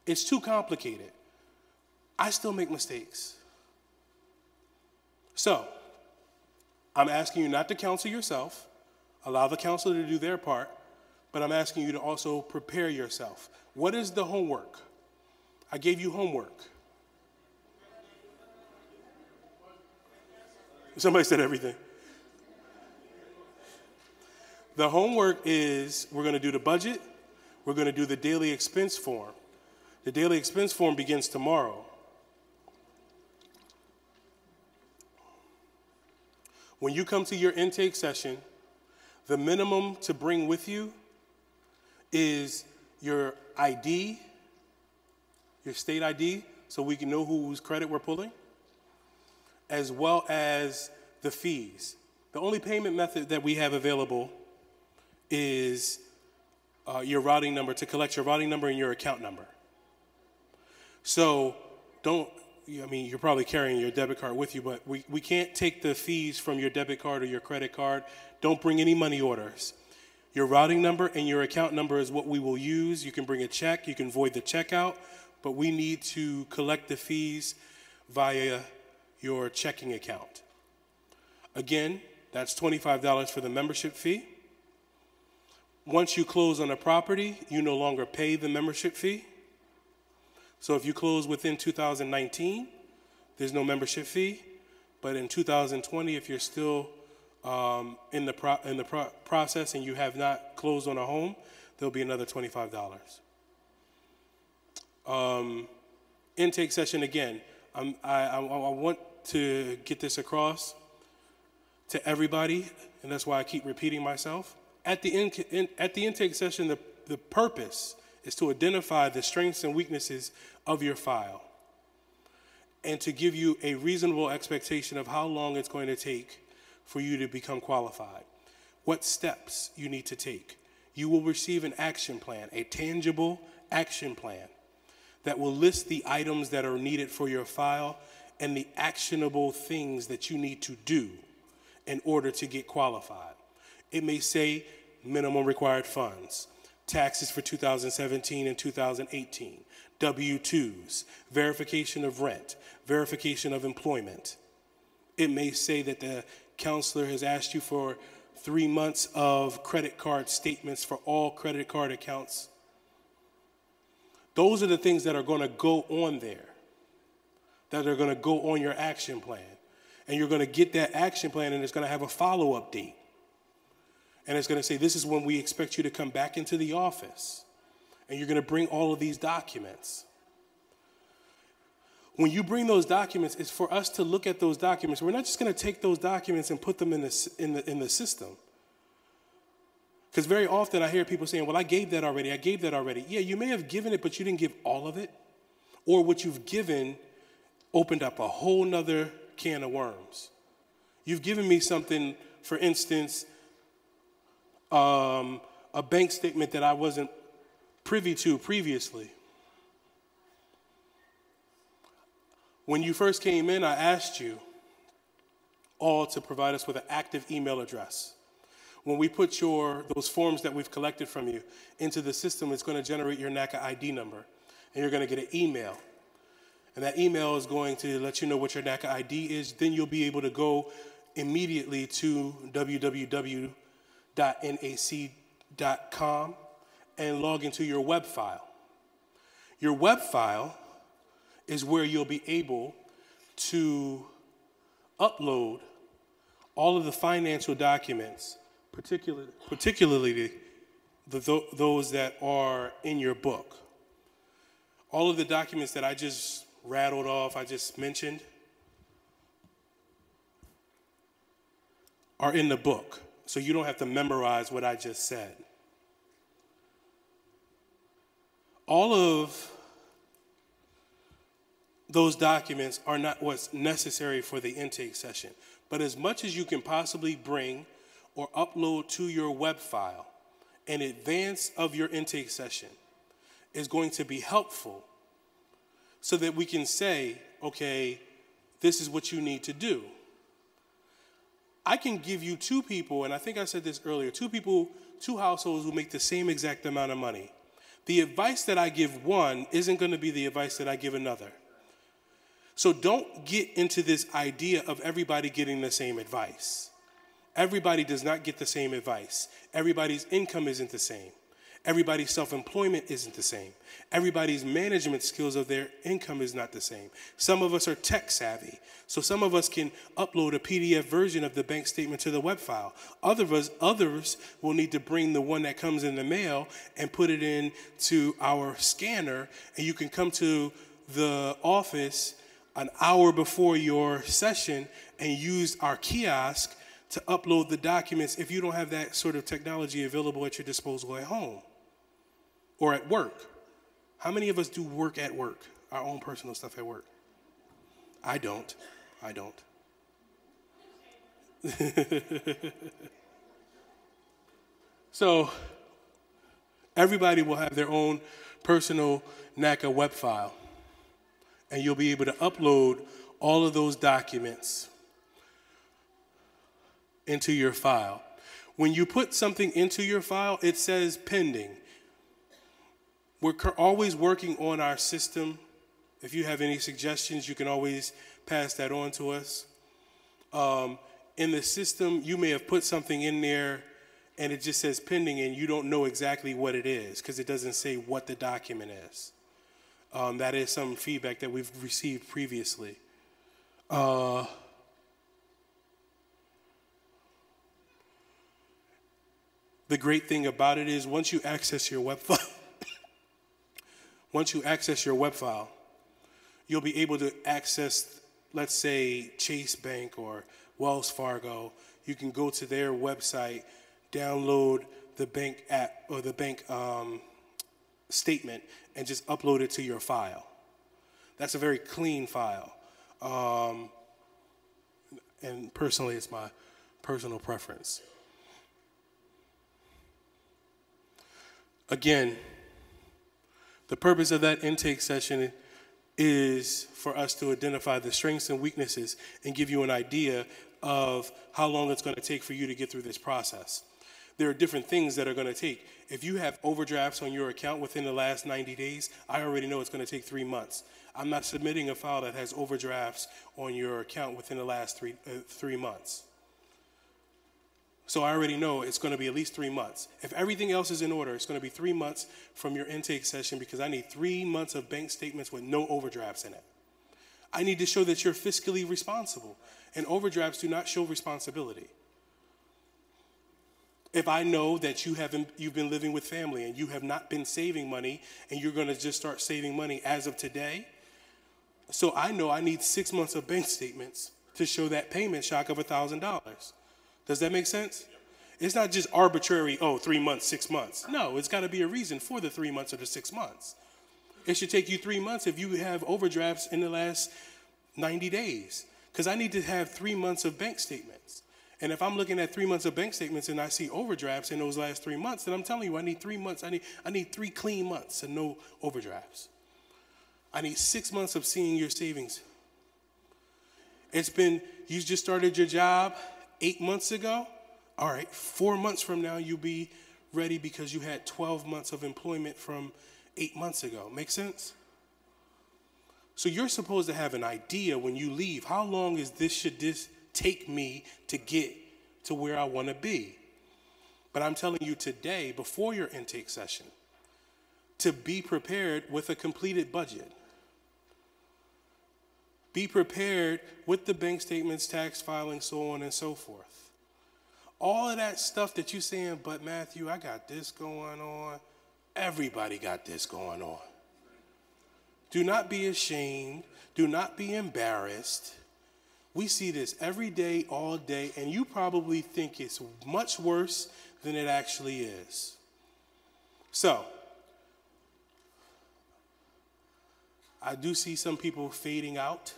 It's too complicated. I still make mistakes. So I'm asking you not to counsel yourself. Allow the counselor to do their part, but I'm asking you to also prepare yourself. What is the homework? I gave you homework. Somebody said everything. The homework is we're going to do the budget. We're going to do the daily expense form. The daily expense form begins tomorrow. When you come to your intake session, the minimum to bring with you is your ID, your state ID, so we can know whose credit we're pulling, as well as the fees. The only payment method that we have available is your routing number, to collect your routing number and your account number. So you're probably carrying your debit card with you, but we can't take the fees from your debit card or your credit card. Don't bring any money orders. Your routing number and your account number is what we will use. You can bring a check, you can void the check out, but we need to collect the fees via your checking account. Again, that's $25 for the membership fee. Once you close on a property, you no longer pay the membership fee. So if you close within 2019, there's no membership fee. But in 2020, if you're still in the process and you have not closed on a home, there'll be another $25. Intake session again. I want to get this across to everybody, and that's why I keep repeating myself. At the intake session, the purpose is to identify the strengths and weaknesses of your file and to give you a reasonable expectation of how long it's going to take for you to become qualified, what steps you need to take. You will receive an action plan, a tangible action plan that will list the items that are needed for your file and the actionable things that you need to do in order to get qualified. It may say minimum required funds, taxes for 2017 and 2018, W-2s, verification of rent, verification of employment. It may say that the counselor has asked you for 3 months of credit card statements for all credit card accounts. Those are the things that are going to go on there, that are going to go on your action plan. And you're going to get that action plan, and it's going to have a follow-up date. And it's going to say, this is when we expect you to come back into the office. And you're going to bring all of these documents. When you bring those documents, it's for us to look at those documents. We're not just going to take those documents and put them in the system. Because very often I hear people saying, well, I gave that already. Yeah, you may have given it, but you didn't give all of it. Or what you've given opened up a whole nother can of worms. You've given me something, for instance, a bank statement that I wasn't privy to previously. When you first came in, I asked you all to provide us with an active email address. When we put those forms that we've collected from you into the system, it's going to generate your NACA ID number, and you're going to get an email. And that email is going to let you know what your NACA ID is. Then you'll be able to go immediately to www.nac.com and log into your web file. Your web file is where you'll be able to upload all of the financial documents, particularly those that are in your book. All of the documents that I just rattled off, I just mentioned, are in the book. So you don't have to memorize what I just said. All of those documents are not what's necessary for the intake session. But as much as you can possibly bring or upload to your web file in advance of your intake session is going to be helpful so that we can say, okay, this is what you need to do. I can give you two people, and I think I said this earlier, two households who make the same exact amount of money. The advice that I give one isn't going to be the advice that I give another. So don't get into this idea of everybody getting the same advice. Everybody does not get the same advice. Everybody's income isn't the same. Everybody's self-employment isn't the same. Everybody's management skills of their income is not the same. Some of us are tech savvy, so some of us can upload a PDF version of the bank statement to the web file. Others will need to bring the one that comes in the mail and put it into our scanner, and you can come to the office an hour before your session and use our kiosk to upload the documents if you don't have that sort of technology available at your disposal at home or at work. How many of us do work at work, our own personal stuff at work? I don't. So everybody will have their own personal NACA web file, and you'll be able to upload all of those documents into your file. When you put something into your file, it says pending. We're always working on our system. If you have any suggestions, you can always pass that on to us. In the system, you may have put something in there and it just says pending and you don't know exactly what it is because it doesn't say what the document is. That is some feedback that we've received previously. The great thing about it is once you access your web file, Once you access your web file, you'll be able to access, let's say, Chase Bank or Wells Fargo. You can go to their website, download the bank app or the bank statement, and just upload it to your file. That's a very clean file. And personally, it's my personal preference. Again, the purpose of that intake session is for us to identify the strengths and weaknesses and give you an idea of how long it's going to take for you to get through this process. There are different things that are going to take. If you have overdrafts on your account within the last 90 days, I already know it's going to take 3 months. I'm not submitting a file that has overdrafts on your account within the last three months. So I already know it's going to be at least 3 months. If everything else is in order, it's going to be 3 months from your intake session because I need 3 months of bank statements with no overdrafts in it. I need to show that you're fiscally responsible, and overdrafts do not show responsibility. If I know that you've been living with family and you have not been saving money and you're going to just start saving money as of today, so I know I need 6 months of bank statements to show that payment shock of $1,000. Does that make sense? It's not just arbitrary, 3 months, 6 months. No, it's got to be a reason for the 3 months or the 6 months. It should take you 3 months if you have overdrafts in the last 90 days, because I need to have 3 months of bank statements. And if I'm looking at 3 months of bank statements and I see overdrafts in those last 3 months, then I'm telling you I need 3 months. I need 3 clean months and no overdrafts. I need 6 months of seeing your savings. You just started your job 8 months ago. All right, 4 months from now you'll be ready because you had 12 months of employment from 8 months ago. Make sense? So you're supposed to have an idea when you leave. How long should this take me to get to where I want to be? But I'm telling you today, before your intake session, to be prepared with a completed budget. Be prepared with the bank statements, tax filing, so on and so forth. All of that stuff that you're saying, but Matthew, I got this going on. Everybody got this going on. Do not be ashamed. Do not be embarrassed. We see this every day, all day, and you probably think it's much worse than it actually is. So, I do see some people fading out.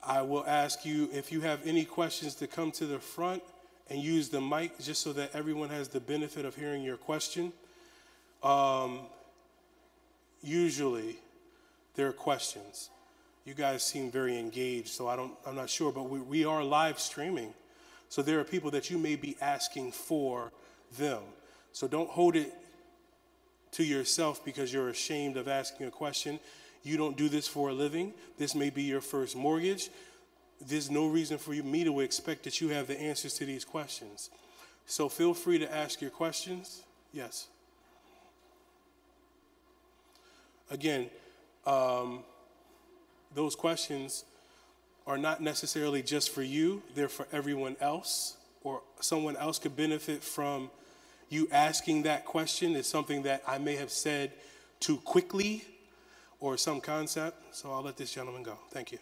I will ask you if you have any questions to come to the front and use the mic just so that everyone has the benefit of hearing your question. Usually there are questions. You guys seem very engaged, so I'm not sure, but we are live streaming. So there are people that you may be asking for them. So don't hold it to yourself because you're ashamed of asking a question. You don't do this for a living. This may be your first mortgage. There's no reason for me to expect that you have the answers to these questions. So feel free to ask your questions. Yes. Again, those questions are not necessarily just for you. They're for everyone else, or someone else could benefit from you asking that question. Is something that I may have said too quickly or some concept. So I'll let this gentleman go. Thank you.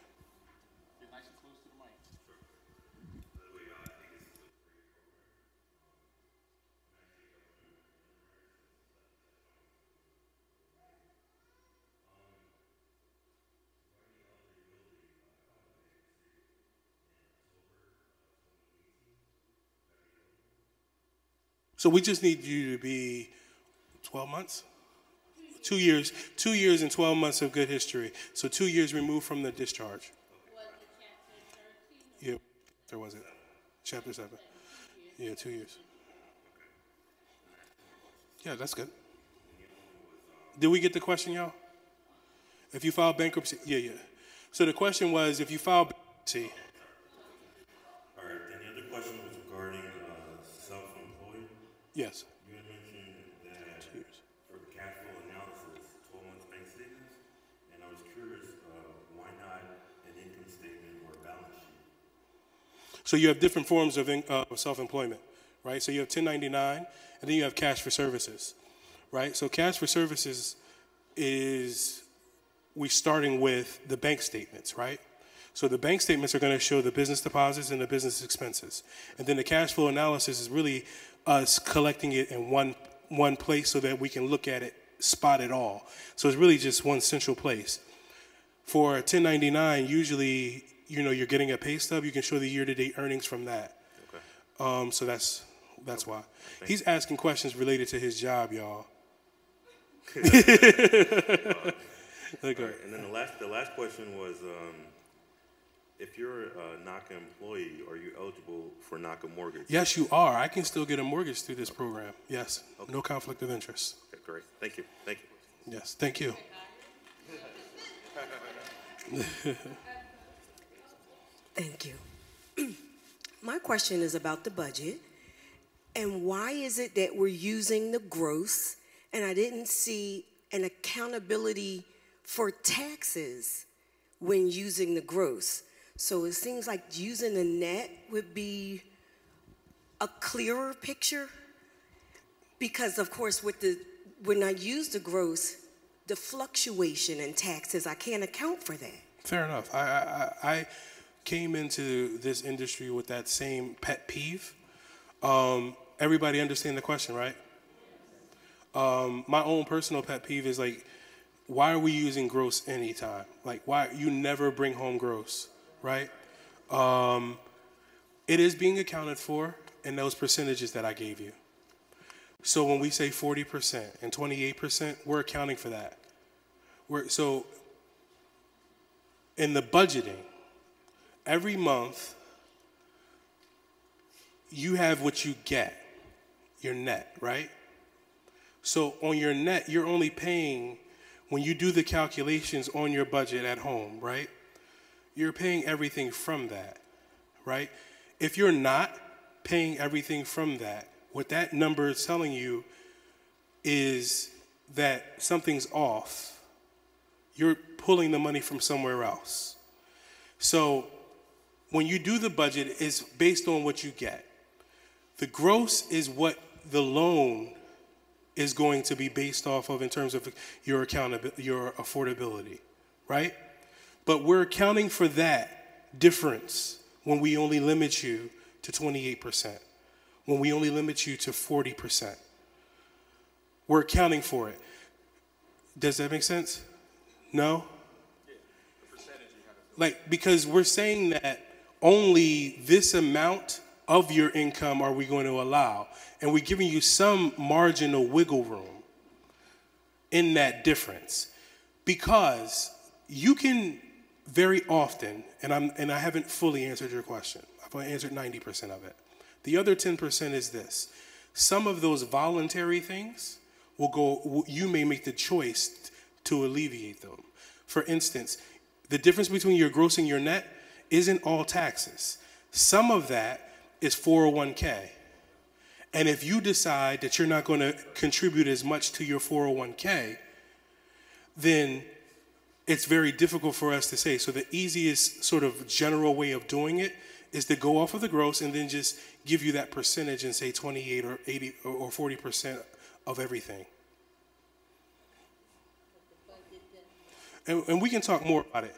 So we just need you to be 12 months? 2 years. 2 years and 12 months of good history. So 2 years removed from the discharge. Yeah, there was it. Chapter 7. Yeah, 2 years. Yeah, that's good. Did we get the question, y'all? If you file bankruptcy, yeah. So the question was, if you file bankruptcy. All right, and the other question was regarding self-employed. Yes. You had mentioned that for cash flow analysis, 12 months bank statements, and I was curious, why not an income statement or a balance sheet? So you have different forms of self-employment, right? So you have 1099, and then you have cash for services, right? So cash for services is we're starting with the bank statements, right? So the bank statements are going to show the business deposits and the business expenses. And then the cash flow analysis is really us collecting it in one place so that we can look at it, spot it all. So it's really just one central place. For 1099, usually, you're getting a pay stub. You can show the year-to-date earnings from that. Okay. So that's why. He's asking questions related to his job, y'all. Right. And then the last question was, if you're a NACA employee, are you eligible for NACA mortgage? Yes, you are. I can still get a mortgage through this program. Yes. Okay. No conflict of interest. Okay, great. Thank you. Thank you. Yes, thank you. Thank you. My question is about the budget. And why is it that we're using the gross and I didn't see an accountability for taxes when using the gross? So it seems like using the net would be a clearer picture because, of course, when I use the gross, the fluctuation in taxes, I can't account for that. Fair enough. I came into this industry with that same pet peeve. Everybody understand the question, right? My own personal pet peeve is like, why are we using gross anytime? Like, why you never bring home gross, right? It is being accounted for in those percentages that I gave you. So when we say 40% and 28%, we're accounting for that. So in the budgeting, every month you have what you get, your net, right? So on your net, you're only paying, when you do the calculations on your budget at home, right? You're paying everything from that, right? If you're not paying everything from that, what that number is telling you is that something's off. You're pulling the money from somewhere else. So when you do the budget, it's based on what you get. The gross is what the loan is going to be based off of in terms of your affordability, right? But we're accounting for that difference when we only limit you to 28%, when we only limit you to 40%. We're accounting for it. Does that make sense? No? Like, because we're saying that only this amount of your income are we going to allow, and we're giving you some marginal wiggle room in that difference, because you can very often, and I haven't fully answered your question. I've only answered 90% of it. The other 10% is this: some of those voluntary things will go. You may make the choice to alleviate them. For instance, the difference between your gross and your net isn't all taxes. Some of that is 401k. And if you decide that you're not going to contribute as much to your 401k, then it's very difficult for us to say. So the easiest sort of general way of doing it is to go off of the gross and then just give you that percentage and say 28 or 80 or 40% of everything. And we can talk more about it.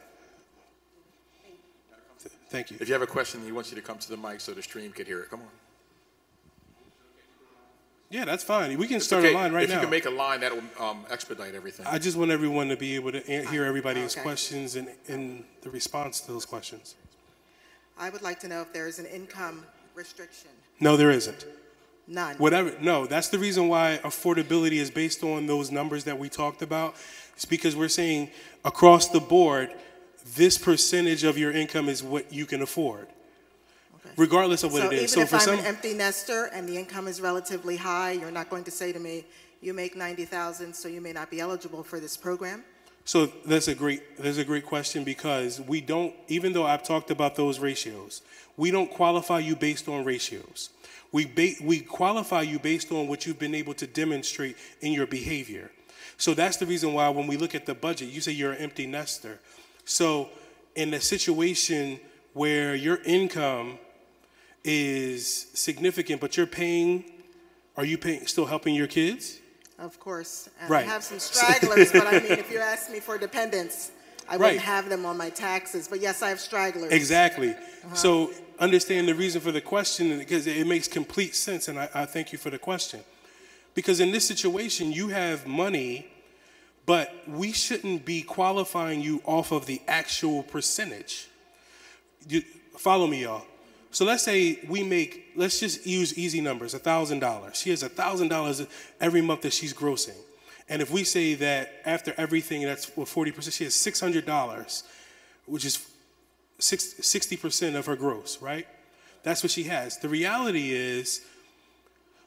Thank you. If you have a question, he wants you to come to the mic so the stream could hear it. Come on. Yeah, that's fine. We can start a line right now. If you can make a line, that will expedite everything. I just want everyone to be able to hear everybody's questions and the response to those questions. I would like to know if there is an income restriction. No, there isn't. None. No, that's the reason why affordability is based on those numbers that we talked about. It's because we're saying across the board, this percentage of your income is what you can afford, regardless of what it is. So even if I'm an empty nester and the income is relatively high, you're not going to say to me, you make $90,000, so you may not be eligible for this program? So that's a great question, because we don't, even though I've talked about those ratios, we don't qualify you based on ratios. We qualify you based on what you've been able to demonstrate in your behavior. So that's the reason why when we look at the budget, you say you're an empty nester. So in a situation where your income is significant, but are you still helping your kids? Of course. And Right. I have some stragglers, but I mean, if you ask me for dependents, I wouldn't Right. have them on my taxes. But yes, I have stragglers. Exactly. So understand the reason for the question, because it makes complete sense, and I thank you for the question. Because in this situation, you have money, but we shouldn't be qualifying you off of the actual percentage. Follow me, y'all. So let's say let's just use easy numbers, $1,000. She has $1,000 every month that she's grossing. And if we say that after everything, that's 40%, she has $600, which is 60% of her gross, right? That's what she has. The reality is,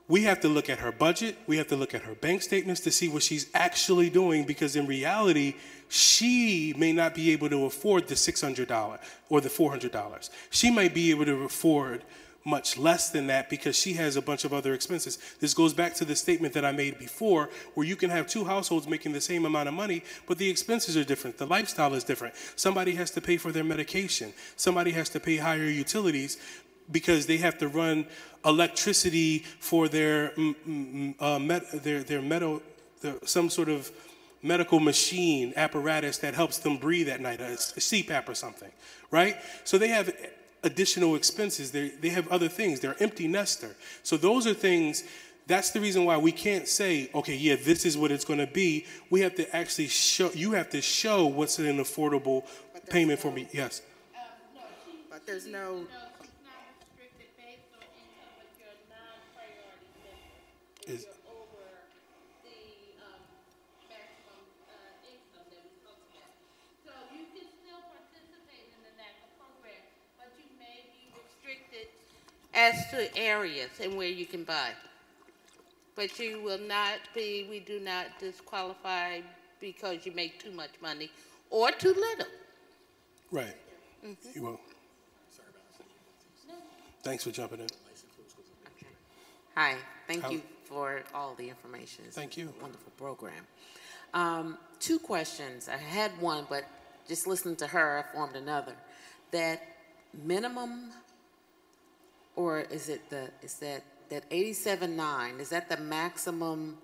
we have to look at her budget, we have to look at her bank statements to see what she's actually doing, because in reality, she may not be able to afford the $600 or the $400. She might be able to afford much less than that because she has a bunch of other expenses. This goes back to the statement that I made before, where you can have two households making the same amount of money, but the expenses are different. The lifestyle is different. Somebody has to pay for their medication. Somebody has to pay higher utilities because they have to run electricity for some sort of medical machine apparatus that helps them breathe at night, a CPAP or something, right? So they have additional expenses. They have other things. They're empty nester. So those are things, that's the reason why we can't say, okay, yeah, this is what it's going to be. We have to actually show, you have to show what's an affordable payment for me. Yes. But there's no... Is, as to areas and where you can buy. But you will not be, we do not disqualify because you make too much money or too little. right. You will. Thanks for jumping in. Hi, thank you for all the information. It's Thank you. a wonderful program. 2 questions. I had one, but just listening to her, I formed another. That minimum, or is that 87.9? Is that the maximum?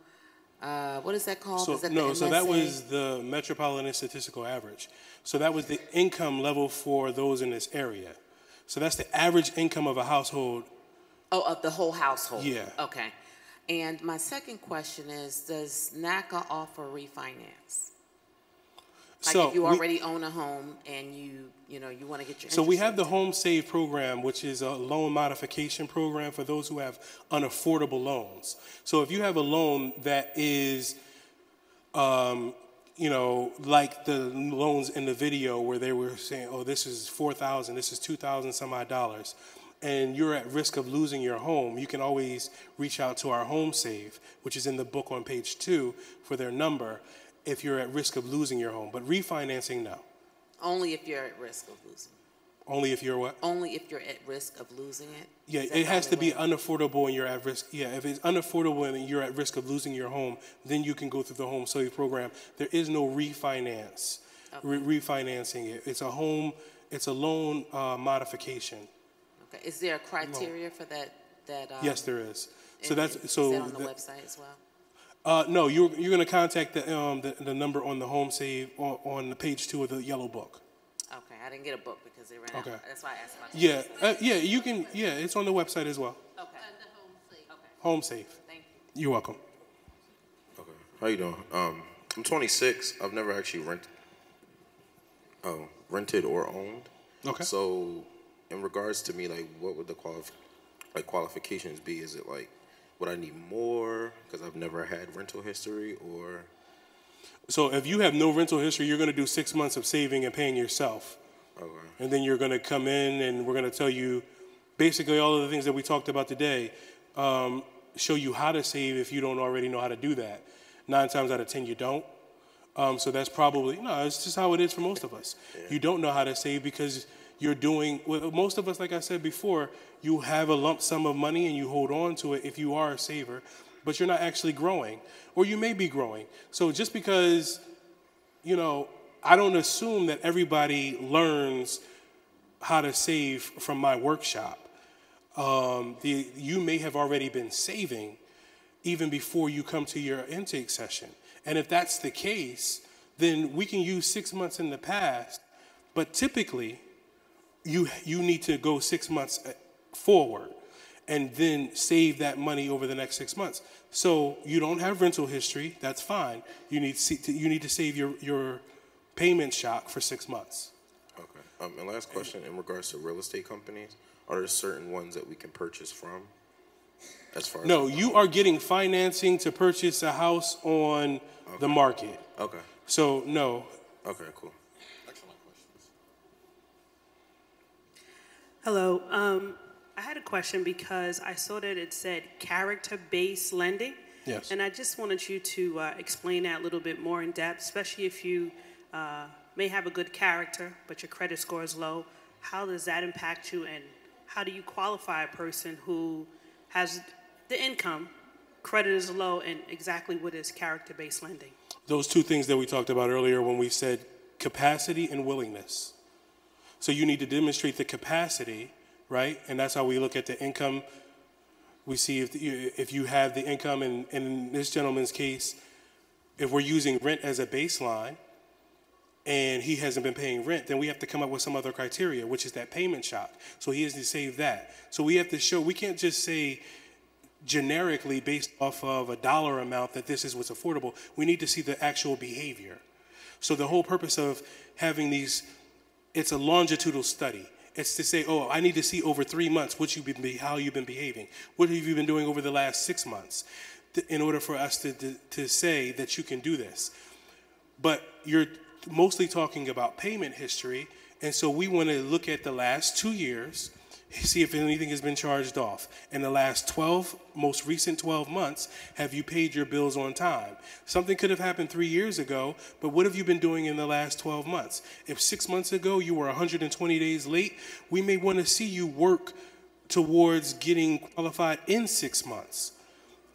What is that called? So, is that no, the so that MSA? was the Metropolitan Statistical Average. So that was the income level for those in this area. So that's the average income of a household. Oh, of the whole household? Yeah. Okay. And my second question is, does NACA offer refinance? Like So if you we- already own a home and you want to get your So we interest have the Home Save program, which is a loan modification program for those who have unaffordable loans. So if you have a loan that is, like the loans in the video where they were saying, oh, this is $4,000, this is $2,000 some odd dollars, and you're at risk of losing your home, you can always reach out to our Home Save, which is in the book on page 2 for their number, if you're at risk of losing your home. But refinancing, no. Only if you're at risk of losing. Only if you're what? Only if you're at risk of losing it? Yeah, Is that it the has to only be way? unaffordable and you're at risk. Yeah, if it's unaffordable and you're at risk of losing your home, then you can go through the Home Save program. There is no refinance, refinancing it. It's a loan modification. Okay. Is there a criteria for that? Yes, there is. So and that's is so. that on the website as well? No, you're going to contact the number on the Home Save on the page 2 of the yellow book. Okay, I didn't get a book because they ran Okay. out. That's why I asked about the Yeah, website. you can. Yeah, it's on the website as well. Okay. Home Save. Thank you. You're welcome. Okay. How you doing? I'm 26. I've never actually rented or owned. Okay. So, in regards to me, like, what would the qualifications be? Is it like, would I need more because I've never had rental history, or? So if you have no rental history, you're going to do 6 months of saving and paying yourself. Okay. And then you're going to come in and we're going to tell you basically all of the things that we talked about today, show you how to save if you don't already know how to do that. 9 times out of 10, you don't. So that's probably, no, it's just how it is for most of us. Yeah. You don't know how to save because you're doing, well, most of us, like I said before, you have a lump sum of money and you hold on to it if you are a saver, but you're not actually growing, or you may be growing. So just because, I don't assume that everybody learns how to save from my workshop. You may have already been saving, even before you come to your intake session. And if that's the case, then we can use 6 months in the past, but typically you need to go 6 months forward and then save that money over the next 6 months. So you don't have rental history, that's fine. You need to save your payment shock for 6 months. Okay. And last question, in regards to real estate companies, are there certain ones that we can purchase from? As far as no, you are getting financing to purchase a house on the market. Okay. So no. Okay, cool. Excellent questions. Hello. I had a question because I saw that it said character-based lending. Yes. And I just wanted you to explain that a little bit more in depth, especially if you may have a good character, but your credit score is low. How does that impact you, and how do you qualify a person who has the income, credit is low, and exactly what is character-based lending? Those two things that we talked about earlier when we said capacity and willingness. So you need to demonstrate the capacity, right? And that's how we look at the income. We see if you have the income, and in this gentleman's case, if we're using rent as a baseline and he hasn't been paying rent, then we have to come up with some other criteria, which is that payment shock. So he has to save that. So we have to show, we can't just say generically based off of a dollar amount that this is what's affordable. We need to see the actual behavior. So the whole purpose of having these, it's a longitudinal study. It's to say, oh, I need to see over 3 months how you've been behaving. What have you been doing over the last 6 months in order for us to say that you can do this. But you're mostly talking about payment history, and so we want to look at the last 2 years, see if anything has been charged off. In the last most recent 12 months, have you paid your bills on time? Something could have happened 3 years ago, but what have you been doing in the last 12 months? If 6 months ago you were 120 days late, we may want to see you work towards getting qualified in 6 months.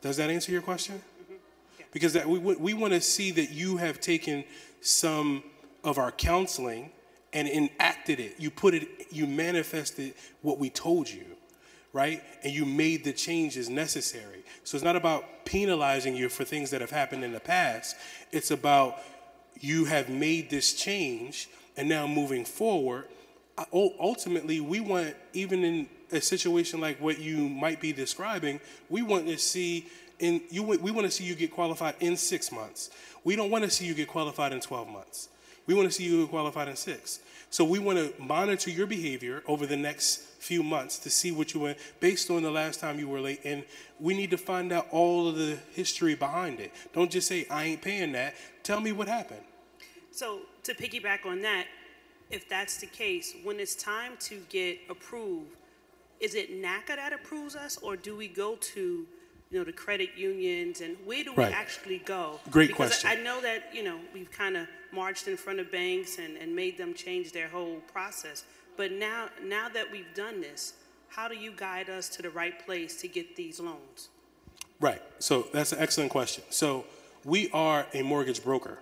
Does that answer your question? Mm-hmm. Yeah. Because we want to see that you have taken some of our counseling and enacted it. You manifested what we told you, right? And you made the changes necessary. So it's not about penalizing you for things that have happened in the past. It's about you have made this change, and now moving forward, ultimately we want, even in a situation like what you might be describing, we want to see we want to see you get qualified in 6 months. We don't want to see you get qualified in 12 months. We want to see you get qualified in 6. So we want to monitor your behavior over the next few months to see what you went based on the last time you were late, and we need to find out all of the history behind it. Don't just say, I ain't paying that. Tell me what happened. So to piggyback on that, if that's the case, when it's time to get approved, is it NACA that approves us, or do we go to the credit unions, and where do we actually go? Great question. Because I know that, we've kind of marched in front of banks and made them change their whole process. But now that we've done this, how do you guide us to the right place to get these loans? Right. So that's an excellent question. So we are a mortgage broker,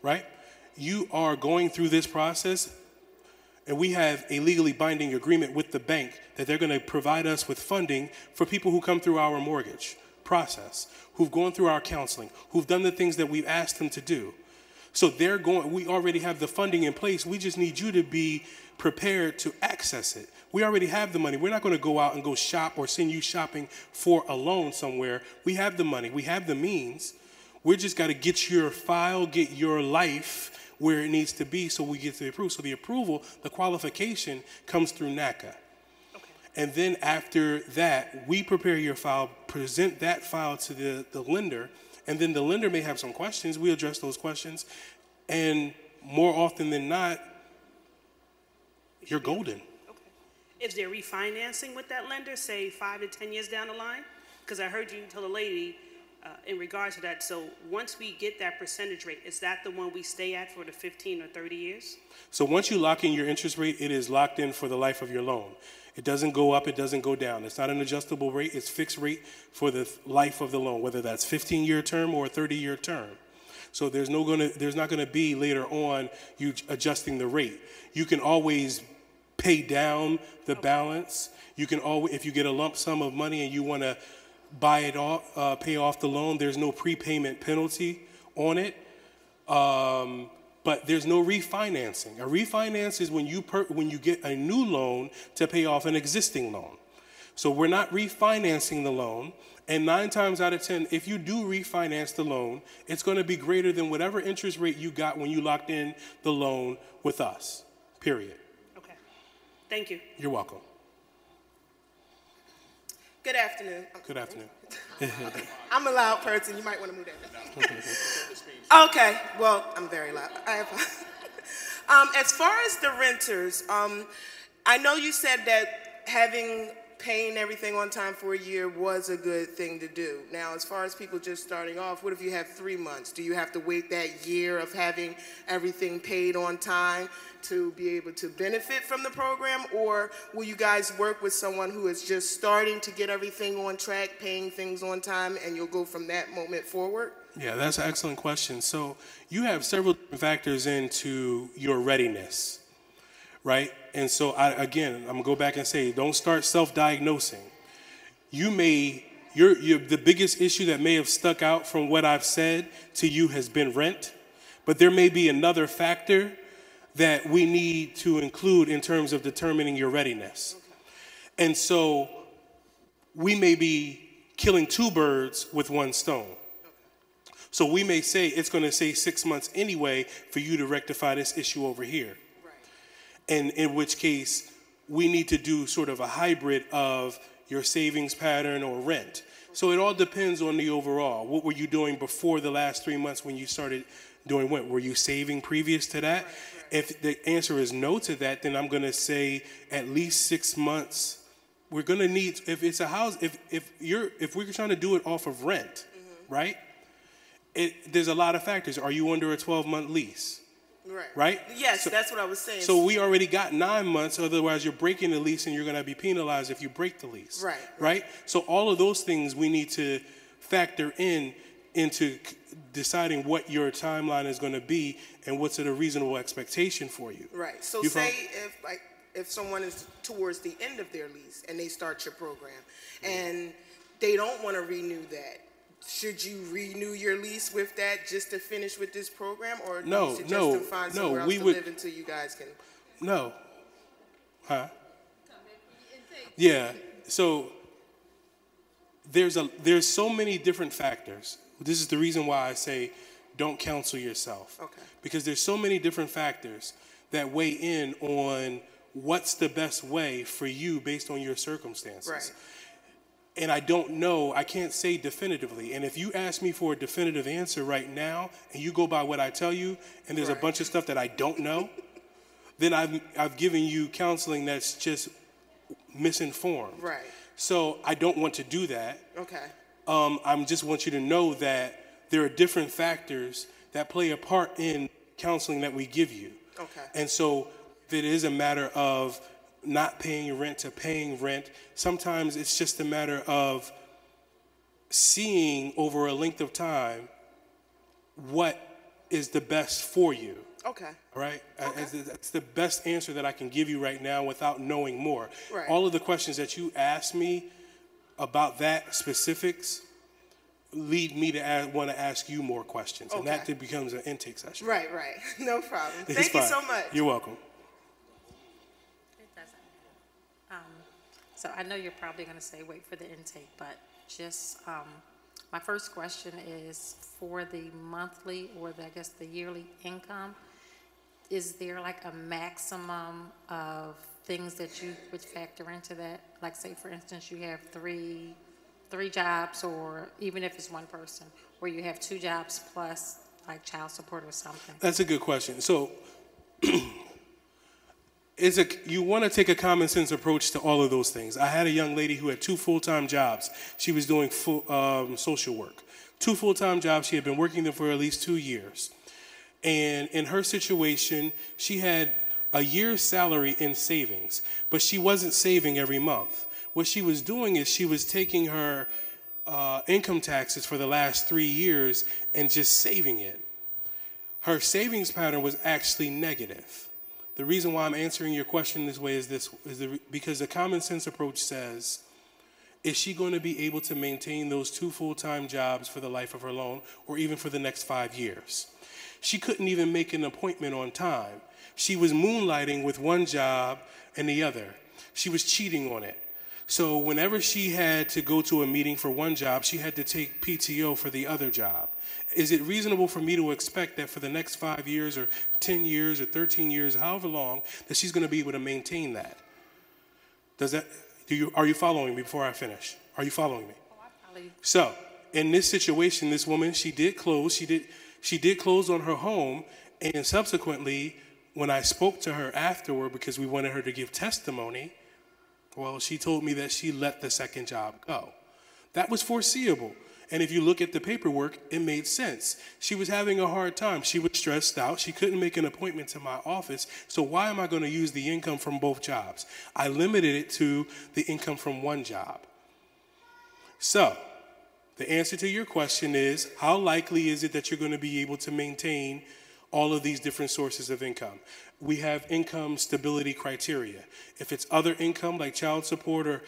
right? You are going through this process, and we have a legally binding agreement with the bank that they're going to provide us with funding for people who come through our mortgage process, who've gone through our counseling, who've done the things that we've asked them to do. So we already have the funding in place. We just need you to be prepared to access it. We already have the money. We're not going to go out and go shop or send you shopping for a loan somewhere. We have the money. We have the means. We just got to get your file, get your life where it needs to be so we get the approval. So the approval, the qualification comes through NACA. Okay. And then after that, we prepare your file, present that file to the lender, and then the lender may have some questions. We address those questions, and more often than not, you're golden. Okay. Is there refinancing with that lender, say 5 to 10 years down the line? Because I heard you tell a lady, in regards to that, so once we get that percentage rate, is that the one we stay at for the 15 or 30 years? So once you lock in your interest rate, it is locked in for the life of your loan. It doesn't go up, it doesn't go down. It's not an adjustable rate, it's fixed rate for the life of the loan, whether that's 15-year term or a 30-year term. So there's not gonna be later on you adjusting the rate. You can always pay down the balance. You can always, if you get a lump sum of money and you wanna buy it off, pay off the loan. There's no prepayment penalty on it, but there's no refinancing. A refinance is when you get a new loan to pay off an existing loan. So we're not refinancing the loan, and 9 times out of 10, if you do refinance the loan, it's going to be greater than whatever interest rate you got when you locked in the loan with us, period. Okay. Thank you. You're welcome. Good afternoon. Good afternoon. I'm a loud person. You might want to move that. Okay. Well, I'm very loud. I apologize. As far as the renters, I know you said that paying everything on time for a year was a good thing to do. Now, as far as people just starting off, what if you have 3 months? Do you have to wait that year of having everything paid on time to be able to benefit from the program? Or will you guys work with someone who is just starting to get everything on track, paying things on time, and you'll go from that moment forward? Yeah, that's an excellent question. So you have several different factors into your readiness, right? And so, I'm going to go back and say, don't start self-diagnosing. The biggest issue that may have stuck out from what I've said to you has been rent, but there may be another factor that we need to include in terms of determining your readiness. Okay. And so we may be killing 2 birds with 1 stone. So we may say it's going to say 6 months anyway for you to rectify this issue over here. And in which case, we need to do sort of a hybrid of your savings pattern or rent. So it all depends on the overall. What were you doing before the last 3 months when you started doing what? Were you saving previous to that? If the answer is no to that, then I'm going to say at least 6 months. We're going to need, if it's a house, if we're trying to do it off of rent, right? There's a lot of factors. Are you under a 12-month lease? Right? Yes, so, that's what I was saying. So we already got 9 months, otherwise you're breaking the lease and you're going to be penalized if you break the lease. Right? So all of those things we need to factor into deciding what your timeline is going to be and what's a reasonable expectation for you. Right. So say if someone is towards the end of their lease and they start your program and they don't want to renew that, should you renew your lease with that just to finish with this program, or do you suggest them find somewhere else to live until you guys can? No. Huh? Yeah. So there's so many different factors. This is the reason why I say don't counsel yourself. Okay. Because there's so many different factors that weigh in on what's the best way for you based on your circumstances. Right. And I don't know, I can't say definitively. And if you ask me for a definitive answer right now, and you go by what I tell you, and there's a bunch of stuff that I don't know, then I've given you counseling that's just misinformed. Right. So I don't want to do that. Okay. I just want you to know that there are different factors that play a part in counseling that we give you. Okay. And so if it is a matter of not paying rent to paying rent, sometimes it's just a matter of seeing over a length of time what is the best for you. Okay. All right? Okay. That's the best answer that I can give you right now without knowing more. Right. All of the questions that you asked me about that specifics lead me to want to ask you more questions. Okay. And that becomes an intake session. Right. No problem. Thank you so much. You're welcome. So I know you're probably going to say wait for the intake, but just my first question is for the monthly or the yearly income, is there like a maximum of things that you would factor into that? Like say for instance you have three jobs, or even if it's one person, where you have 2 jobs plus like child support or something? That's a good question. So you want to take a common sense approach to all of those things. I had a young lady who had 2 full-time jobs. She was doing social work. 2 full-time jobs. She had been working there for at least 2 years. And in her situation, she had a year's salary in savings, but she wasn't saving every month. What she was doing is she was taking her income taxes for the last 3 years and just saving it. Her savings pattern was actually negative. The reason why I'm answering your question this way is because the common sense approach says is she going to be able to maintain those 2 full-time jobs for the life of her loan or even for the next 5 years? She couldn't even make an appointment on time. She was moonlighting with one job and the other. She was cheating on it. So whenever she had to go to a meeting for one job, she had to take PTO for the other job. Is it reasonable for me to expect that for the next 5 years or 10 years or 13 years, however long, that she's going to be able to maintain that? Are you following me before I finish? Are you following me? So in this situation, this woman, she did close. She did close on her home, and subsequently, when I spoke to her afterward because we wanted her to give testimony, well, she told me that she let the second job go. That was foreseeable. And if you look at the paperwork, it made sense. She was having a hard time. She was stressed out. She couldn't make an appointment to my office. So why am I going to use the income from both jobs? I limited it to the income from one job. So the answer to your question is, how likely is it that you're going to be able to maintain all of these different sources of income? We have income stability criteria. If it's other income like child support or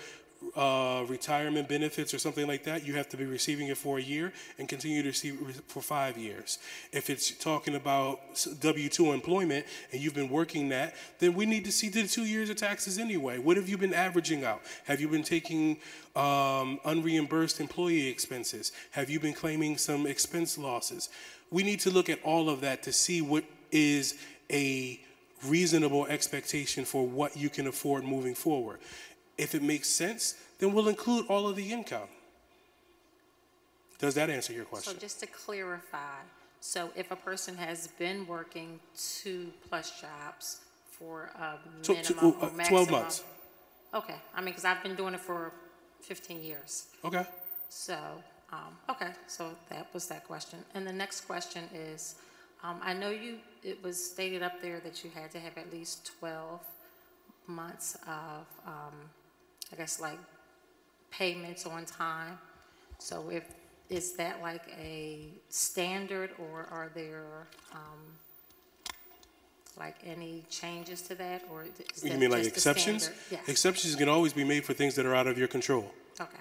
retirement benefits or something like that, you have to be receiving it for a year and continue to receive it for 5 years. If it's talking about W-2 employment and you've been working that, then we need to see the 2 years of taxes anyway. What have you been averaging out? Have you been taking unreimbursed employee expenses? Have you been claiming some expense losses? We need to look at all of that to see what is a reasonable expectation for what you can afford moving forward. If it makes sense, then we'll include all of the income. Does that answer your question? So just to clarify, so if a person has been working 2+ jobs for a minimum or maximum, 12 months. Okay, I mean, because I've been doing it for 15 years. Okay. So, okay, so that was that question. And the next question is, I know it was stated up there that you had to have at least 12 months of, I guess, like payments on time. So is that like a standard, or are there like any changes to that, or is that You mean like just the exceptions? standard? Yes. Exceptions can always be made for things that are out of your control. Okay.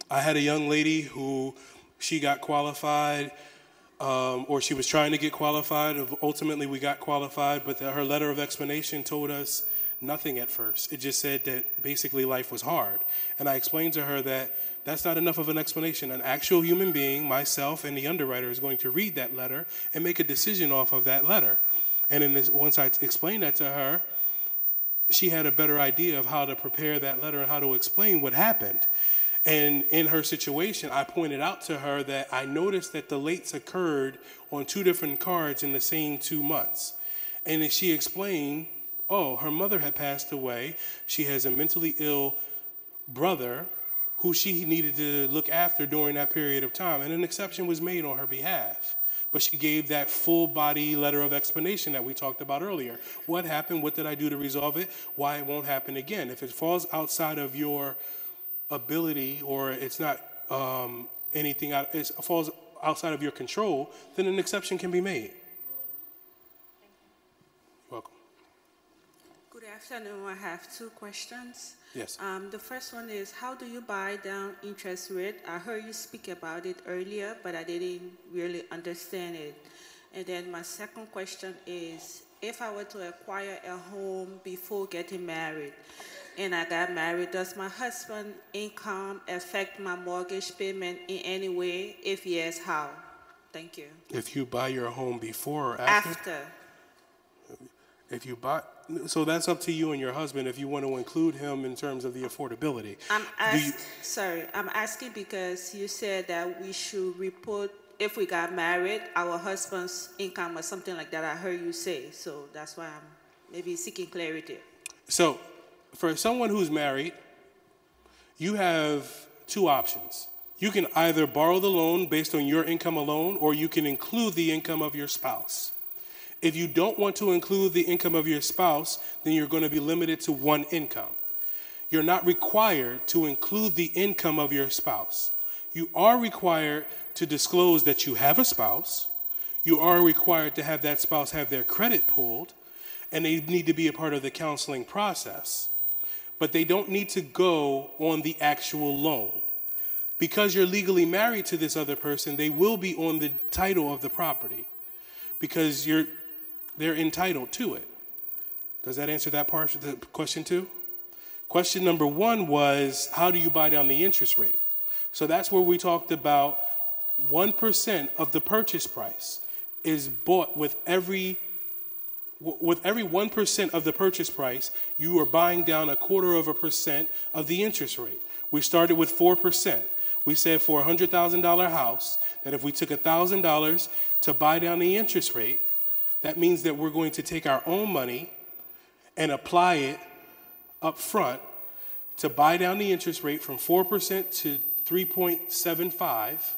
I had a young lady who she got qualified, or she was trying to get qualified. Ultimately, we got qualified, but her letter of explanation told us nothing at first. It just said that basically life was hard. And I explained to her that that's not enough of an explanation. An actual human being, myself and the underwriter, is going to read that letter and make a decision off of that letter. And then once I explained that to her, she had a better idea of how to prepare that letter and how to explain what happened. And in her situation, I pointed out to her that I noticed that the lates occurred on 2 different cards in the same 2 months. And then she explained, oh, her mother had passed away. She has a mentally ill brother who she needed to look after during that period of time. And an exception was made on her behalf. But she gave that full body letter of explanation that we talked about earlier. What happened? What did I do to resolve it? Why it won't happen again? If it falls outside of your ability, or it's not it falls outside of your control, then an exception can be made. Welcome. Good afternoon. I have 2 questions. Yes. The first one is, how do you buy down interest rate? I heard you speak about it earlier, but I didn't really understand it. And then my second question is, if I were to acquire a home before getting married, and I got married, does my husband's income affect my mortgage payment in any way? If yes, how? Thank you. If you buy your home before or after? After. If you buy, so that's up to you and your husband if you want to include him in terms of the affordability. I'm asking because you said that we should report if we got married, our husband's income or something like that. I heard you say, so that's why I'm maybe seeking clarity. So, for someone who's married, you have 2 options. You can either borrow the loan based on your income alone, or you can include the income of your spouse. If you don't want to include the income of your spouse, then you're going to be limited to 1 income. You're not required to include the income of your spouse. You are required to disclose that you have a spouse. You are required to have that spouse have their credit pulled, and they need to be a part of the counseling process. but they don't need to go on the actual loan. Because you're legally married to this other person, they will be on the title of the property because they're entitled to it. Does that answer that part of the question too? Question number 1 was, how do you buy down the interest rate? So that's where we talked about 1% of the purchase price is bought with every 1% of the purchase price, you are buying down 0.25% of the interest rate. We started with 4%. We said for a $100,000 house that if we took $1,000 to buy down the interest rate, that means that we're going to take our own money and apply it up front to buy down the interest rate from 4% to 3.75,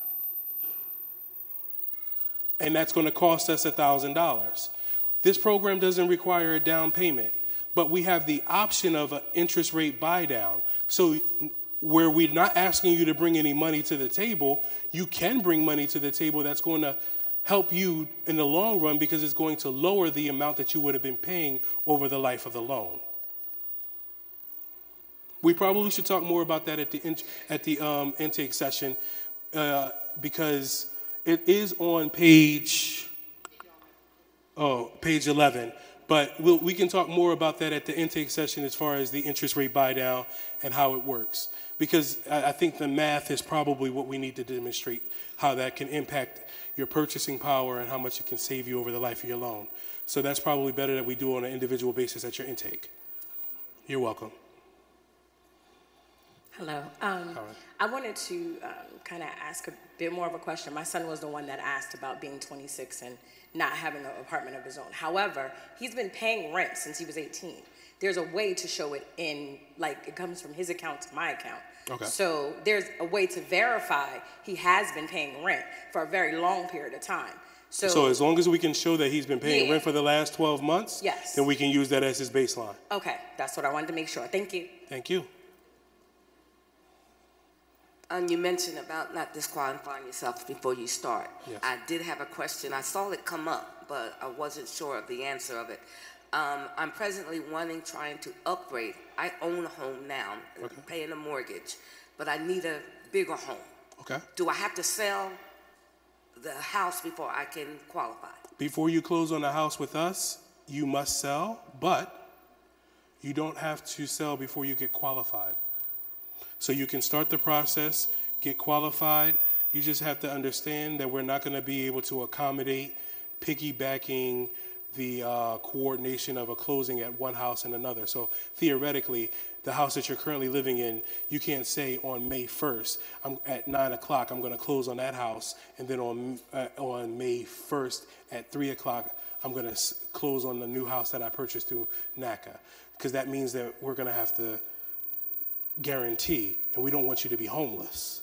and that's going to cost us $1,000. This program doesn't require a down payment, but we have the option of an interest rate buy down. So where we're not asking you to bring any money to the table, you can bring money to the table that's going to help you in the long run because it's going to lower the amount that you would have been paying over the life of the loan. We probably should talk more about that at the intake session because it is on page 11. But we can talk more about that at the intake session as far as the interest rate buy down and how it works. Because I think the math is probably what we need to demonstrate, how that can impact your purchasing power and how much it can save you over the life of your loan. So that's probably better that we do on an individual basis at your intake. You're welcome. Hello. I wanted to kind of ask a bit more of a question. My son was the one that asked about being 26 and not having an apartment of his own. However, he's been paying rent since he was 18. There's a way to show it in, like, it comes from his account to my account. Okay. So there's a way to verify he has been paying rent for a very long period of time. So as long as we can show that he's been paying rent for the last 12 months, yes, then we can use that as his baseline. Okay, that's what I wanted to make sure. Thank you. Thank you. You mentioned about not disqualifying yourself before you start. Yes. I did have a question. I saw it come up, but I wasn't sure of the answer of it. I'm presently trying to upgrade. I own a home now, Okay. paying a mortgage, but I need a bigger home. Okay. Do I have to sell the house before I can qualify? Before you close on a house with us, you must sell, but you don't have to sell before you get qualified. So you can start the process, get qualified. You just have to understand that we're not going to be able to accommodate piggybacking the coordination of a closing at one house and another. So theoretically, the house that you're currently living in, you can't say on May 1st, at 9 o'clock, I'm going to close on that house, and then on May 1st at 3 o'clock, I'm going to close on the new house that I purchased through NACA, because that means that we're going to have to guarantee, and we don't want you to be homeless,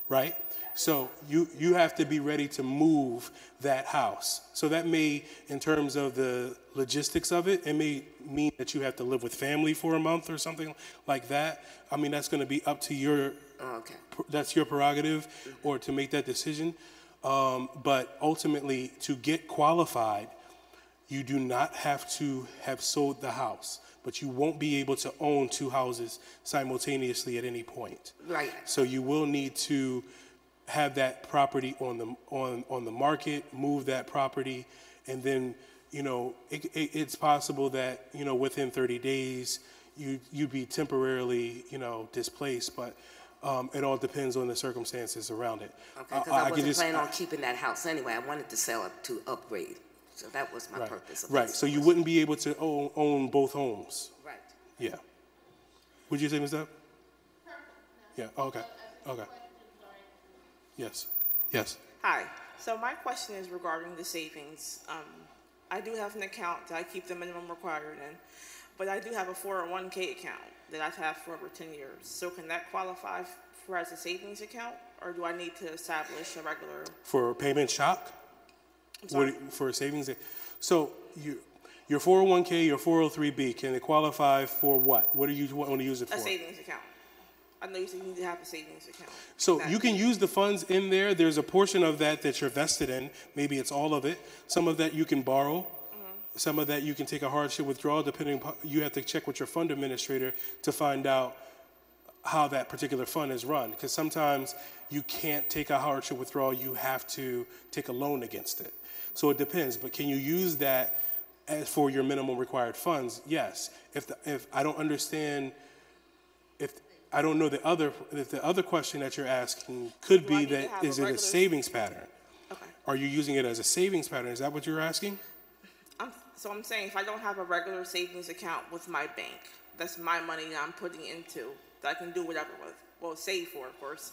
right? So you have to be ready to move that house. So that may, in terms of the logistics of it, it may mean that you have to live with family for a month or something like that. I mean, that's going to be up to your, that's your prerogative, or to make that decision. But ultimately, to get qualified, you do not have to have sold the house, but you won't be able to own two houses simultaneously at any point. Right. So you will need to have that property on the market, move that property, and then, you know, it's possible that, you know, within 30 days you'd be temporarily, you know, displaced, but it all depends on the circumstances around it. Okay, because I wasn't planning on keeping that house anyway. I wanted to sell it to upgrade. So that was my purpose. Right, so you wouldn't be able to own both homes. Right. Yeah. Would you say, Ms. Depp? Yeah, okay, okay. Yes, yes. Hi. So my question is regarding the savings. I do have an account that I keep the minimum required in, but I do have a 401k account that I've had for over 10 years. So can that qualify for as a savings account, or do I need to establish a regular? For payment shock? I'm sorry? For savings? So your 401k, your 403b, can it qualify for what? What do you want to use it for? A savings account. I know you said you need to have a savings account. So you can use the funds in there. There's a portion of that you're vested in. Maybe it's all of it. Some of that you can borrow. Some of that you can take a hardship withdrawal, depending upon, you have to check with your fund administrator to find out how that particular fund is run. Because sometimes you can't take a hardship withdrawal, you have to take a loan against it. So it depends, but can you use that as for your minimum required funds? Yes. If I don't understand, if I don't know if the other question that you're asking could be that, is it a savings pattern? Okay. Are you using it as a savings pattern? Is that what you're asking? So I'm saying if I don't have a regular savings account with my bank, that's my money that I'm putting into, that I can do whatever with, well, save for, of course.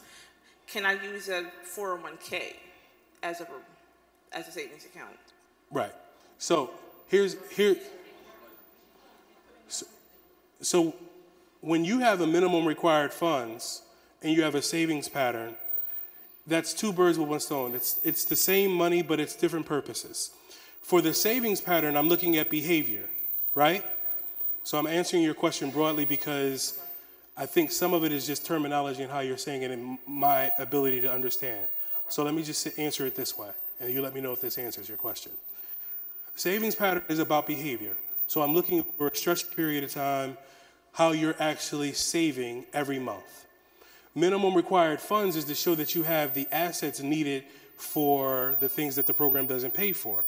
Can I use a 401k as a savings account? Right. So so when you have a minimum required funds and you have a savings pattern, that's two birds with one stone. It's the same money, but it's different purposes. For the savings pattern, I'm looking at behavior, right? So I'm answering your question broadly because I think some of it is just terminology and how you're saying it and my ability to understand. Okay. So let me just answer it this way, and you let me know if this answers your question. Savings pattern is about behavior. So I'm looking for a stretched period of time, how you're actually saving every month. Minimum required funds is to show that you have the assets needed for the things that the program doesn't pay for.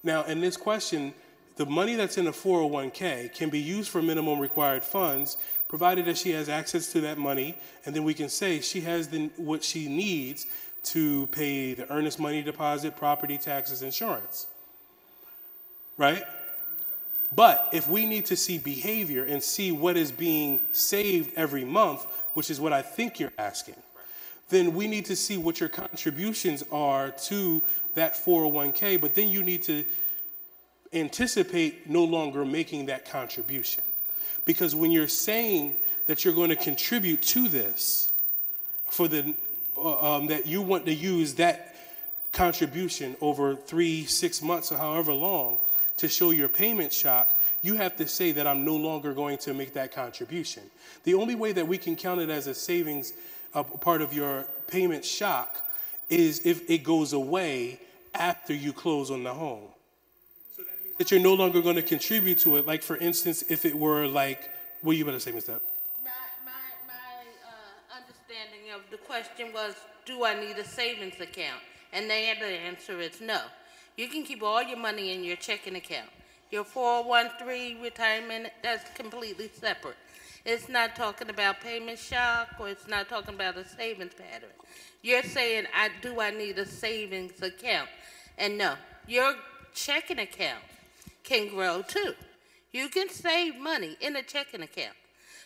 Now, in this question, the money that's in a 401k can be used for minimum required funds, provided that she has access to that money, and then we can say she has what she needs to pay the earnest money deposit, property taxes, insurance, right? But if we need to see behavior and see what is being saved every month, which is what I think you're asking, then we need to see what your contributions are to that 401k, but then you need to anticipate no longer making that contribution. Because when you're saying that you're going to contribute to this, for the that you want to use that contribution over 3-6 months or however long to show your payment shock, you have to say that I'm no longer going to make that contribution. The only way that we can count it as a savings, part of your payment shock, is if it goes away after you close on the home. So that means that you're no longer going to contribute to it. Like, for instance, if it were like, what are you about to say, Ms. Depp? My understanding of the question was, do I need a savings account? And the answer is no. You can keep all your money in your checking account. Your 401(k) retirement, that's completely separate. It's not talking about payment shock, or it's not talking about a savings pattern. You're saying, do I need a savings account? And no, your checking account can grow too. You can save money in a checking account.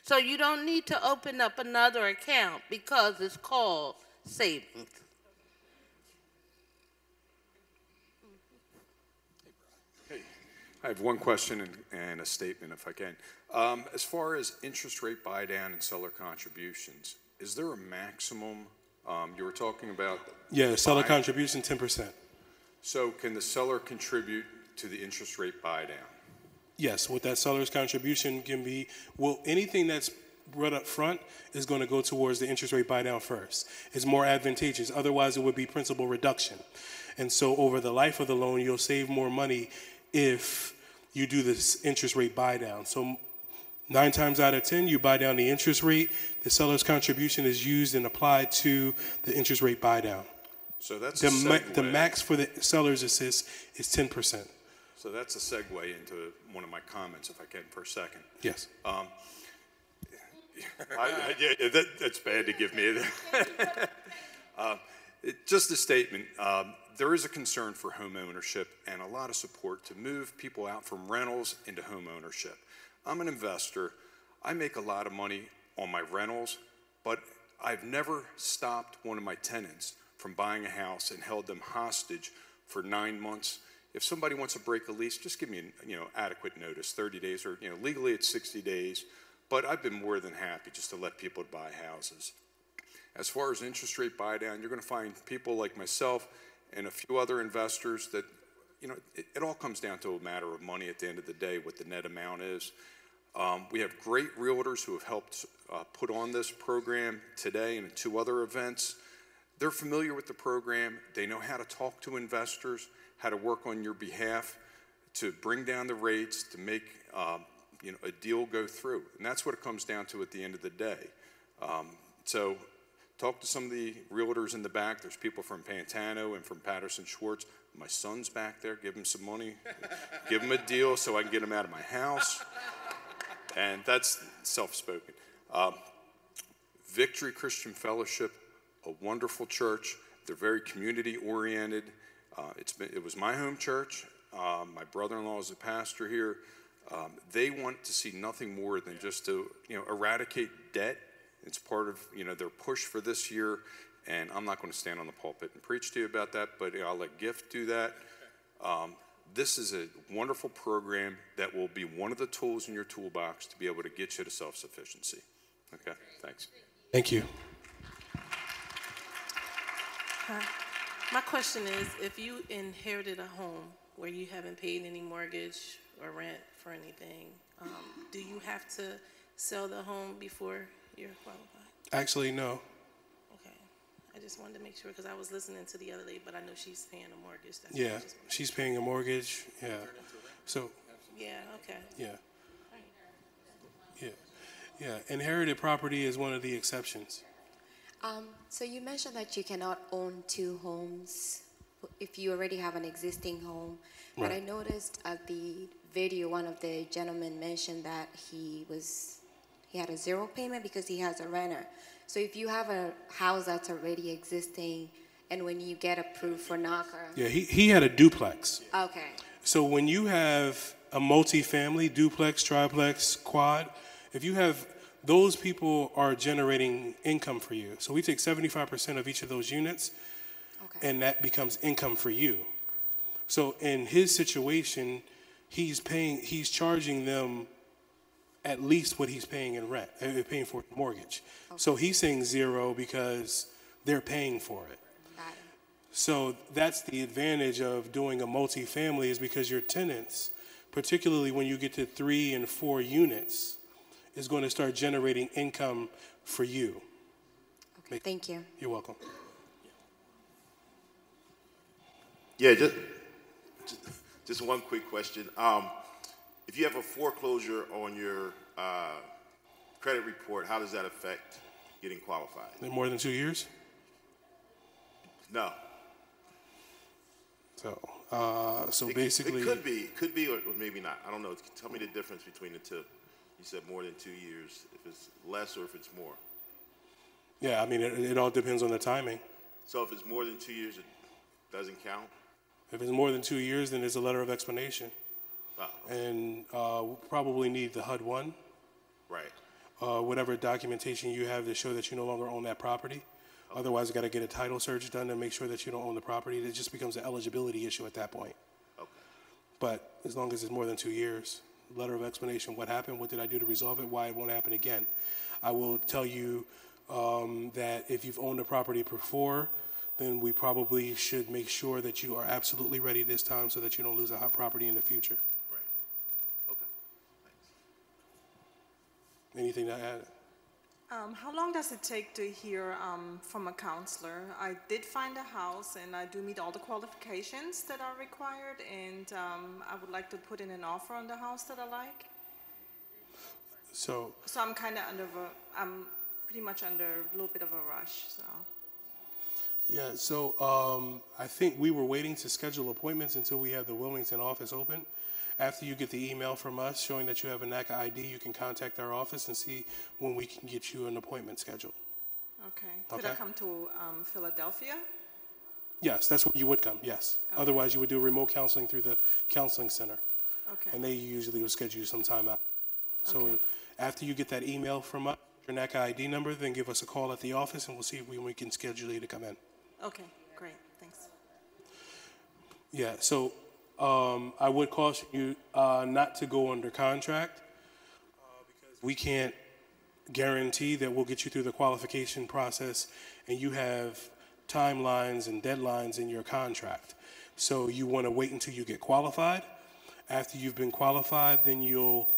So you don't need to open up another account because it's called savings. I have one question and a statement, if I can. As far as interest rate buy down and seller contributions, is there a maximum? You were talking about. Yeah, seller contribution 10%. So can the seller contribute to the interest rate buy down? Yes, what that seller's contribution can be, well, anything that's brought up front is going to go towards the interest rate buy down first. It's more advantageous. Otherwise, it would be principal reduction. And so over the life of the loan, you'll save more money if you do this interest rate buy down. So 9 times out of 10, you buy down the interest rate, the seller's contribution is used and applied to the interest rate buy down. So that's the max for the seller's assist is 10%. So that's a segue into one of my comments, if I can, for a second. Yes. That's bad to give me. Just a statement. There is a concern for home ownership and a lot of support to move people out from rentals into home ownership. I'm an investor. I make a lot of money on my rentals, but I've never stopped one of my tenants from buying a house and held them hostage for 9 months. If somebody wants to break a lease, just give me adequate notice, 30 days, or legally it's 60 days. But I've been more than happy just to let people buy houses. As far as interest rate buy down, you're going to find people like myself and a few other investors that, it all comes down to a matter of money at the end of the day, what the net amount is. We have great realtors who have helped put on this program today and 2 other events. They're familiar with the program. They know how to talk to investors, how to work on your behalf to bring down the rates, to make a deal go through. And that's what it comes down to at the end of the day. So talk to some of the realtors in the back. There's people from Pantano and from Patterson Schwartz. My son's back there. Give him some money. Give him a deal so I can get him out of my house. And that's self-spoken. Victory Christian Fellowship, a wonderful church. They're very community-oriented. It was my home church. My brother-in-law is a pastor here. They want to see nothing more than just to eradicate debt. It's part of their push for this year. And I'm not going to stand on the pulpit and preach to you about that, but I'll let Gift do that. This is a wonderful program that will be one of the tools in your toolbox to be able to get you to self-sufficiency. Okay, thanks. Thank you. Hi. My question is, if you inherited a home where you haven't paid any mortgage or rent for anything, do you have to sell the home before you're qualified? Actually, no. I just wanted to make sure because I was listening to the other lady, but I know she's paying a mortgage. That's Yeah, she's paying a mortgage. Yeah. So. Yeah. Okay. Yeah. Yeah. Yeah. Inherited property is one of the exceptions. So you mentioned that you cannot own two homes if you already have an existing home. But Right. I noticed at the video, one of the gentlemen mentioned that he had a zero payment because he has a renter. So if you have a house that's already existing, and when you get approved for NACA. Yeah, he had a duplex. Okay. So when you have a multi-family, duplex, triplex, quad, if you have, those people are generating income for you. So we take 75% of each of those units, and that becomes income for you. So in his situation, he's charging them at least what he's paying in rent, paying for mortgage. So he's saying zero because they're paying for it. So that's the advantage of doing a multifamily, is because your tenants, particularly when you get to 3 and 4 units, is going to start generating income for you. Okay, thank you. You're welcome. Yeah, just one quick question. If you have a foreclosure on your credit report, how does that affect getting qualified? In more than 2 years? No. So basically, it could be, or maybe not. I don't know. Tell me the difference between the two. You said more than 2 years. If it's less or if it's more. Yeah, I mean, it all depends on the timing. So if it's more than 2 years, it doesn't count. If it's more than 2 years, then there's a letter of explanation. And we'll probably need the HUD-1. Right. Whatever documentation you have to show that you no longer own that property. Otherwise, you got to get a title search done to make sure that you don't own the property. It just becomes an eligibility issue at that point. Okay. But as long as it's more than 2 years, letter of explanation, what happened, what did I do to resolve it, why it won't happen again. I will tell you that if you've owned a property before, then we probably should make sure that you are absolutely ready this time so that you don't lose a hot property in the future. Anything to add? How long does it take to hear from a counselor? I did find a house and I do meet all the qualifications that are required, and I would like to put in an offer on the house that I like. So I'm kind of I'm pretty much under a little bit of a rush, so. Yeah, so I think we were waiting to schedule appointments until we have the Wilmington office open. After you get the email from us showing that you have a NACA ID, you can contact our office and see when we can get you an appointment scheduled. Okay. Could I come to Philadelphia? Yes, that's where you would come, yes. Okay. Otherwise, you would do remote counseling through the counseling center. Okay. And they usually will schedule you some time out. So after you get that email from us, your NACA ID number, then give us a call at the office and we'll see when we can schedule you to come in. Okay, great, thanks. Yeah, so I would caution you not to go under contract because we can't guarantee that we'll get you through the qualification process and you have timelines and deadlines in your contract. So you want to wait until you get qualified. After you've been qualified, then you'll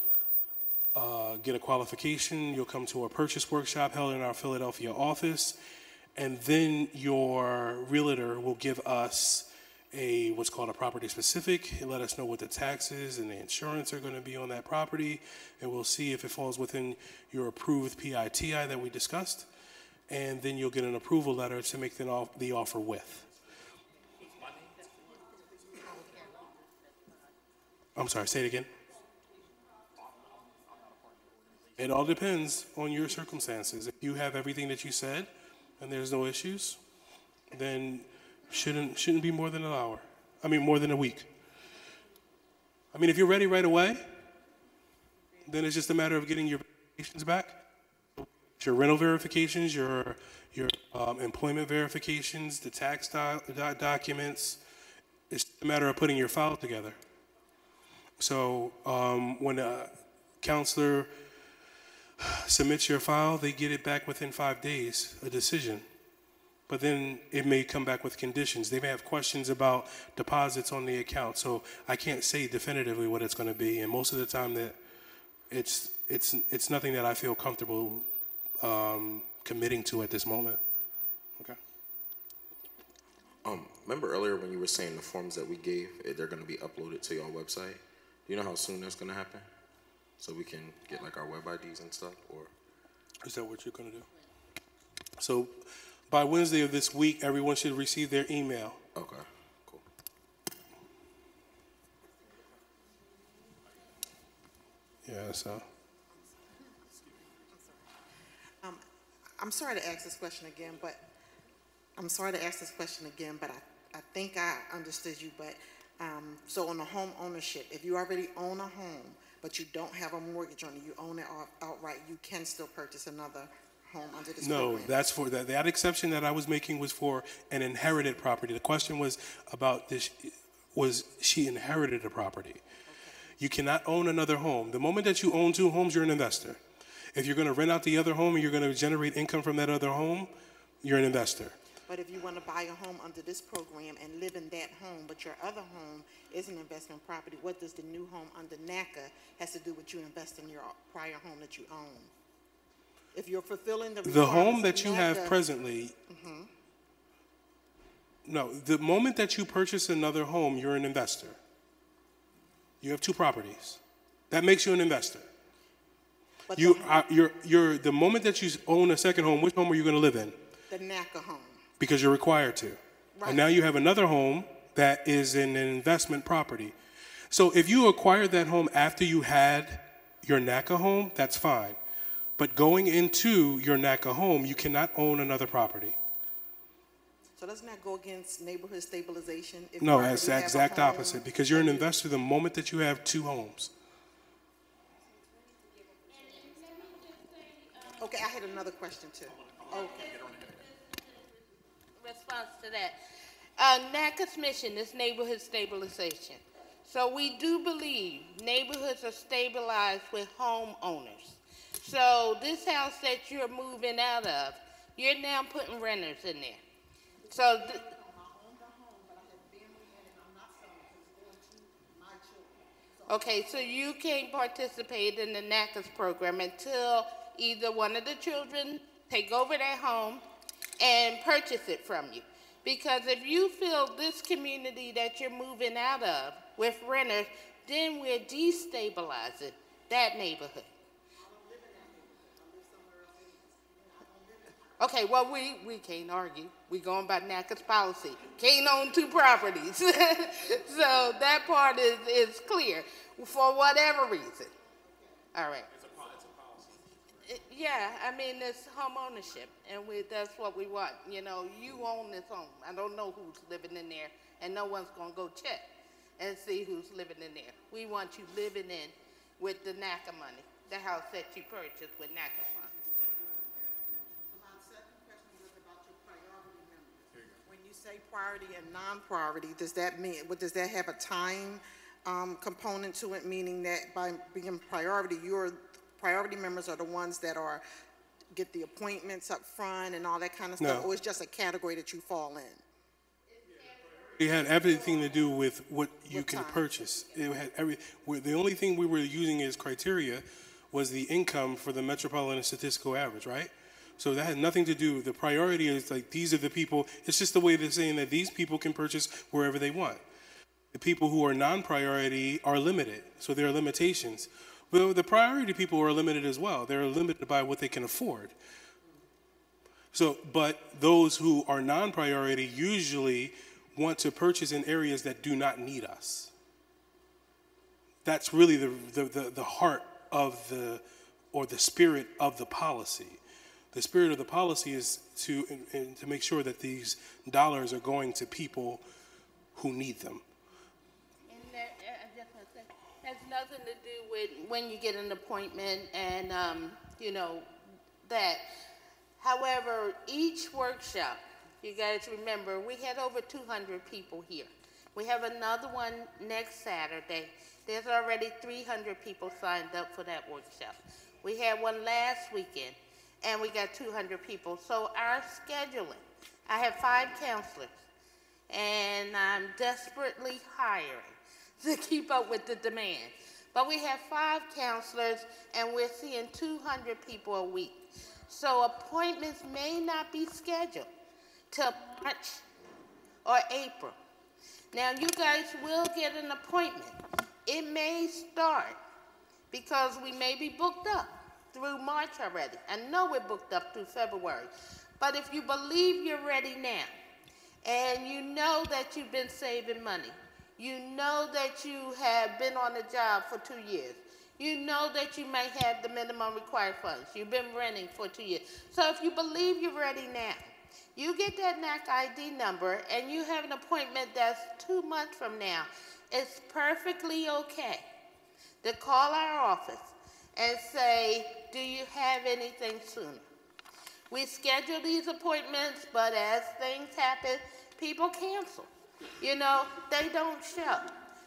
get a qualification. You'll come to a purchase workshop held in our Philadelphia office, and then your realtor will give us what's called a property specific. It let us know what the taxes and the insurance are going to be on that property, and we'll see if it falls within your approved PITI that we discussed, and then you'll get an approval letter to make the offer with. I'm sorry, say it again. It all depends on your circumstances. If you have everything that you said and there's no issues, then shouldn't be more than an hour. I mean, more than a week. I mean, if you're ready right away, then it's just a matter of getting your verifications back. Your rental verifications, your employment verifications, the tax documents. It's a matter of putting your file together. So when a counselor submits your file, they get it back within 5 days, a decision. But then it may come back with conditions. They may have questions about deposits on the account. So I can't say definitively what it's going to be. And most of the time that it's nothing that I feel comfortable committing to at this moment. Okay. Remember earlier when you were saying the forms that we gave, they're going to be uploaded to your website? Do you know how soon that's going to happen? So we can get like our web IDs and stuff, or? Is that what you're going to do? So by Wednesday of this week, everyone should receive their email. Okay, cool. Yeah, so. I'm sorry to ask this question again, but I think I understood you. But so on the home ownership, if you already own a home, but you don't have a mortgage on it, you own it outright, you can still purchase another home under this program? No, that's for that exception that I was making was for an inherited property. The question was about this, was she inherited a property? Okay. You cannot own another home. The moment that you own two homes, you're an investor. If you're going to rent out the other home and you're going to generate income from that other home, you're an investor. But if you want to buy a home under this program and live in that home, but your other home is an investment property, what does the new home under NACA has to do with you investing in your prior home that you own? If you're fulfilling the home that you have presently, no, the moment that you purchase another home, you're an investor. You have two properties. That makes you an investor. But the moment that you own a second home, which home are you going to live in? The NACA home. Because you're required to. Right. And now you have another home that is an investment property. So if you acquired that home after you had your NACA home, that's fine. But going into your NACA home, you cannot own another property. So doesn't that go against neighborhood stabilization? No, it's the exact opposite, because you're an investor the moment that you have two homes. Okay, I had another question too. Okay. Response to that. NACA's mission is neighborhood stabilization. So we do believe neighborhoods are stabilized with homeowners. So this house that you're moving out of, you're now putting renters in there. So okay, so you can't participate in the NACA's program until either one of the children take over their home and purchase it from you. Because if you feel this community that you're moving out of with renters, then we're destabilizing that neighborhood. Okay, well, we can't argue. We're going by NACA's policy. Can't own two properties. So that part is clear for whatever reason. All right. Yeah, I mean, it's home ownership, and that's what we want. You know, you own this home. I don't know who's living in there, and no one's going to go check and see who's living in there. We want you living in with the NACA money, the house that you purchased with NACA funds. My second question was about your priority members. When you say priority and non-priority, does that mean, does that have a time component to it, meaning that by being priority, your priority members are the ones that get the appointments up front and all that kind of stuff, or it's just a category that you fall in? It had everything to do with what you can purchase. It had the only thing we were using as criteria was the income for the metropolitan statistical average, right? So that had nothing to do, the priority is like, these are the people, it's just a way of saying that these people can purchase wherever they want. The people who are non-priority are limited, so there are limitations. Well, the priority people are limited as well. They're limited by what they can afford. So, but those who are non-priority usually want to purchase in areas that do not need us. That's really the heart of the spirit of the policy. The spirit of the policy is to make sure that these dollars are going to people who need them. And that, I just want to say, has nothing to do with when you get an appointment and, you know, that. However, each workshop, you guys remember, we had over 200 people here. We have another one next Saturday. There's already 300 people signed up for that workshop. We had one last weekend, and we got 200 people. So our scheduling, I have 5 counselors, and I'm desperately hiring to keep up with the demand. But we have 5 counselors, and we're seeing 200 people a week. So appointments may not be scheduled till March or April. Now you guys will get an appointment. It may start because we may be booked up through March already. I know we're booked up through February. But if you believe you're ready now, and you know that you've been saving money, you know that you have been on the job for 2 years, you know that you may have the minimum required funds, you've been renting for 2 years. So if you believe you're ready now, you get that NAC ID number and you have an appointment that's 2 months from now, it's perfectly okay to call our office and say, do you have anything sooner? We schedule these appointments, but as things happen, people cancel. You know, they don't show.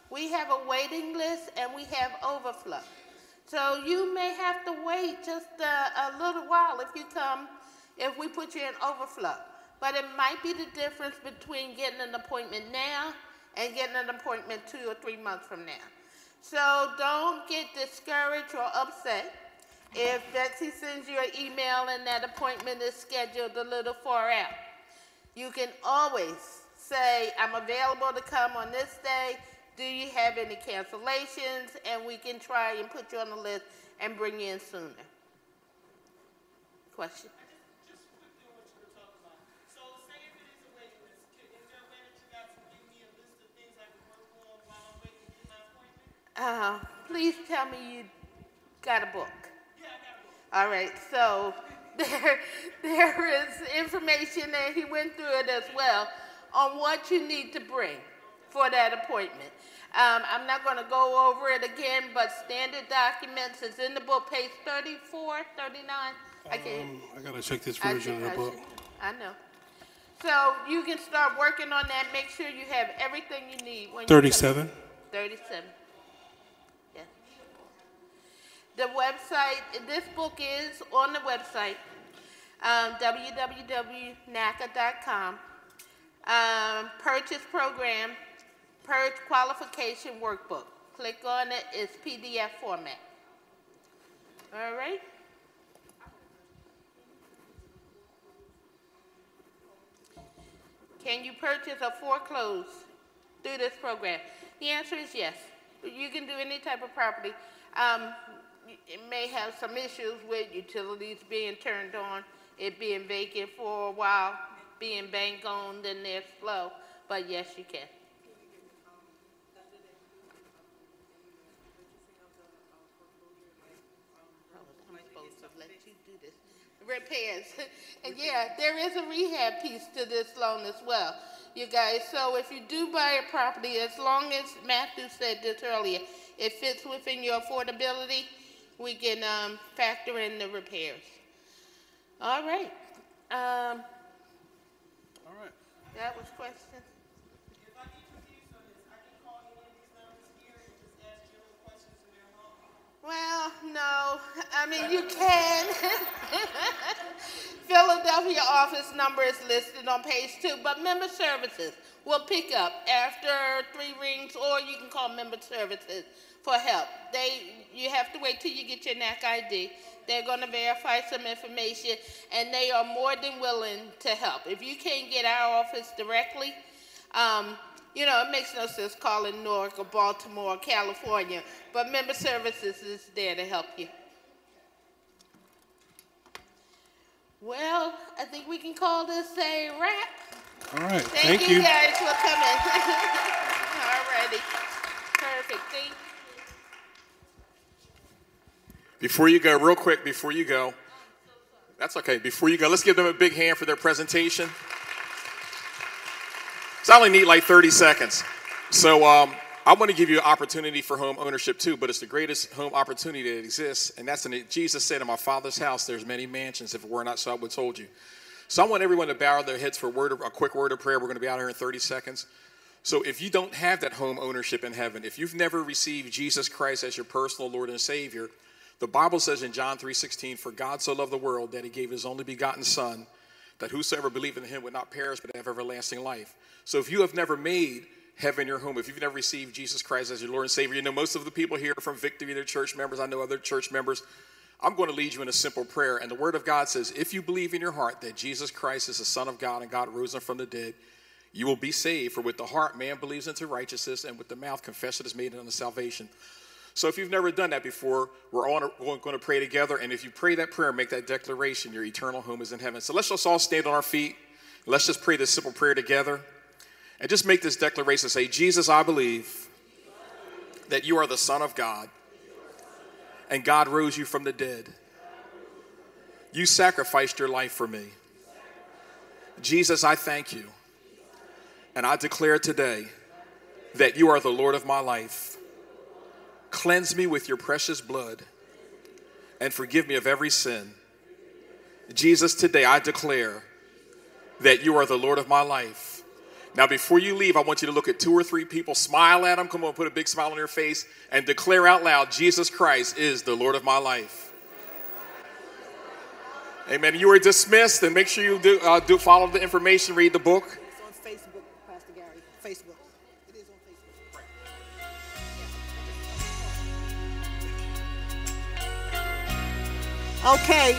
We have a waiting list and we have overflow. So you may have to wait just a little while if you come, if we put you in overflow. But it might be the difference between getting an appointment now and getting an appointment 2 or 3 months from now. So don't get discouraged or upset if Betsy sends you an email and that appointment is scheduled a little far out. You can always say, I'm available to come on this day. Do you have any cancellations? And we can try and put you on the list and bring you in sooner. Question? Just quickly on what you were talking about. So say if it is a waiting list, is there a way that you guys can give me a list of things I can work on while I'm waiting to get my appointment? Please tell me you got a book. Yeah, I got a book. All right, so there is information, and he went through it as well, on what you need to bring for that appointment. I'm not going to go over it again, but standard documents is in the book, page 34, 39. I got to check this version of the book. I know. So you can start working on that. Make sure you have everything you need. When 37? 37. Yeah. The website, this book is on the website, www.naca.com. Purchase program, purge qualification workbook. Click on it, it's PDF format. All right? Can you purchase or foreclose through this program? The answer is yes. You can do any type of property. It may have some issues with utilities being turned on, it being vacant for a while, being bank owned, and there's flow, but yes, you can. I'm supposed to let you do this. Repairs. And yeah, there is a rehab piece to this loan as well, you guys. So if you do buy a property, as long as Matthew said this earlier, it fits within your affordability, we can factor in the repairs. All right. All right. That was questions. If I get confused on this, I can call any of these numbers here and just ask general questions in their home. Well, no. I mean, you can. Philadelphia office number is listed on page 2, but member services will pick up after 3 rings, or you can call member services for help. You have to wait till you get your NAC ID. They're going to verify some information, and they are more than willing to help. If you can't get our office directly, it makes no sense calling Newark or Baltimore or California, but Member Services is there to help you. Well, I think we can call this a wrap. All right, Thank you guys for coming. All righty. Perfect. Thank you. Before you go, real quick, before you go, that's okay. Before you go, let's give them a big hand for their presentation. So I only need like 30 seconds. So I want to give you an opportunity for home ownership too, but it's the greatest home opportunity that exists. And that's Jesus said, in my Father's house, there's many mansions. If it were not so, I would have told you. So I want everyone to bow their heads for a quick word of prayer. We're going to be out here in 30 seconds. So if you don't have that home ownership in heaven, if you've never received Jesus Christ as your personal Lord and Savior, the Bible says in John 3:16, for God so loved the world that he gave his only begotten Son, that whosoever believeth in him would not perish but have everlasting life. So if you have never made heaven your home, if you've never received Jesus Christ as your Lord and Savior, most of the people here are from Victory, they're church members. I know other church members. I'm going to lead you in a simple prayer. And the Word of God says, if you believe in your heart that Jesus Christ is the Son of God and God rose him from the dead, you will be saved. For with the heart man believes into righteousness, and with the mouth confession is made unto salvation. So if you've never done that before, we're all going to pray together. And if you pray that prayer, make that declaration, your eternal home is in heaven. So let's just all stand on our feet. Let's just pray this simple prayer together. And just make this declaration. Say, Jesus, I believe that you are the Son of God, and God rose you from the dead. You sacrificed your life for me. Jesus, I thank you. And I declare today that you are the Lord of my life. Cleanse me with your precious blood and forgive me of every sin. Jesus, today I declare that you are the Lord of my life. Now, before you leave, I want you to look at 2 or 3 people, smile at them. Come on, put a big smile on your face and declare out loud, Jesus Christ is the Lord of my life. Amen. You are dismissed, and make sure you do follow the information, read the book. It's on Facebook, Pastor Gary. Facebook. It is on Facebook. Okay.